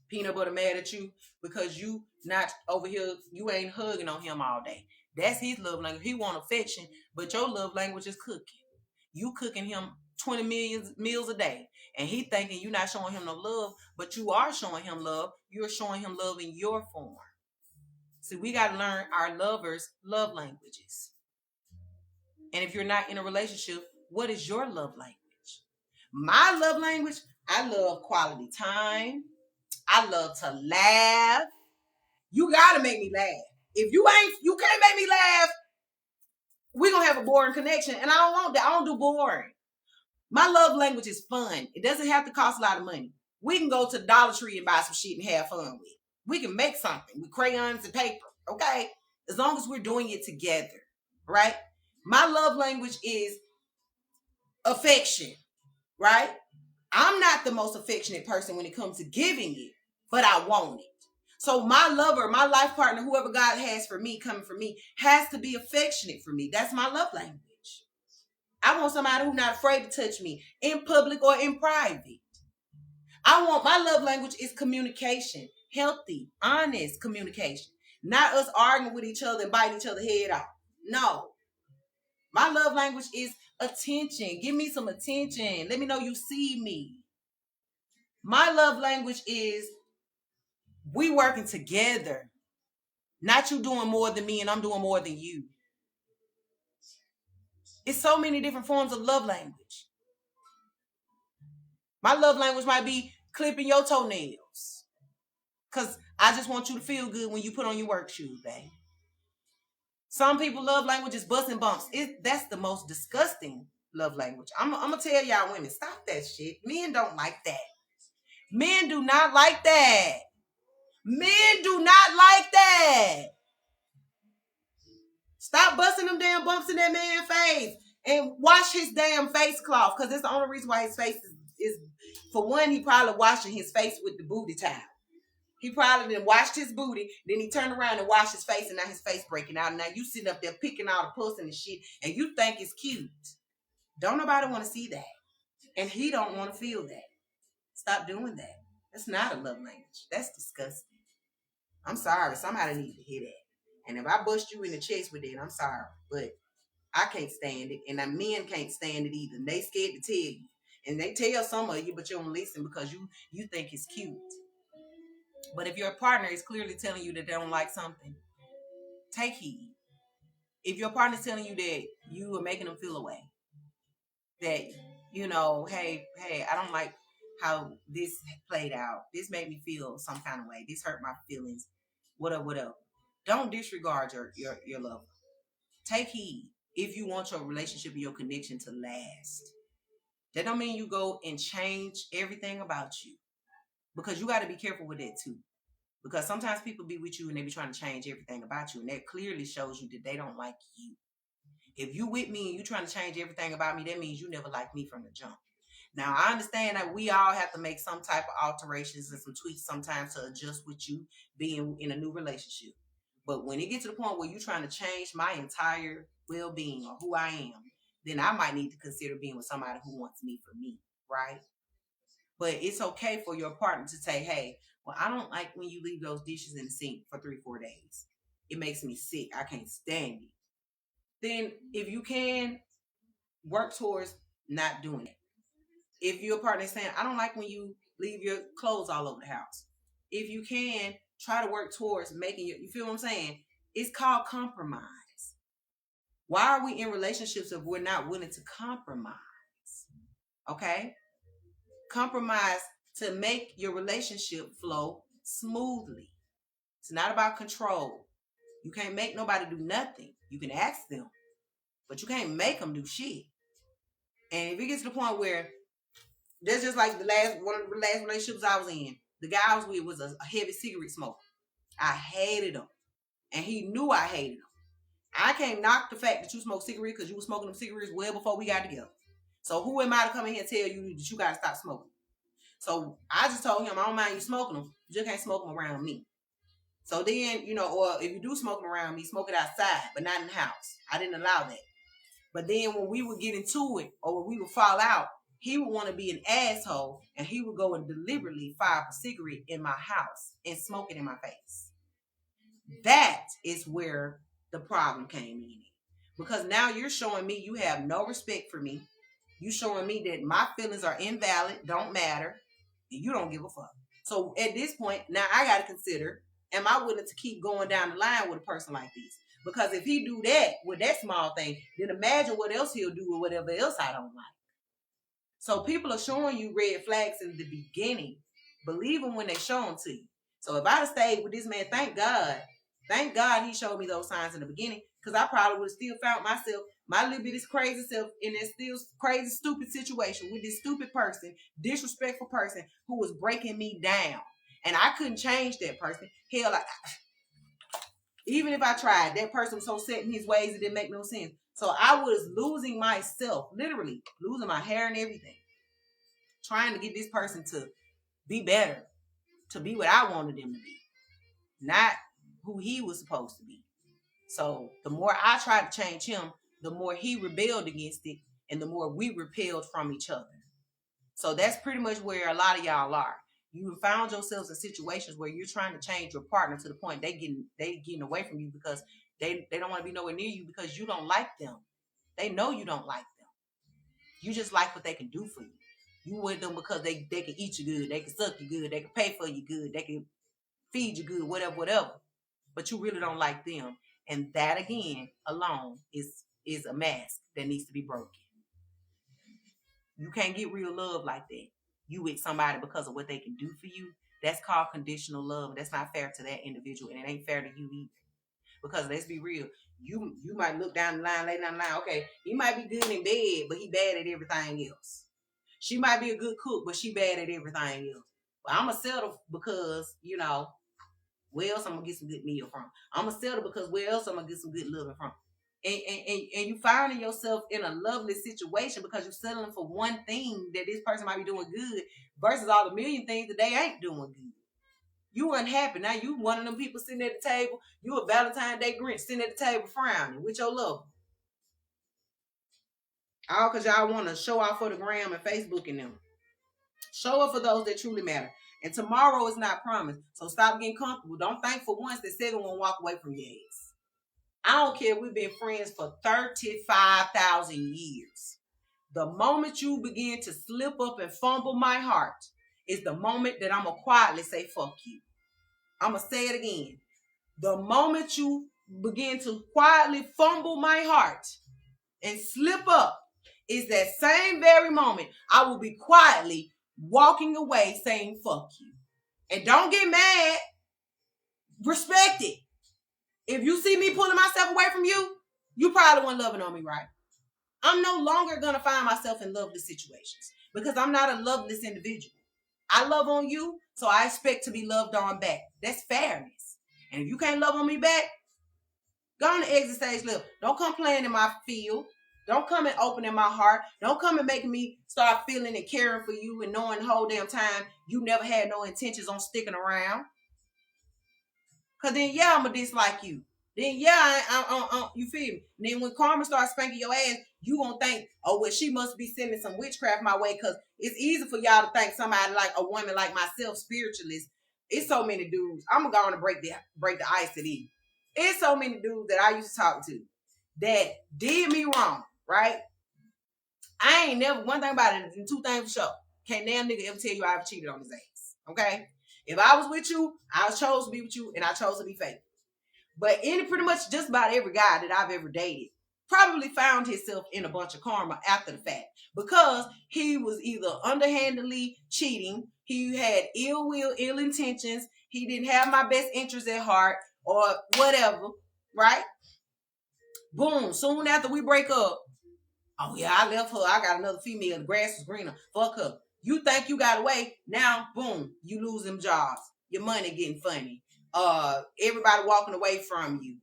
Peanut butter mad at you because you not over here, you ain't hugging on him all day. That's his love language. He want affection, but your love language is cooking. You cooking him 20 million meals a day, and he thinking you're not showing him no love, but you are showing him love. You're showing him love in your form. See, we got to learn our lovers' love languages. And if you're not in a relationship, what is your love language? My love language, I love quality time. I love to laugh. You got to make me laugh. If you can't make me laugh, we're going to have a boring connection. And I don't want that. I don't do boring. My love language is fun. It doesn't have to cost a lot of money. We can go to the Dollar Tree and buy some shit and have fun with it. We can make something with crayons and paper. Okay? As long as we're doing it together. Right? My love language is affection. Right? I'm not the most affectionate person when it comes to giving it, but I want it. So my lover, my life partner, whoever God has for me, coming for me, has to be affectionate for me. That's my love language. I want somebody who's not afraid to touch me in public or in private. My love language is communication, healthy, honest communication. Not us arguing with each other and biting each other's head off. No. My love language is attention. Give me some attention. Let me know you see me. My love language is we working together. Not you doing more than me and I'm doing more than you. It's so many different forms of love language. My love language might be clipping your toenails. Because I just want you to feel good when you put on your work shoes, babe. Some people love language is busting bumps. That's the most disgusting love language. I'm going to tell y'all women, stop that shit. Men don't like that. Men do not like that. Men do not like that. Stop busting them damn bumps in that man's face and wash his damn face cloth, because it's the only reason why his face is for one, he probably washing his face with the booty towel. He probably then washed his booty, then he turned around and washed his face, and now his face breaking out. Now you sitting up there picking all the puss and shit, and you think it's cute. Don't nobody want to see that. And he don't want to feel that. Stop doing that. That's not a love language. That's disgusting. I'm sorry. Somebody needs to hear that. And if I bust you in the chest with it, I'm sorry. But I can't stand it. And the men can't stand it either. They scared to tell you. And they tell some of you, but you don't listen because you think it's cute. But if your partner is clearly telling you that they don't like something, take heed. If your partner's telling you that you are making them feel away, that, hey, I don't like how this played out. This made me feel some kind of way. This hurt my feelings. Whatever. Don't disregard your lover. Take heed if you want your relationship and your connection to last. That don't mean you go and change everything about you, because you got to be careful with that too. Because sometimes people be with you and they be trying to change everything about you, and that clearly shows you that they don't like you. If you with me and you trying to change everything about me, that means you never liked me from the jump. Now, I understand that we all have to make some type of alterations and some tweaks sometimes to adjust with you being in a new relationship. But when it gets to the point where you're trying to change my entire well-being or who I am, then I might need to consider being with somebody who wants me for me, right? But it's okay for your partner to say, hey, well, I don't like when you leave those dishes in the sink for 3-4 days. It makes me sick. I can't stand it. Then if you can, work towards not doing it. If your partner is saying, I don't like when you leave your clothes all over the house. If you can, try to work towards making you feel what I'm saying? It's called compromise. Why are we in relationships if we're not willing to compromise? Okay? Compromise to make your relationship flow smoothly. It's not about control. You can't make nobody do nothing. You can ask them, but you can't make them do shit. And if it gets to the point where that's just like one of the last relationships I was in, the guy I was with was a heavy cigarette smoker. I hated him, and he knew I hated him. I can't knock the fact that you smoke cigarettes because you were smoking them cigarettes well before we got together. So who am I to come in here and tell you that you got to stop smoking? So I just told him, I don't mind you smoking them. You just can't smoke them around me. So then, or if you do smoke them around me, smoke it outside, but not in the house. I didn't allow that. But then when we would get into it or when we would fall out, he would want to be an asshole, and he would go and deliberately fire up a cigarette in my house and smoke it in my face. That is where the problem came in. Because now you're showing me you have no respect for me. You're showing me that my feelings are invalid, don't matter, and you don't give a fuck. So at this point, now I got to consider, am I willing to keep going down the line with a person like this? Because if he do that with that small thing, then imagine what else he'll do with whatever else I don't like. So people are showing you red flags in the beginning. Believe them when they show them to you. So if I'd have stayed with this man, thank God he showed me those signs in the beginning, because I probably would have still found myself, my little bit of crazy self, in this still crazy, stupid situation with this stupid person, disrespectful person who was breaking me down. And I couldn't change that person. Hell, even if I tried, that person was so set in his ways it didn't make no sense. So I was losing myself, literally losing my hair and everything, trying to get this person to be better, to be what I wanted them to be, not who he was supposed to be. So the more I tried to change him, the more he rebelled against it, and the more we repelled from each other. So that's pretty much where a lot of y'all are. You found yourselves in situations where you're trying to change your partner to the point they getting away from you because they don't want to be nowhere near you because you don't like them. They know you don't like them. You just like what they can do for you. You with them because they can eat you good, they can suck you good, they can pay for you good, they can feed you good, whatever. But you really don't like them. And that again alone is a mask that needs to be broken. You can't get real love like that. You with somebody because of what they can do for you. That's called conditional love. That's not fair to that individual, and it ain't fair to you either. Because let's be real, you might look down the line, lay down the line. Okay, he might be good in bed, but he bad at everything else. She might be a good cook, but she bad at everything else. But I'm gonna settle because where else I'm gonna get some good meal from? I'm gonna settle because where else I'm gonna get some good loving from? And you finding yourself in a lovely situation because you're settling for one thing that this person might be doing good versus all the million things that they ain't doing good. You unhappy. Now you one of them people sitting at the table. You a Valentine's Day Grinch sitting at the table frowning with your lover. All because y'all want to show off for the gram and Facebook and them. Show up for those that truly matter. And tomorrow is not promised. So stop getting comfortable. Don't think for once that 7 won't walk away from your ass. I don't care if we've been friends for 35,000 years. The moment you begin to slip up and fumble my heart is the moment that I'm going to quietly say, fuck you. I'm going to say it again. The moment you begin to quietly fumble my heart and slip up is that same very moment I will be quietly walking away saying, fuck you. And don't get mad. Respect it. If you see me pulling myself away from you, you probably weren't loving on me right. I'm no longer going to find myself in loveless situations because I'm not a loveless individual. I love on you, so I expect to be loved on back. That's fairness. And if you can't love on me back, go on the exit stage left. Don't come playing in my field. Don't come and opening my heart. Don't come and making me start feeling and caring for you and knowing the whole damn time you never had no intentions on sticking around. Because then, yeah, I'm going to dislike you. Then, yeah, you feel me? And then when karma starts spanking your ass, you going to think, oh, well, she must be sending some witchcraft my way, because it's easy for y'all to think somebody like a woman like myself, spiritualist. It's so many dudes. I'm going to go on and break the ice to these. It's so many dudes that I used to talk to that did me wrong, right? I ain't never, one thing about it, and two things for sure. Can't damn nigga ever tell you I ever cheated on his ass, okay? If I was with you, I chose to be with you, and I chose to be faithful. But pretty much just about every guy that I've ever dated probably found himself in a bunch of karma after the fact, because he was either underhandedly cheating, he had ill will, ill intentions, he didn't have my best interest at heart, or whatever, right? Boom, soon after we break up, oh yeah, I left her, I got another female, the grass was greener, fuck her. You think you got away, now boom, you lose them jobs, your money getting funny, everybody walking away from you,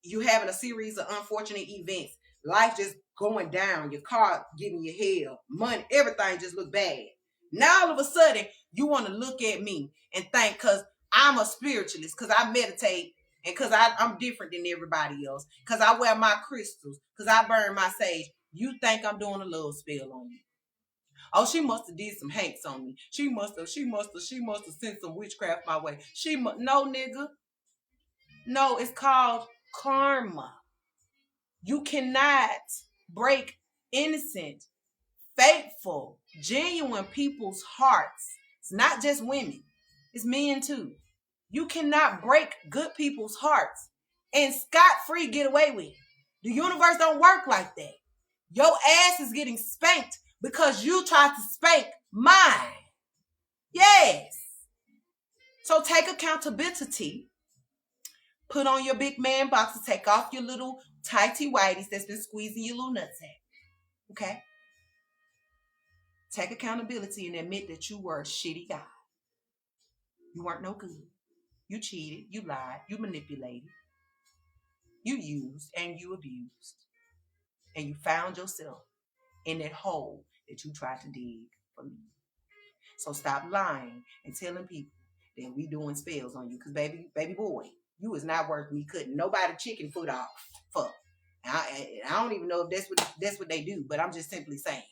you having a series of unfortunate events, life just going down, your car giving you hell, money, everything just look bad. Now all of a sudden you want to look at me and think, because I'm a spiritualist, because I meditate, and because I'm different than everybody else, because I wear my crystals, because I burn my sage, you think I'm doing a love spell on you. Oh, she must have did some hanks on me. She must have sent some witchcraft my way. No, nigga. No, it's called karma. You cannot break innocent, faithful, genuine people's hearts. It's not just women. It's men too. You cannot break good people's hearts and scot-free get away with it. The universe don't work like that. Your ass is getting spanked because you tried to spank mine. Yes. So take accountability. Put on your big man boxer. Take off your little tighty whities that's been squeezing your little nutsack. Okay? Take accountability and admit that you were a shitty guy. You weren't no good. You cheated. You lied. You manipulated. You used and you abused. And you found yourself in that hole that you tried to dig for me. So stop lying and telling people that we doing spells on you. Because baby boy, you is not worth me cutting nobody chicken foot off for. I don't even know if that's what they do, but I'm just simply saying.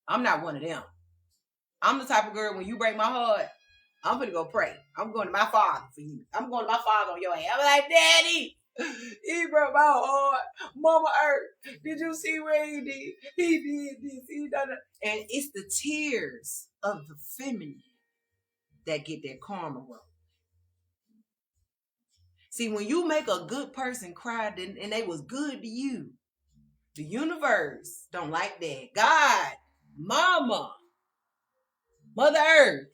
I'm not one of them. I'm the type of girl, when you break my heart, I'm gonna go pray. I'm going to my father for you. I'm going to my father on your ass. I'm like, Daddy, he broke my heart. Mama Earth, did you see what he did? He did this. He done that. And it's the tears of the feminine that get that karma wrong. See, when you make a good person cry and they was good to you, the universe don't like that. God, Mama, Mother Earth,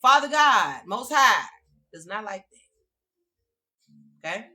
Father God, Most High, does not like that. Okay?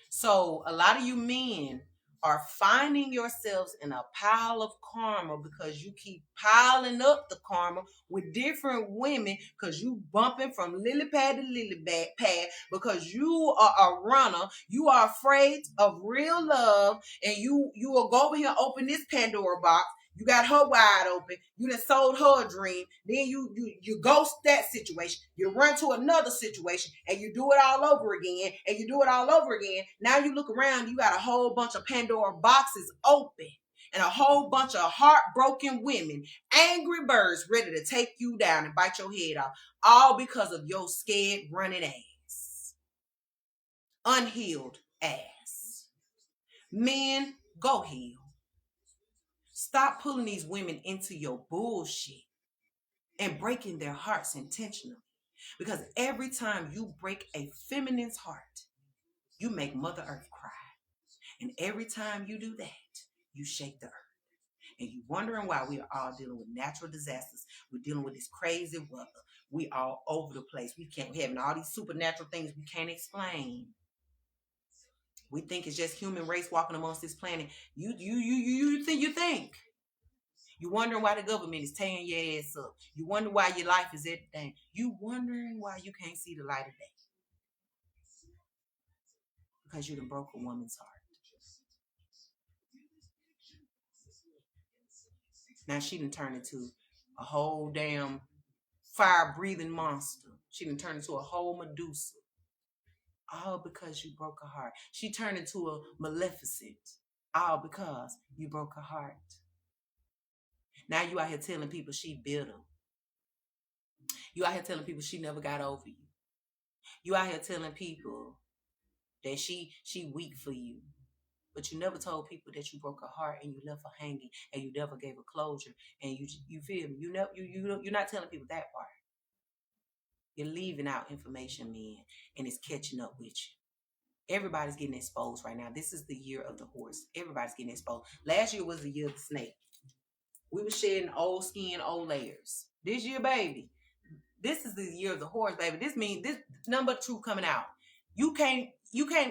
So a lot of you men are finding yourselves in a pile of karma because you keep piling up the karma with different women, because you bumping from lily pad to lily pad, because you are a runner. You are afraid of real love, and you will go over here and open this Pandora box. You got her wide open. You done sold her a dream. Then you ghost that situation. You run to another situation, and you do it all over again, and you do it all over again. Now you look around, you got a whole bunch of Pandora boxes open, and a whole bunch of heartbroken women, angry birds ready to take you down and bite your head off, all because of your scared running ass. Unhealed ass. Men, go heal. Stop pulling these women into your bullshit and breaking their hearts intentionally. Because every time you break a feminine's heart, you make Mother Earth cry. And every time you do that, you shake the earth. And you're wondering why we are all dealing with natural disasters. We're dealing with this crazy weather. We all over the place. We're having all these supernatural things we can't explain. We think it's just human race walking amongst this planet. You think. You wondering why the government is tearing your ass up. You wonder why your life is everything. You wondering why you can't see the light of day. Because you done broke a woman's heart. Now she done turned into a whole damn fire-breathing monster. She done turned into a whole Medusa. All because you broke her heart. She turned into a Maleficent. All because you broke her heart. Now you out here telling people she bitter. You out here telling people she never got over you. You out here telling people that she weak for you. But you never told people that you broke her heart and you left her hanging and you never gave her closure. And you feel me? You're not telling people that part. You're leaving out information, man, and it's catching up with you. Everybody's getting exposed right now. This is the year of the horse. Everybody's getting exposed. Last year was the year of the snake. We were shedding old skin, old layers. This year, baby, this is the year of the horse, baby. This means this number 2 coming out. You can't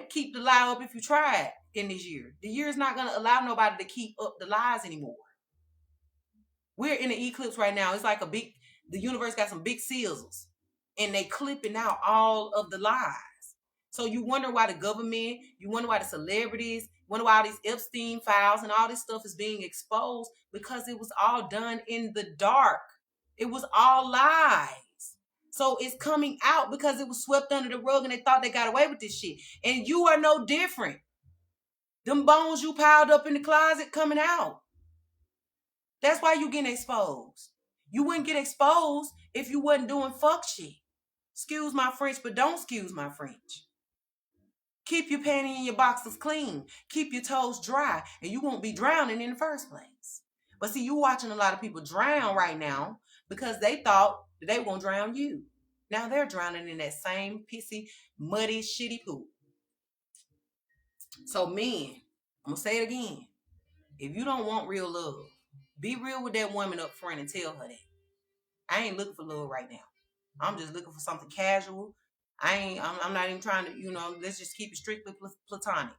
keep the lie up if you try it in this year. The year is not going to allow nobody to keep up the lies anymore. We're in an eclipse right now. It's like the universe got some big seals and they clipping out all of the lies. So you wonder why the government, you wonder why the celebrities, you wonder why all these Epstein files and all this stuff is being exposed, because it was all done in the dark. It was all lies. So it's coming out because it was swept under the rug and they thought they got away with this shit. And you are no different. Them bones you piled up in the closet coming out. That's why you getting exposed. You wouldn't get exposed if you wasn't doing fuck shit. Excuse my French, but don't excuse my French. Keep your panty and your boxers clean. Keep your toes dry, and you won't be drowning in the first place. But see, you watching a lot of people drown right now because they thought that they were going to drown you. Now they're drowning in that same pissy, muddy, shitty pool. So men, I'm going to say it again. If you don't want real love, be real with that woman up front and tell her that. I ain't looking for love right now. I'm just looking for something casual. I'm not even trying to, let's just keep it strictly platonic.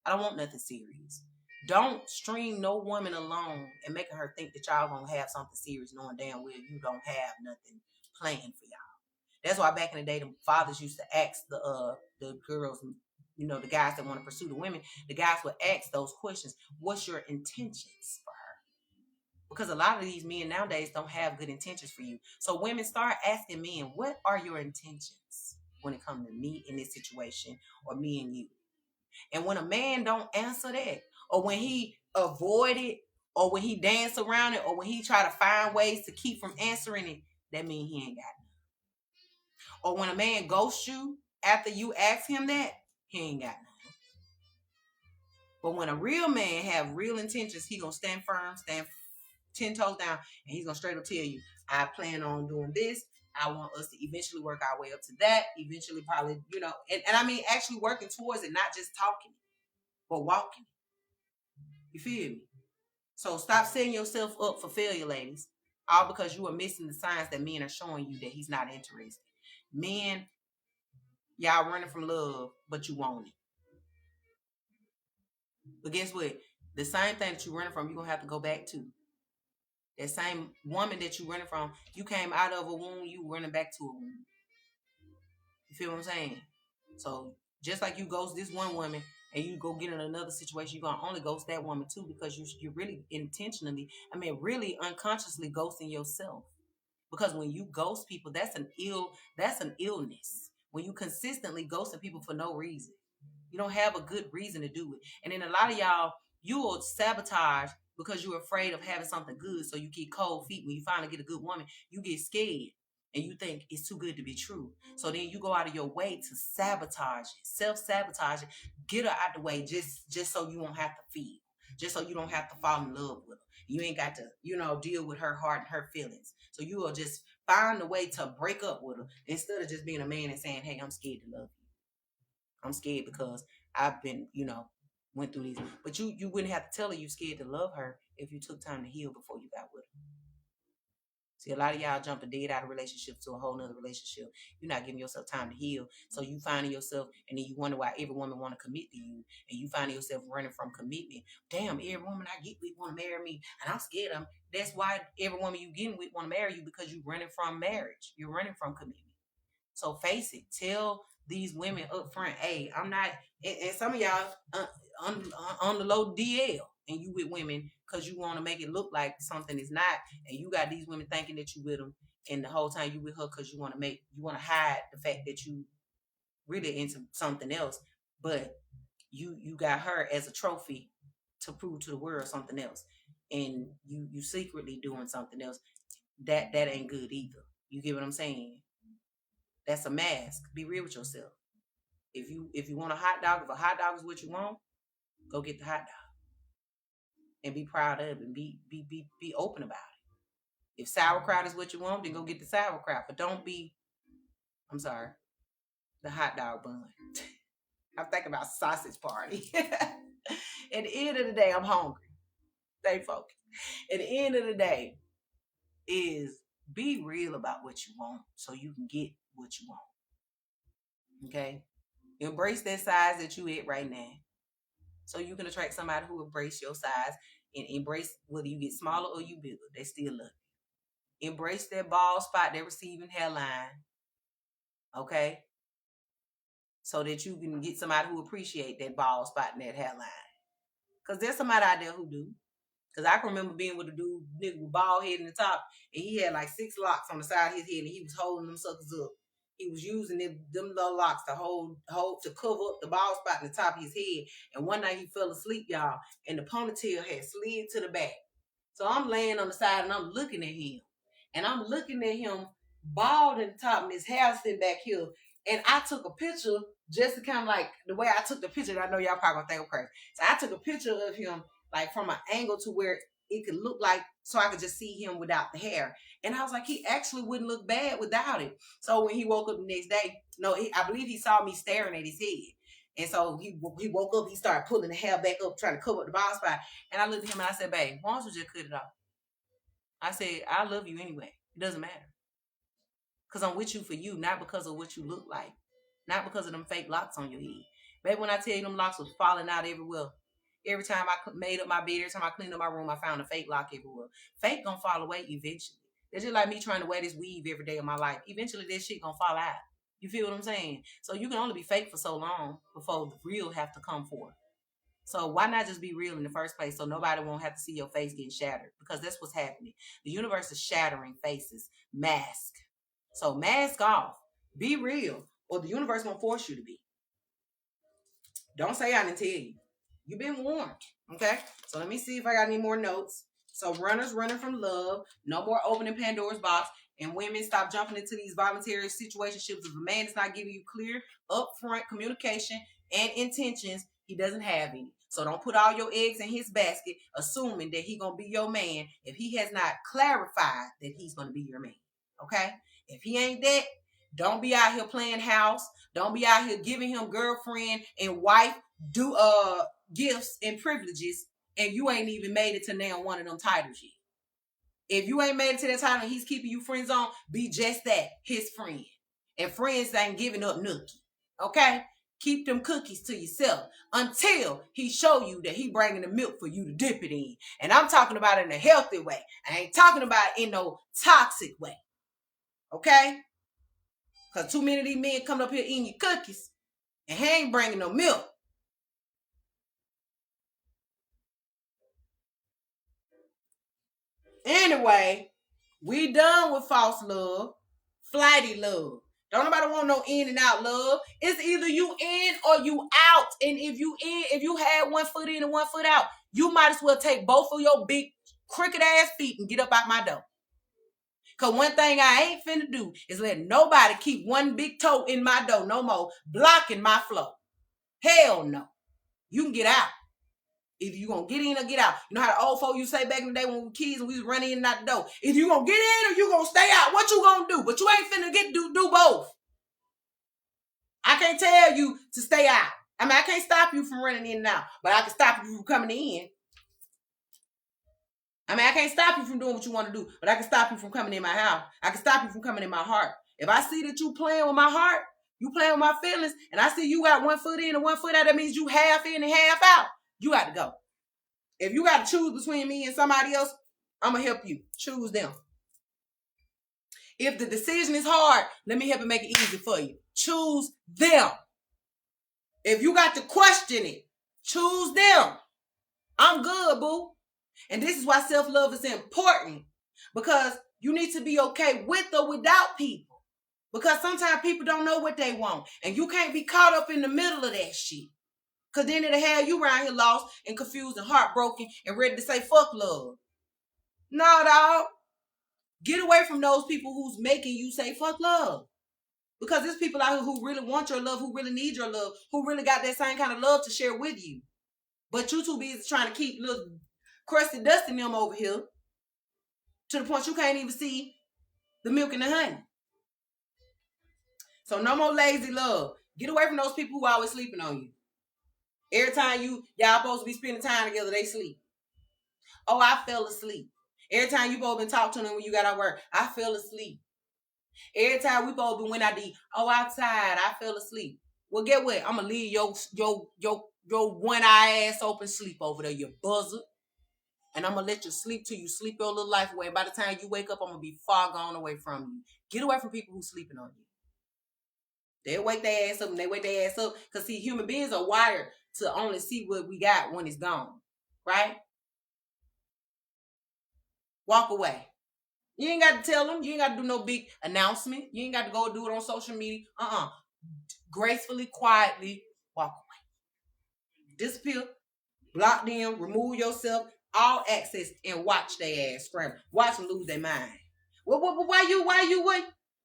I don't want nothing serious. Don't string no woman along and making her think that y'all gonna have something serious, knowing damn well you don't have nothing planned for y'all. That's why back in the day, the fathers used to ask the girls, the guys that want to pursue the women, the guys would ask those questions. What's your intentions for her? Because a lot of these men nowadays don't have good intentions for you. So women, start asking men, what are your intentions when it comes to me in this situation, or me and you? And when a man don't answer that, or when he avoid it, or when he dance around it, or when he try to find ways to keep from answering it, that means he ain't got nothing. Or when a man ghosts you after you ask him that, he ain't got nothing. But when a real man have real intentions, he gonna stand firm, stand 10 toes down, and he's gonna straight up tell you, I plan on doing this. I want us to eventually work our way up to that. Eventually, probably, and I mean actually working towards it, not just talking, but walking. You feel me? So stop setting yourself up for failure, ladies. All because you are missing the signs that men are showing you that he's not interested. Men, y'all running from love, but you want it. But guess what? The same thing that you're running from, you're going to have to go back to. That same woman that you're running from, you came out of a wound, you running back to a wound. You feel what I'm saying? So just like you ghost this one woman and you go get in another situation, you're going to only ghost that woman too, because you're really really unconsciously ghosting yourself. Because when you ghost people, that's an illness. When you consistently ghosting people for no reason. You don't have a good reason to do it. And then a lot of y'all, you will sabotage because you're afraid of having something good. So you keep cold feet. When you finally get a good woman, you get scared and you think it's too good to be true. So then you go out of your way to sabotage it, self-sabotage it, get her out the way just so you won't have to feel, just so you don't have to fall in love with her. You ain't got to, deal with her heart and her feelings. So you will just find a way to break up with her instead of just being a man and saying, hey, I'm scared to love you. I'm scared because I've been, went through these. But you wouldn't have to tell her you scared to love her if you took time to heal before you got with her. See, a lot of y'all jumping dead out of relationship to a whole nother relationship. You're not giving yourself time to heal. So you finding yourself, and then you wonder why every woman want to commit to you. And you finding yourself running from commitment. Damn, every woman I get with want to marry me. And I'm scared of them. That's why every woman you getting with want to marry you, because you're running from marriage. You're running from commitment. So face it. Tell these women up front, hey, I'm not, and some of y'all on the low DL, and you with women because you want to make it look like something is not, and you got these women thinking that you with them, and the whole time you with her because you want to hide the fact that you really into something else, but you got her as a trophy to prove to the world something else, and you secretly doing something else. That ain't good either. You get what I'm saying? That's a mask. Be real with yourself. If you want a hot dog, if a hot dog is what you want, go get the hot dog. And be proud of it and be open about it. If sauerkraut is what you want, then go get the sauerkraut. But don't be, I'm sorry, the hot dog bun. I'm thinking about sausage party. At the end of the day, I'm hungry. Stay focused. At the end of the day, is be real about what you want so you can get what you want. Okay? Embrace that size that you at right now. So you can attract somebody who embrace your size and embrace whether you get smaller or you bigger. They still love you. Embrace that bald spot, that receiving hairline. Okay? So that you can get somebody who appreciate that bald spot and that hairline. Because there's somebody out there who do. Because I can remember being with a dude, nigga with bald head in the top, and he had like 6 locks on the side of his head, and he was holding them suckers up. He was using them little locks to hold to cover up the bald spot in the top of his head. And one night he fell asleep, y'all, and the ponytail had slid to the back. So I'm laying on the side and I'm looking at him. And I'm looking at him bald in the top and his hair sitting back here. And I took a picture just to kind of like the way I took the picture. I know y'all probably gonna think I'm crazy. So I took a picture of him like from an angle to where it could look like, so I could just see him without the hair. And I was like, he actually wouldn't look bad without it. So when he woke up the next day, I believe he saw me staring at his head. And so he woke up, he started pulling the hair back up, trying to cover up the bald spot. And I looked at him and I said, babe, why don't you just cut it off? I said, I love you anyway. It doesn't matter. Because I'm with you for you, not because of what you look like. Not because of them fake locks on your head. Baby, when I tell you them locks was falling out everywhere. Every time I made up my bed, every time I cleaned up my room, I found a fake lock everywhere. Fake gonna fall away eventually. It's just like me trying to wear this weave every day of my life. Eventually, this shit gonna fall out. You feel what I'm saying? So you can only be fake for so long before the real have to come forth. So why not just be real in the first place so nobody won't have to see your face getting shattered? Because that's what's happening. The universe is shattering faces. Mask. So mask off. Be real. Or the universe won't force you to be. Don't say I didn't tell you. You've been warned. Okay? So let me see if I got any more notes. So runners running from love. No more opening Pandora's box. And women, stop jumping into these voluntary situationships. If a man is not giving you clear, upfront communication and intentions, he doesn't have any. So don't put all your eggs in his basket, assuming that he's going to be your man if he has not clarified that he's going to be your man. Okay? If he ain't that, don't be out here playing house. Don't be out here giving him girlfriend and wife gifts and privileges, and you ain't even made it to now one of them titles yet. If you ain't made it to that title and he's keeping you friends on, be just that, his friend. And friends ain't giving up nookie. Okay? Keep them cookies to yourself until he show you that he bringing the milk for you to dip it in. And I'm talking about it in a healthy way. I ain't talking about it in no toxic way. Okay? Because too many of these men coming up here eating your cookies and he ain't bringing no milk. Anyway, we done with false love, flighty love. Don't nobody want no in and out love. It's either you in or you out. And if you in, if you had 1 foot in and 1 foot out, you might as well take both of your big crooked ass feet and get up out my door. Because one thing I ain't finna do is let nobody keep one big toe in my door no more, blocking my flow. Hell no. You can get out. If you gonna get in or get out. You know how the old folk you say back in the day when we were kids and we was running in and out the door. If you gonna get in or you gonna stay out, what you gonna do? But you ain't finna do both. I can't tell you to stay out. I mean, I can't stop you from running in and out, but I can stop you from coming in. I mean, I can't stop you from doing what you want to do, but I can stop you from coming in my house. I can stop you from coming in my heart. If I see that you playing with my heart, you playing with my feelings, and I see you got 1 foot in and 1 foot out, that means you half in and half out. You got to go. If you got to choose between me and somebody else, I'm going to help you. Choose them. If the decision is hard, let me help and make it easy for you. Choose them. If you got to question it, choose them. I'm good, boo. And this is why self-love is important, because you need to be okay with or without people. Because sometimes people don't know what they want, and you can't be caught up in the middle of that shit. Because then it'll have you around here lost and confused and heartbroken and ready to say fuck love. No, dog. Get away from those people who's making you say fuck love. Because there's people out here who really want your love, who really need your love, who really got that same kind of love to share with you. But you too busy trying to keep little crusty dust in them over here to the point you can't even see the milk and the honey. So no more lazy love. Get away from those people who are always sleeping on you. Every time y'all supposed to be spending time together, they sleep. Oh, I fell asleep. Every time you both been talking to them when you got out work, I fell asleep. Every time we both been went out to eat, oh, outside, I fell asleep. Well, get what? I'm gonna leave your one-eye ass open sleep over there, you buzzard. And I'm going to let you sleep till you sleep your little life away. By the time you wake up, I'm going to be far gone away from you. Get away from people who's sleeping on you. They wake their ass up and they wake their ass up. Because, see, human beings are wired to only see what we got when it's gone. Right? Walk away. You ain't got to tell them. You ain't got to do no big announcement. You ain't got to go do it on social media. Gracefully, quietly, walk away. Disappear. Block them. Remove yourself. All access and watch their ass scramble. Watch them lose their mind. Why you?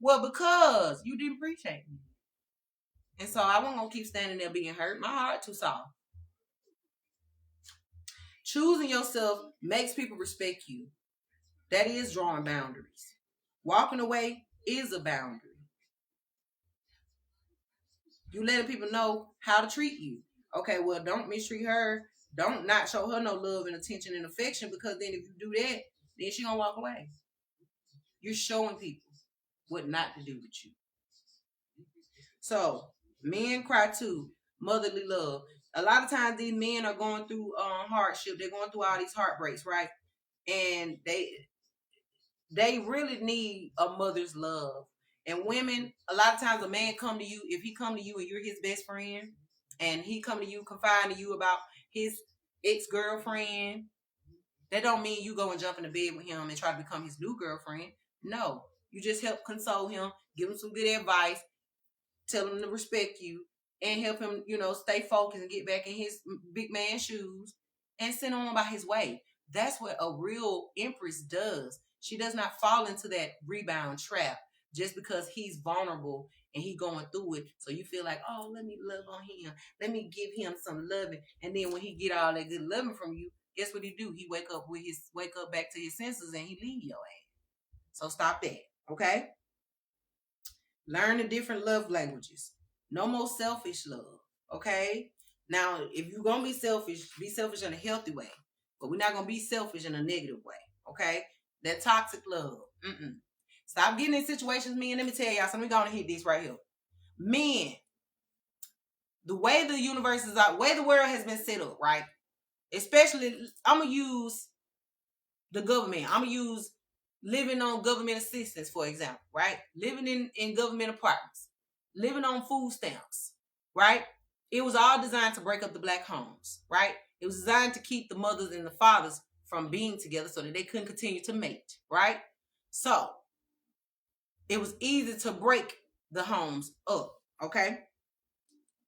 Well, because you didn't appreciate me. And so I wasn't going to keep standing there being hurt. My heart too soft. Choosing yourself makes people respect you. That is drawing boundaries. Walking away is a boundary. You letting people know how to treat you. Okay, well, don't mistreat her. Don't not show her no love and attention and affection, because then if you do that, then she gonna walk away. You're showing people what not to do with you. So, men cry too. Motherly love. A lot of times these men are going through hardship. They're going through all these heartbreaks, right? And they really need a mother's love. And women, a lot of times a man come to you, if he come to you and you're his best friend, and he come to you, confiding to you about his ex-girlfriend, that don't mean you go and jump in the bed with him and try to become his new girlfriend. No, you just help console him, give him some good advice, tell him to respect you, and help him, stay focused and get back in his big man shoes and send him on by his way. That's what a real empress does. She does not fall into that rebound trap just because he's vulnerable and he going through it. So you feel like, oh, let me love on him. Let me give him some loving. And then when he get all that good loving from you, guess what he do? He wake up back to his senses and he leave your ass. So stop that, okay? Learn the different love languages. No more selfish love, okay? Now, if you're going to be selfish in a healthy way. But we're not going to be selfish in a negative way, okay? That toxic love. Stop getting in situations, men. Let me tell y'all something. We're going to hit this right here. Men, the way the universe is out, the way the world has been set up, right? Especially, I'm going to use the government. I'm going to use living on government assistance, for example, right? Living in government apartments. Living on food stamps, right? It was all designed to break up the black homes, right? It was designed to keep the mothers and the fathers from being together so that they couldn't continue to mate, right? So, it was easy to break the homes up, okay?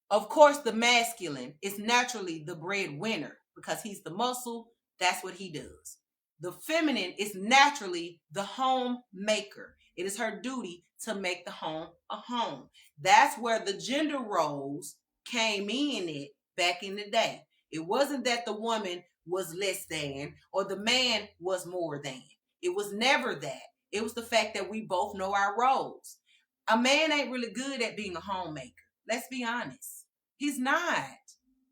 Of course, the masculine is naturally the breadwinner, because he's the muscle. That's what he does. The feminine is naturally the homemaker. It is her duty to make the home a home. That's where the gender roles came in it back in the day. It wasn't that the woman was less than or the man was more than. It was never that. It was the fact that we both know our roles. A man ain't really good at being a homemaker. Let's be honest. He's not.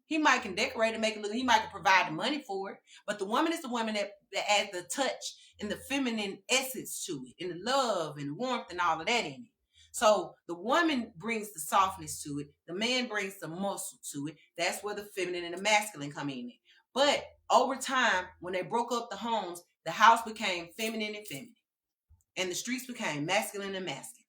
He might can decorate and make it look, he might can provide the money for it. But the woman is the woman that adds the touch and the feminine essence to it, and the love and the warmth and all of that in it. So the woman brings the softness to it. The man brings the muscle to it. That's where the feminine and the masculine come in. But over time, when they broke up the homes, the house became feminine and feminine. And the streets became masculine and masculine.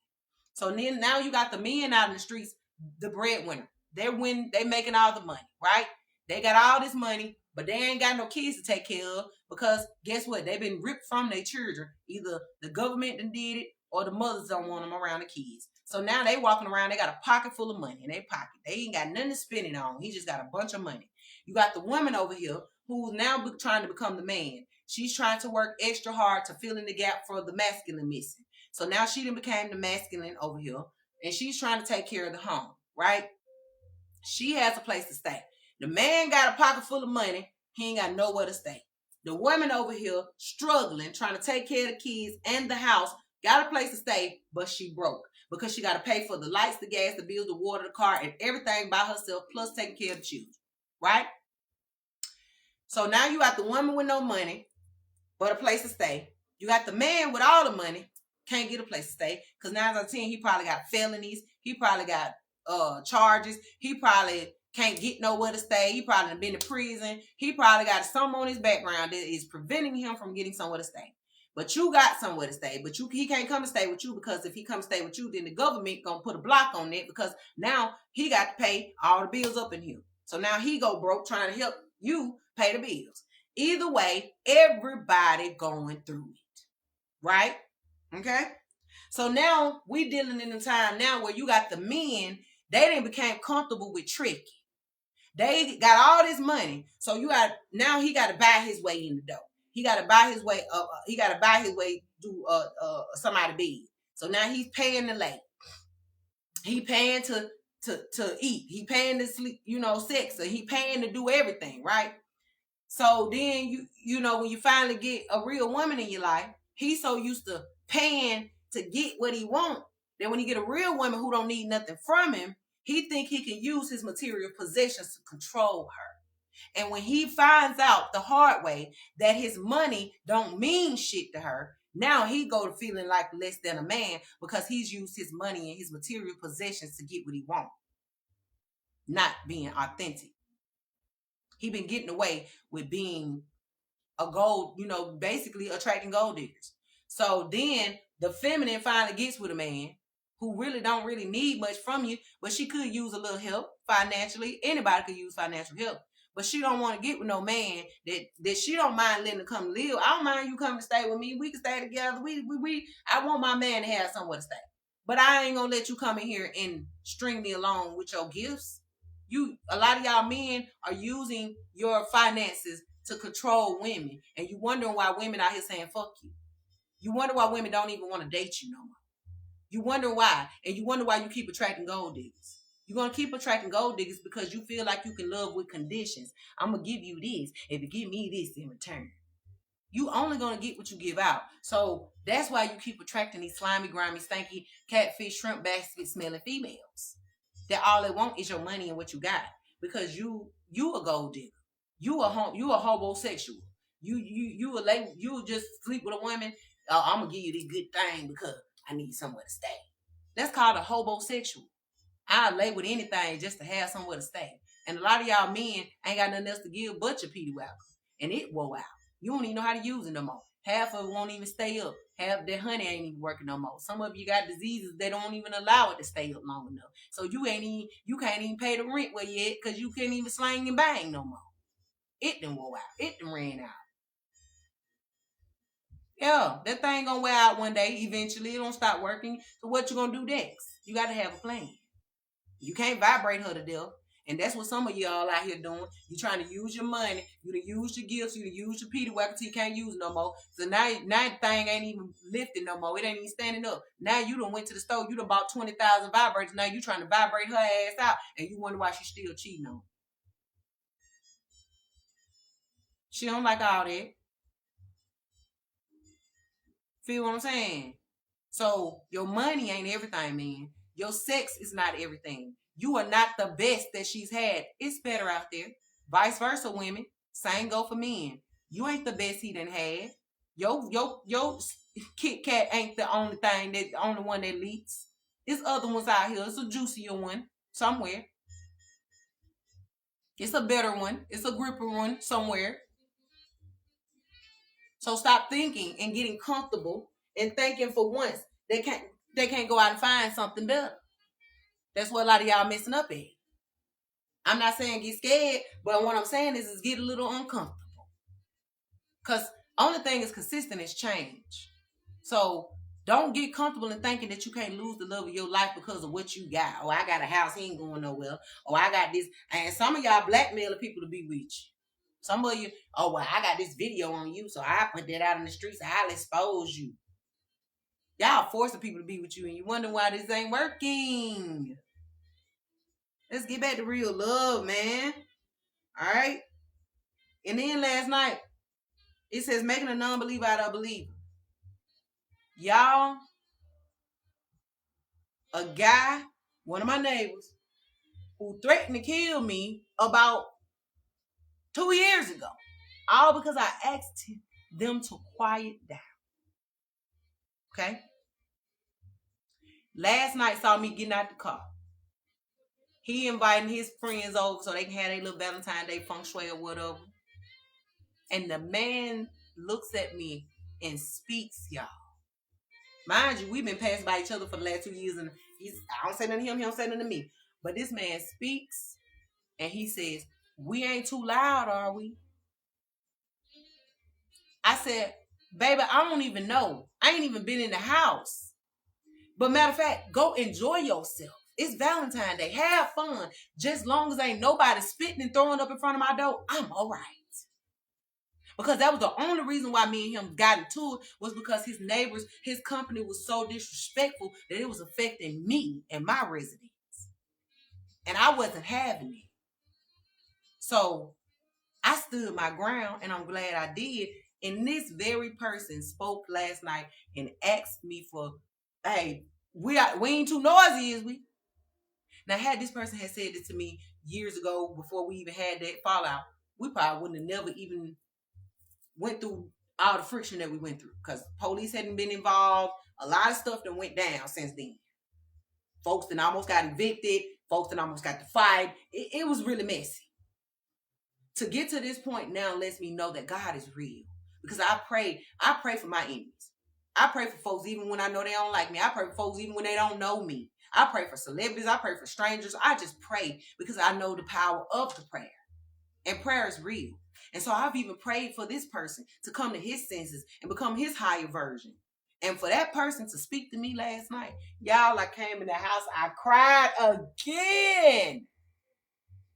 So then now you got the men out in the streets, the breadwinner. They're making all the money, right? They got all this money, but they ain't got no kids to take care of because guess what? They've been ripped from their children. Either the government done did it or the mothers don't want them around the kids. So now they walking around, they got a pocket full of money in their pocket. They ain't got nothing to spend it on. He just got a bunch of money. You got the woman over here who's now trying to become the man. She's trying to work extra hard to fill in the gap for the masculine missing. So now she done became the masculine over here, and she's trying to take care of the home, right? She has a place to stay. The man got a pocket full of money. He ain't got nowhere to stay. The woman over here struggling, trying to take care of the kids and the house, got a place to stay, but she broke because she got to pay for the lights, the gas, the bills, the water, the car, and everything by herself, plus taking care of the children, right? So now you got the woman with no money, but a place to stay. You got the man with all the money, can't get a place to stay because 9 out of 10, he probably got felonies. He probably got charges. He probably can't get nowhere to stay. He probably been to prison. He probably got something on his background that is preventing him from getting somewhere to stay. But you got somewhere to stay. But he can't come and stay with you because if he comes stay with you, then the government gonna put a block on it because now he got to pay all the bills up in here. So now he go broke trying to help you pay the bills. Either way, everybody going through it, right? Okay. So now we dealing in a time now where you got the men. They didn't became comfortable with tricking. They got all this money. So now he got to buy his way in the door. He got to buy his way up. He got to buy his way through somebody's bed. So now he's paying to lay. He paying to eat. He paying to sleep, sex. So he paying to do everything, right? So then you know when you finally get a real woman in your life, he's so used to paying to get what he want that when you get a real woman who don't need nothing from him, he think he can use his material possessions to control her. And when he finds out the hard way that his money don't mean shit to her, now he go to feeling like less than a man because he's used his money and his material possessions to get what he wants, not being authentic. He been getting away with being a gold, basically attracting gold diggers. So then the feminine finally gets with a man who really don't really need much from you, but she could use a little help financially. Anybody could use financial help. But she don't want to get with no man that she don't mind letting her come live. I don't mind you coming to stay with me. We can stay together. I want my man to have somewhere to stay. But I ain't gonna let you come in here and string me along with your gifts. A lot of y'all men are using your finances to control women. And you wondering why women out here saying fuck you. You wonder why women don't even want to date you no more. You wonder why. And you wonder why you keep attracting gold diggers. You're going to keep attracting gold diggers because you feel like you can love with conditions. I'm going to give you this if you give me this in return. You only going to get what you give out. So that's why you keep attracting these slimy, grimy, stanky, catfish, shrimp basket smelling females. That all they want is your money and what you got. Because you a gold digger. You a homosexual. You just sleep with a woman. Oh, I'm going to give you this good thing because I need somewhere to stay. That's called a homosexual. I'll lay with anything just to have somewhere to stay. And a lot of y'all men ain't got nothing else to give but your Petey Whacker. And it wore out. You don't even know how to use it no more. Half of it won't even stay up. Half that honey ain't even working no more. Some of you got diseases that don't even allow it to stay up long enough. So you can't even pay the rent where you at because you can't even slang and bang no more. It done wore out. It done ran out. Yeah, that thing gonna wear out one day. Eventually, it don't stop working. So what you gonna do next? You gotta have a plan. You can't vibrate her to death And that's what some of y'all out here doing. You trying to use your money. You done use your gifts. You done use your Peter Wacker till you can't use no more. So now the thing ain't even lifting no more. It ain't even standing up. Now you done went to the store. You done bought 20,000 vibrators. Now you trying to vibrate her ass out. And you wonder why she's still cheating on. She don't like all that. Feel what I'm saying? So your money ain't everything, man. Your sex is not everything. You are not the best that she's had. It's better out there. Vice versa, women. Same go for men. You ain't the best he done had. Your Kit Kat ain't the only one that leaks. It's other ones out here. It's a juicier one somewhere. It's a better one. It's a gripper one somewhere. So stop thinking and getting comfortable and thinking for once they can't go out and find something better. That's what a lot of y'all messing up at. I'm not saying get scared, but what I'm saying is get a little uncomfortable. Because only thing is consistent is change. So don't get comfortable in thinking that you can't lose the love of your life because of what you got. Oh, I got a house, he ain't going nowhere. Oh, I got this. And some of y'all blackmailing people to be with you. Some of you, oh, well, I got this video on you, so I put that out in the streets. I'll expose you. Y'all forcing people to be with you, and you wonder why this ain't working. Let's get back to real love, man. All right? And then last night, it says making a non-believer out of a believer. Y'all, a guy, one of my neighbors, who threatened to kill me about 2 years ago. All because I asked them to quiet down. Okay? Last night saw me getting out the car. He inviting his friends over so they can have their little Valentine's Day feng shui or whatever. And the man looks at me and speaks, y'all. Mind you, we've been passing by each other for the last 2 years, and I don't say nothing to him, he don't say nothing to me. But this man speaks, and he says, "We ain't too loud, are we?" I said, "Baby, I don't even know. I ain't even been in the house. But matter of fact, go enjoy yourself. It's Valentine's Day. Have fun. Just long as ain't nobody spitting and throwing up in front of my door, I'm all right." Because that was the only reason why me and him got into it, was because his neighbors, his company was so disrespectful that it was affecting me and my residents. And I wasn't having it. So I stood my ground, and I'm glad I did. And this very person spoke last night and asked me for, "Hey, we ain't too noisy, is we?" Now, had this person had said this to me years ago, before we even had that fallout, we probably wouldn't have never even went through all the friction that we went through, because police hadn't been involved. A lot of stuff that went down since then. Folks that almost got evicted. Folks that almost got to fight. It was really messy. To get to this point now lets me know that God is real. Because I pray for my enemies. I pray for folks even when I know they don't like me. I pray for folks even when they don't know me. I pray for celebrities. I pray for strangers. I just pray because I know the power of the prayer. And prayer is real. And so I've even prayed for this person to come to his senses and become his higher version. And for that person to speak to me last night, y'all, I came in the house, I cried again.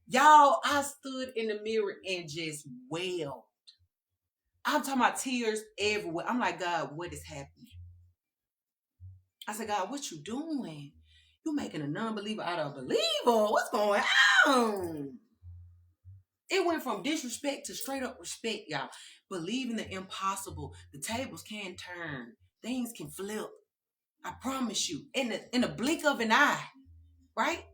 Y'all, I stood in the mirror and just wailed. I'm talking about tears everywhere. I'm like, "God, what is happening?" I said, "God, what you doing? You making a non-believer out of a believer. What's going on?" It went from disrespect to straight up respect, y'all. Believing the impossible. The tables can turn. Things can flip. I promise you. In the blink of an eye. Right?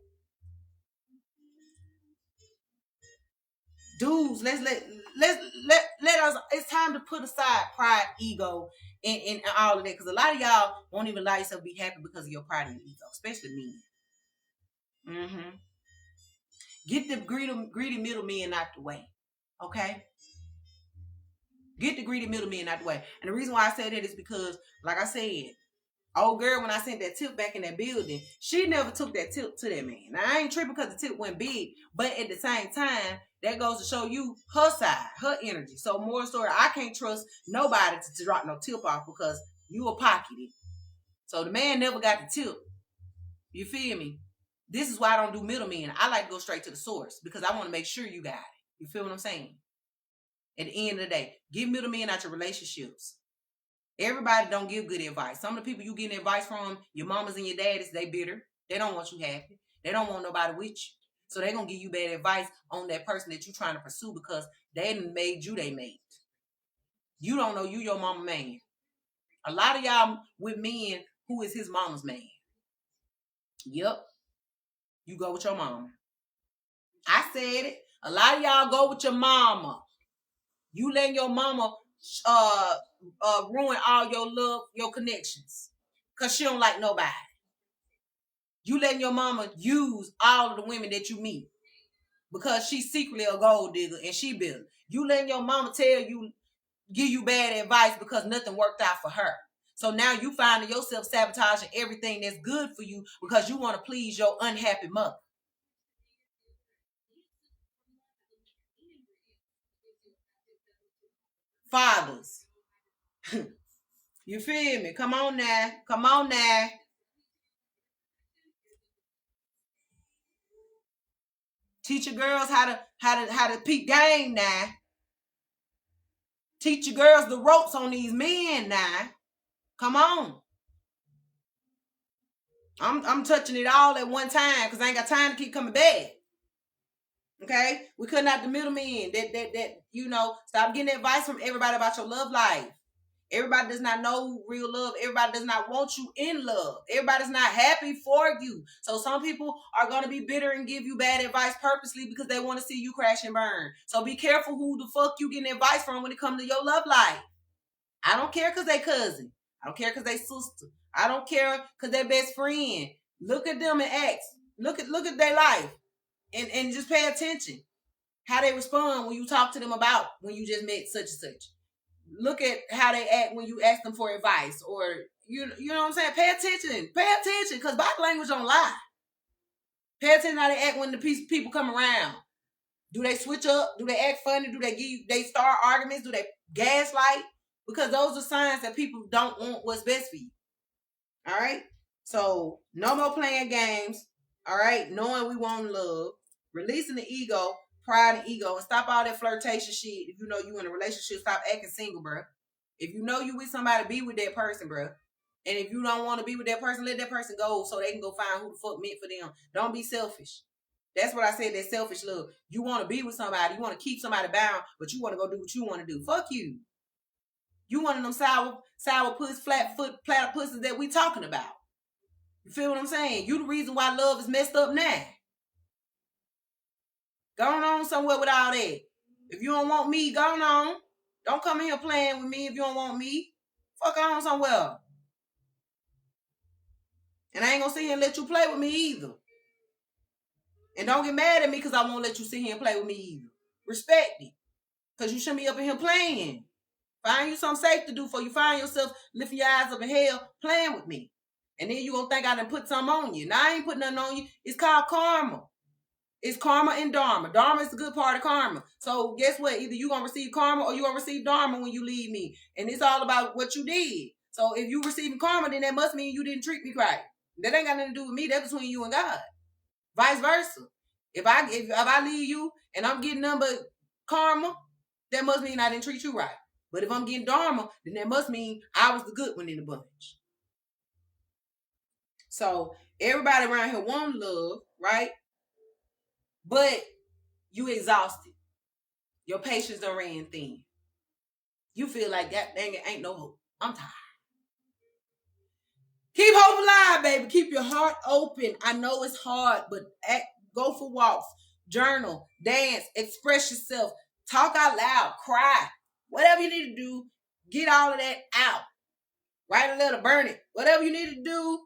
Dudes, let us, it's time to put aside pride, ego, and all of that. Because a lot of y'all won't even allow yourself to be happy because of your pride and ego. Especially men. Get the greedy middlemen out the way. Okay? Get the greedy middlemen out the way. And the reason why I say that is because, like I said, old girl, when I sent that tip back in that building, she never took that tip to that man. Now, I ain't tripping because the tip went big, but at the same time, that goes to show you her side, her energy. So, more story, I can't trust nobody to drop no tip off because you a pocketed. So, the man never got the tip. You feel me? This is why I don't do middlemen. I like to go straight to the source because I want to make sure you got it. You feel what I'm saying? At the end of the day, get middlemen out your relationships. Everybody don't give good advice. Some of the people you getting advice from, your mamas and your daddies, they bitter. They don't want you happy. They don't want nobody with you. So they're going to give you bad advice on that person that you're trying to pursue because they made you they mate. You don't know you your mama man. A lot of y'all with men who is his mama's man. Yep. You go with your mama. I said it. A lot of y'all go with your mama. You letting your mama ruin all your love, your connections. Because she don't like nobody. You letting your mama use all of the women that you meet. Because she's secretly a gold digger and she bitter. You letting your mama give you bad advice because nothing worked out for her. So now you finding yourself sabotaging everything that's good for you because you want to please your unhappy mother. Fathers. You feel me? Come on now. Come on now. Teach your girls how to peep game now. Teach your girls the ropes on these men now. Come on. I'm touching it all at one time because I ain't got time to keep coming back. Okay? We cutting out the middlemen. That stop getting advice from everybody about your love life. Everybody does not know real love. Everybody does not want you in love. Everybody's not happy for you. So some people are going to be bitter and give you bad advice purposely because they want to see you crash and burn. So be careful who the fuck you getting advice from when it comes to your love life. I don't care because they cousin. I don't care because they sister. I don't care because they best friend. Look at them and ask. Look at their life. And just pay attention. How they respond when you talk to them about when you just met such and such. Look at how they act when you ask them for advice, or you know what I'm saying. Pay attention, because body language don't lie. Pay attention how they act when the people come around. Do they switch up? Do they act funny? Do they start arguments? Do they gaslight? Because those are signs that people don't want what's best for you. All right. So no more playing games. All right. Knowing we want love, releasing the ego. Pride and ego, and stop all that flirtation shit. If you know you in a relationship, stop acting single, bro. If you know you with somebody, be with that person, bro. And if you don't want to be with that person, let that person go so they can go find who the fuck meant for them. Don't be selfish. That's what I said, that selfish love. You want to be with somebody, you want to keep somebody bound, but you want to go do what you want to do. Fuck you. You one of them sour puss, flat foot, platypuses that we talking about. You feel what I'm saying? You the reason why love is messed up now. Going on somewhere with all that. If you don't want me, go on. Don't come in here playing with me if you don't want me. Fuck on somewhere. And I ain't gonna sit here and let you play with me either. And don't get mad at me because I won't let you sit here and play with me either. Respect it. Because you shouldn't be up in here playing. Find you something safe to do before you find yourself lifting your eyes up in hell playing with me. And then you gonna think I done put something on you. Now I ain't putting nothing on you. It's called karma. It's karma and dharma. Dharma is the good part of karma. So guess what? Either you going to receive karma or you going to receive dharma when you leave me. And it's all about what you did. So if you receiving karma, then that must mean you didn't treat me right. That ain't got nothing to do with me. That's between you and God. Vice versa. If I leave you and I'm getting nothing but karma, that must mean I didn't treat you right. But if I'm getting dharma, then that must mean I was the good one in the bunch. So everybody around here want love, right? But you exhausted. Your patience done ran thin. You feel like that dang it ain't no hope. I'm tired. Keep hope alive, baby. Keep your heart open. I know it's hard, but go for walks, journal, dance, express yourself, talk out loud, cry. Whatever you need to do, get all of that out. Write a letter, burn it. Whatever you need to do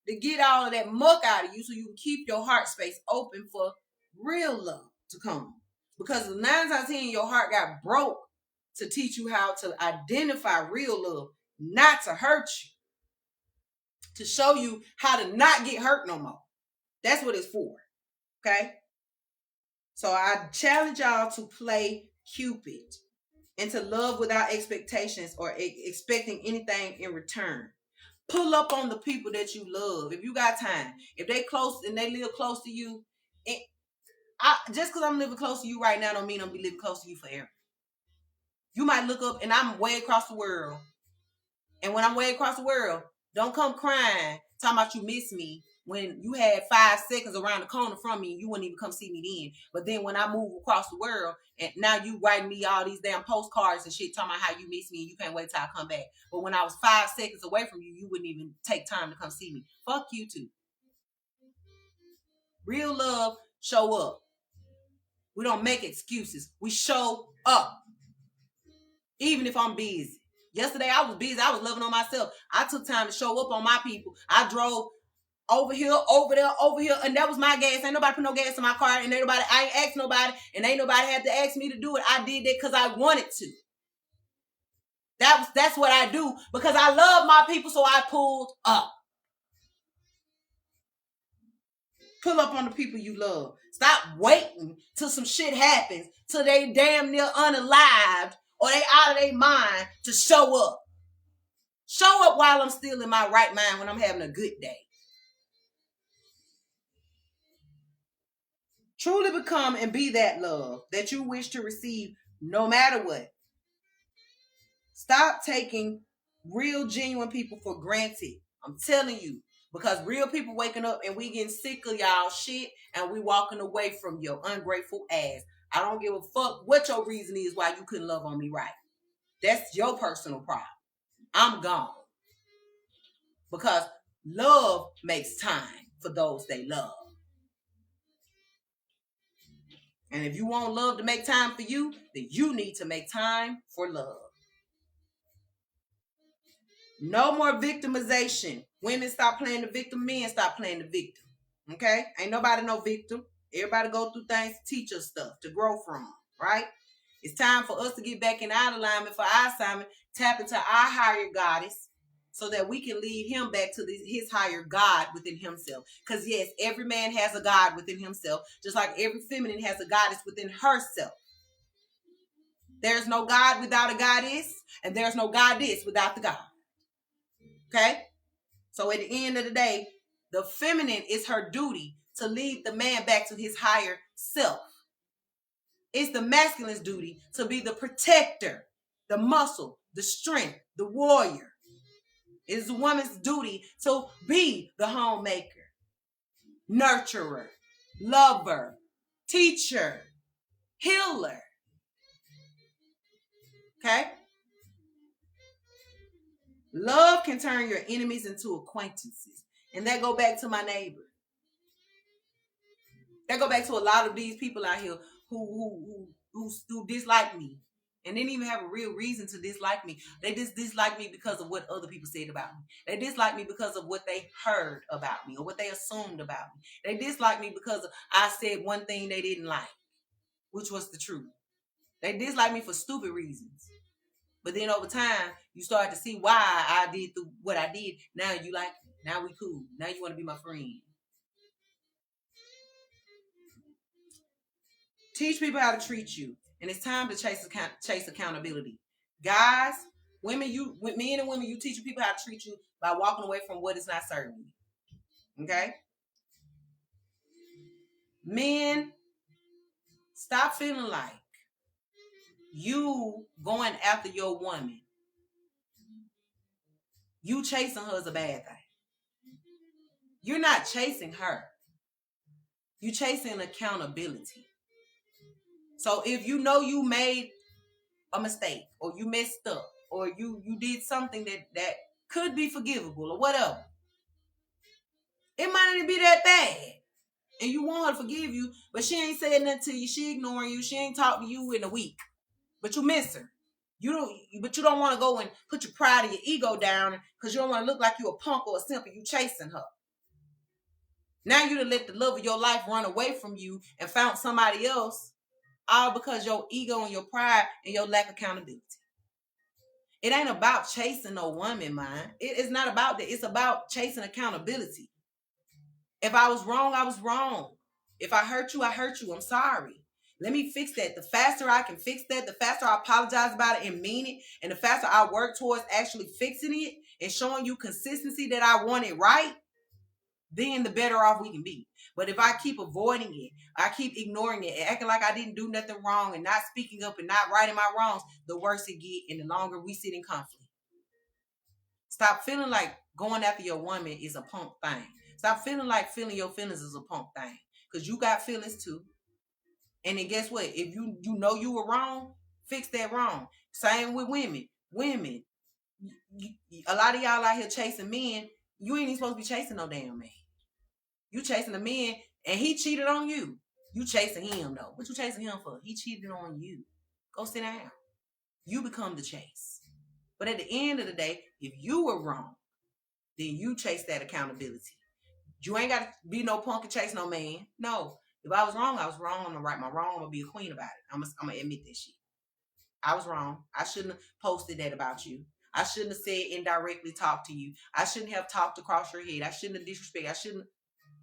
to get all of that muck out of you so you can keep your heart space open for real love to come. Because 9 times out of 10, your heart got broke to teach you how to identify real love, not to hurt you. To show you how to not get hurt no more. That's what it's for. Okay? So I challenge y'all to play Cupid and to love without expectations or expecting anything in return. Pull up on the people that you love. If you got time, if they close and they live close to you, just because I'm living close to you right now don't mean I'm gonna be living close to you forever. You might look up and I'm way across the world. And when I'm way across the world, don't come crying, talking about you miss me when you had 5 seconds around the corner from me and you wouldn't even come see me then. But then when I move across the world and now you writing me all these damn postcards and shit talking about how you miss me and you can't wait till I come back. But when I was 5 seconds away from you, you wouldn't even take time to come see me. Fuck you too. Real love, show up. We don't make excuses. We show up. Even if I'm busy. Yesterday I was busy. I was loving on myself. I took time to show up on my people. I drove over here, over there, over here, and that was my gas. Ain't nobody put no gas in my car, and I ain't asked nobody, and ain't nobody had to ask me to do it. I did that because I wanted to. That's what I do because I love my people, so I pulled up. Pull up on the people you love. Stop waiting till some shit happens, till they damn near unalived or they out of their mind to show up. Show up while I'm still in my right mind when I'm having a good day. Truly become and be that love that you wish to receive no matter what. Stop taking real, genuine people for granted. I'm telling you. Because real people waking up and we getting sick of y'all shit and we walking away from your ungrateful ass. I don't give a fuck what your reason is why you couldn't love on me right. That's your personal problem. I'm gone. Because love makes time for those they love. And if you want love to make time for you, then you need to make time for love. No more victimization. Women stop playing the victim. Men stop playing the victim. Okay? Ain't nobody no victim. Everybody go through things to teach us stuff, to grow from, right? It's time for us to get back in our alignment for our assignment, tap into our higher goddess so that we can lead him back to his higher God within himself. Because yes, every man has a God within himself, just like every feminine has a goddess within herself. There's no God without a goddess, and there's no goddess without the God. Okay? So at the end of the day, the feminine is her duty to lead the man back to his higher self. It's the masculine's duty to be the protector, the muscle, the strength, the warrior. It's the woman's duty to be the homemaker, nurturer, lover, teacher, healer. Okay? Love can turn your enemies into acquaintances. And that go back to my neighbor. That go back to a lot of these people out here who dislike me. And didn't even have a real reason to dislike me. They just dislike me because of what other people said about me. They dislike me because of what they heard about me or what they assumed about me. They dislike me because I said one thing they didn't like, which was the truth. They dislike me for stupid reasons. But then over time, you start to see why I did what I did. Now you like me. Now we cool. Now you want to be my friend. Teach people how to treat you. And it's time to chase accountability. Guys, men and women, you teach people how to treat you by walking away from what is not serving you. Okay? Men, stop feeling like you going after your woman, you chasing her is a bad thing. You're not chasing her. You're chasing accountability. So if you know you made a mistake or you messed up or you did something that could be forgivable or whatever, it might not be that bad. And you want her to forgive you, but she ain't saying nothing to you. She ignoring you. She ain't talking to you in a week. But you miss her. But you don't want to go and put your pride and your ego down because you don't want to look like you a punk or a simp and you chasing her. Now you done let the love of your life run away from you and found somebody else, all because your ego and your pride and your lack of accountability. It ain't about chasing no woman, man. It's not about that. It's about chasing accountability. If I was wrong, I was wrong. If I hurt you, I hurt you. I'm sorry. Let me fix that. The faster I can fix that, the faster I apologize about it and mean it, and the faster I work towards actually fixing it, and showing you consistency that I want it right, then the better off we can be. But if I keep avoiding it, I keep ignoring it and acting like I didn't do nothing wrong and not speaking up and not righting my wrongs, the worse it get and the longer we sit in conflict. Stop feeling like going after your woman is a punk thing. Stop feeling like feeling your feelings is a punk thing. Because you got feelings too. And then guess what? If you know you were wrong, fix that wrong. Same with women. Women, a lot of y'all out here chasing men. You ain't even supposed to be chasing no damn man. You chasing a man and he cheated on you. You chasing him though. What you chasing him for? He cheated on you. Go sit down. You become the chase. But at the end of the day, if you were wrong, then you chase that accountability. You ain't got to be no punk and chase no man. No. If I was wrong, I was wrong. I'm going to right my wrong. I'm going to be a queen about it. I'm going to admit that shit. I was wrong. I shouldn't have posted that about you. I shouldn't have said indirectly talk to you. I shouldn't have talked across your head. I shouldn't have disrespected. I shouldn't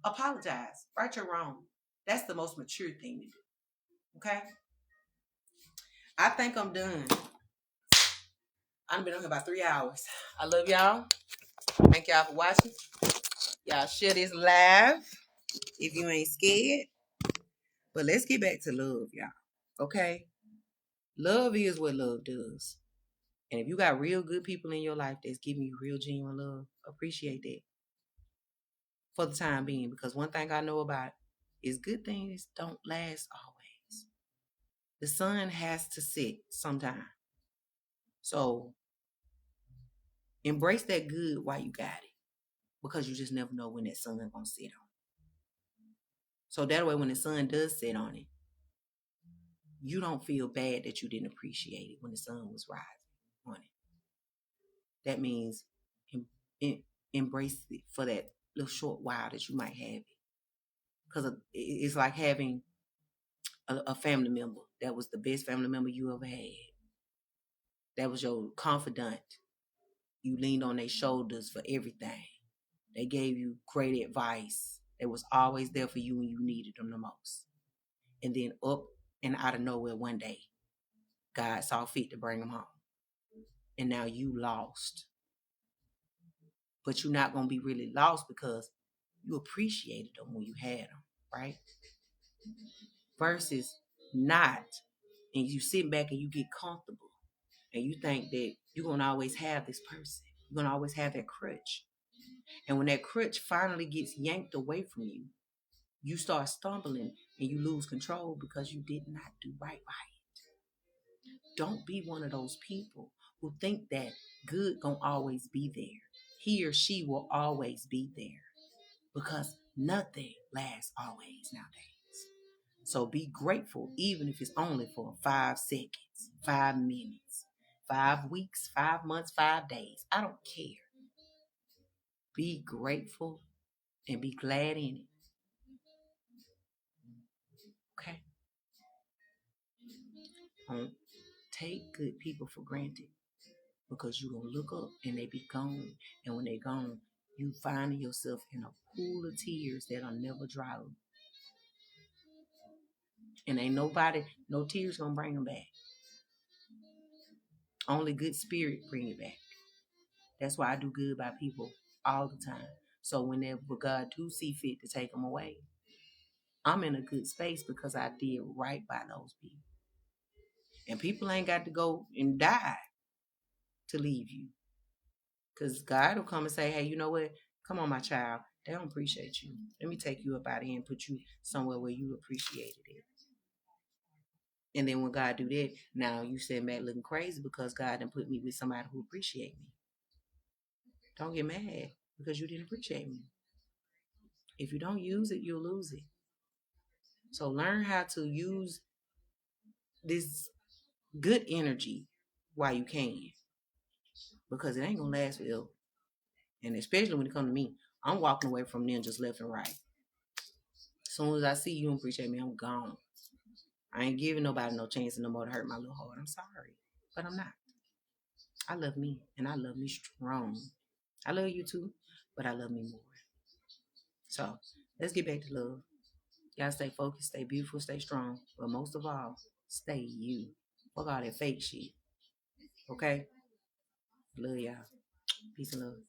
apologize. Right your wrong. That's the most mature thing to do. Okay? I think I'm done. I've been on here about 3 hours. I love y'all. Thank y'all for watching. Y'all share this live if you ain't scared. But let's get back to love, y'all. Okay? Love is what love does. And if you got real good people in your life that's giving you real genuine love, appreciate that for the time being. Because one thing I know about is good things don't last always. The sun has to set sometime. So embrace that good while you got it. Because you just never know when that sun is going to set on. So that way when the sun does set on it, you don't feel bad that you didn't appreciate it when the sun was rising on it. That means embrace it for that little short while that you might have it. Because it's like having a family member that was the best family member you ever had. That was your confidant. You leaned on their shoulders for everything. They gave you great advice. They was always there for you when you needed them the most. And then up and out of nowhere one day, God saw fit to bring them home. And now you lost. But you're not going to be really lost because you appreciated them when you had them, right? Versus not, and you sit back and you get comfortable and you think that you're going to always have this person. You're going to always have that crutch. And when that crutch finally gets yanked away from you, you start stumbling and you lose control because you did not do right by it. Don't be one of those people who think that good gonna always be there. He or she will always be there because nothing lasts always nowadays. So be grateful, even if it's only for 5 seconds, 5 minutes, 5 weeks, 5 months, 5 days. I don't care. Be grateful and be glad in it. Okay? Don't take good people for granted because you're going to look up and they be gone. And when they gone, you find yourself in a pool of tears that'll never dry up. And ain't nobody, no tears going to bring them back. Only good spirit bring it back. That's why I do good by people all the time. So whenever God do see fit to take them away, I'm in a good space because I did right by those people. And people ain't got to go and die to leave you. Because God will come and say, hey, you know what? Come on, my child. They don't appreciate you. Let me take you up out of here and put you somewhere where you appreciated it. And then when God do that, now you sit back looking crazy because God done put me with somebody who appreciate me. Don't get mad because you didn't appreciate me. If you don't use it, you'll lose it. So learn how to use this good energy while you can. Because it ain't going to last forever. And especially when it comes to me, I'm walking away from ninjas left and right. As soon as I see you don't appreciate me, I'm gone. I ain't giving nobody no chance no more to hurt my little heart. I'm sorry, but I'm not. I love me, and I love me strong. I love you too, but I love me more. So let's get back to love. Y'all stay focused, stay beautiful, stay strong. But most of all, stay you. Fuck all that fake shit. Okay? Love y'all. Peace and love.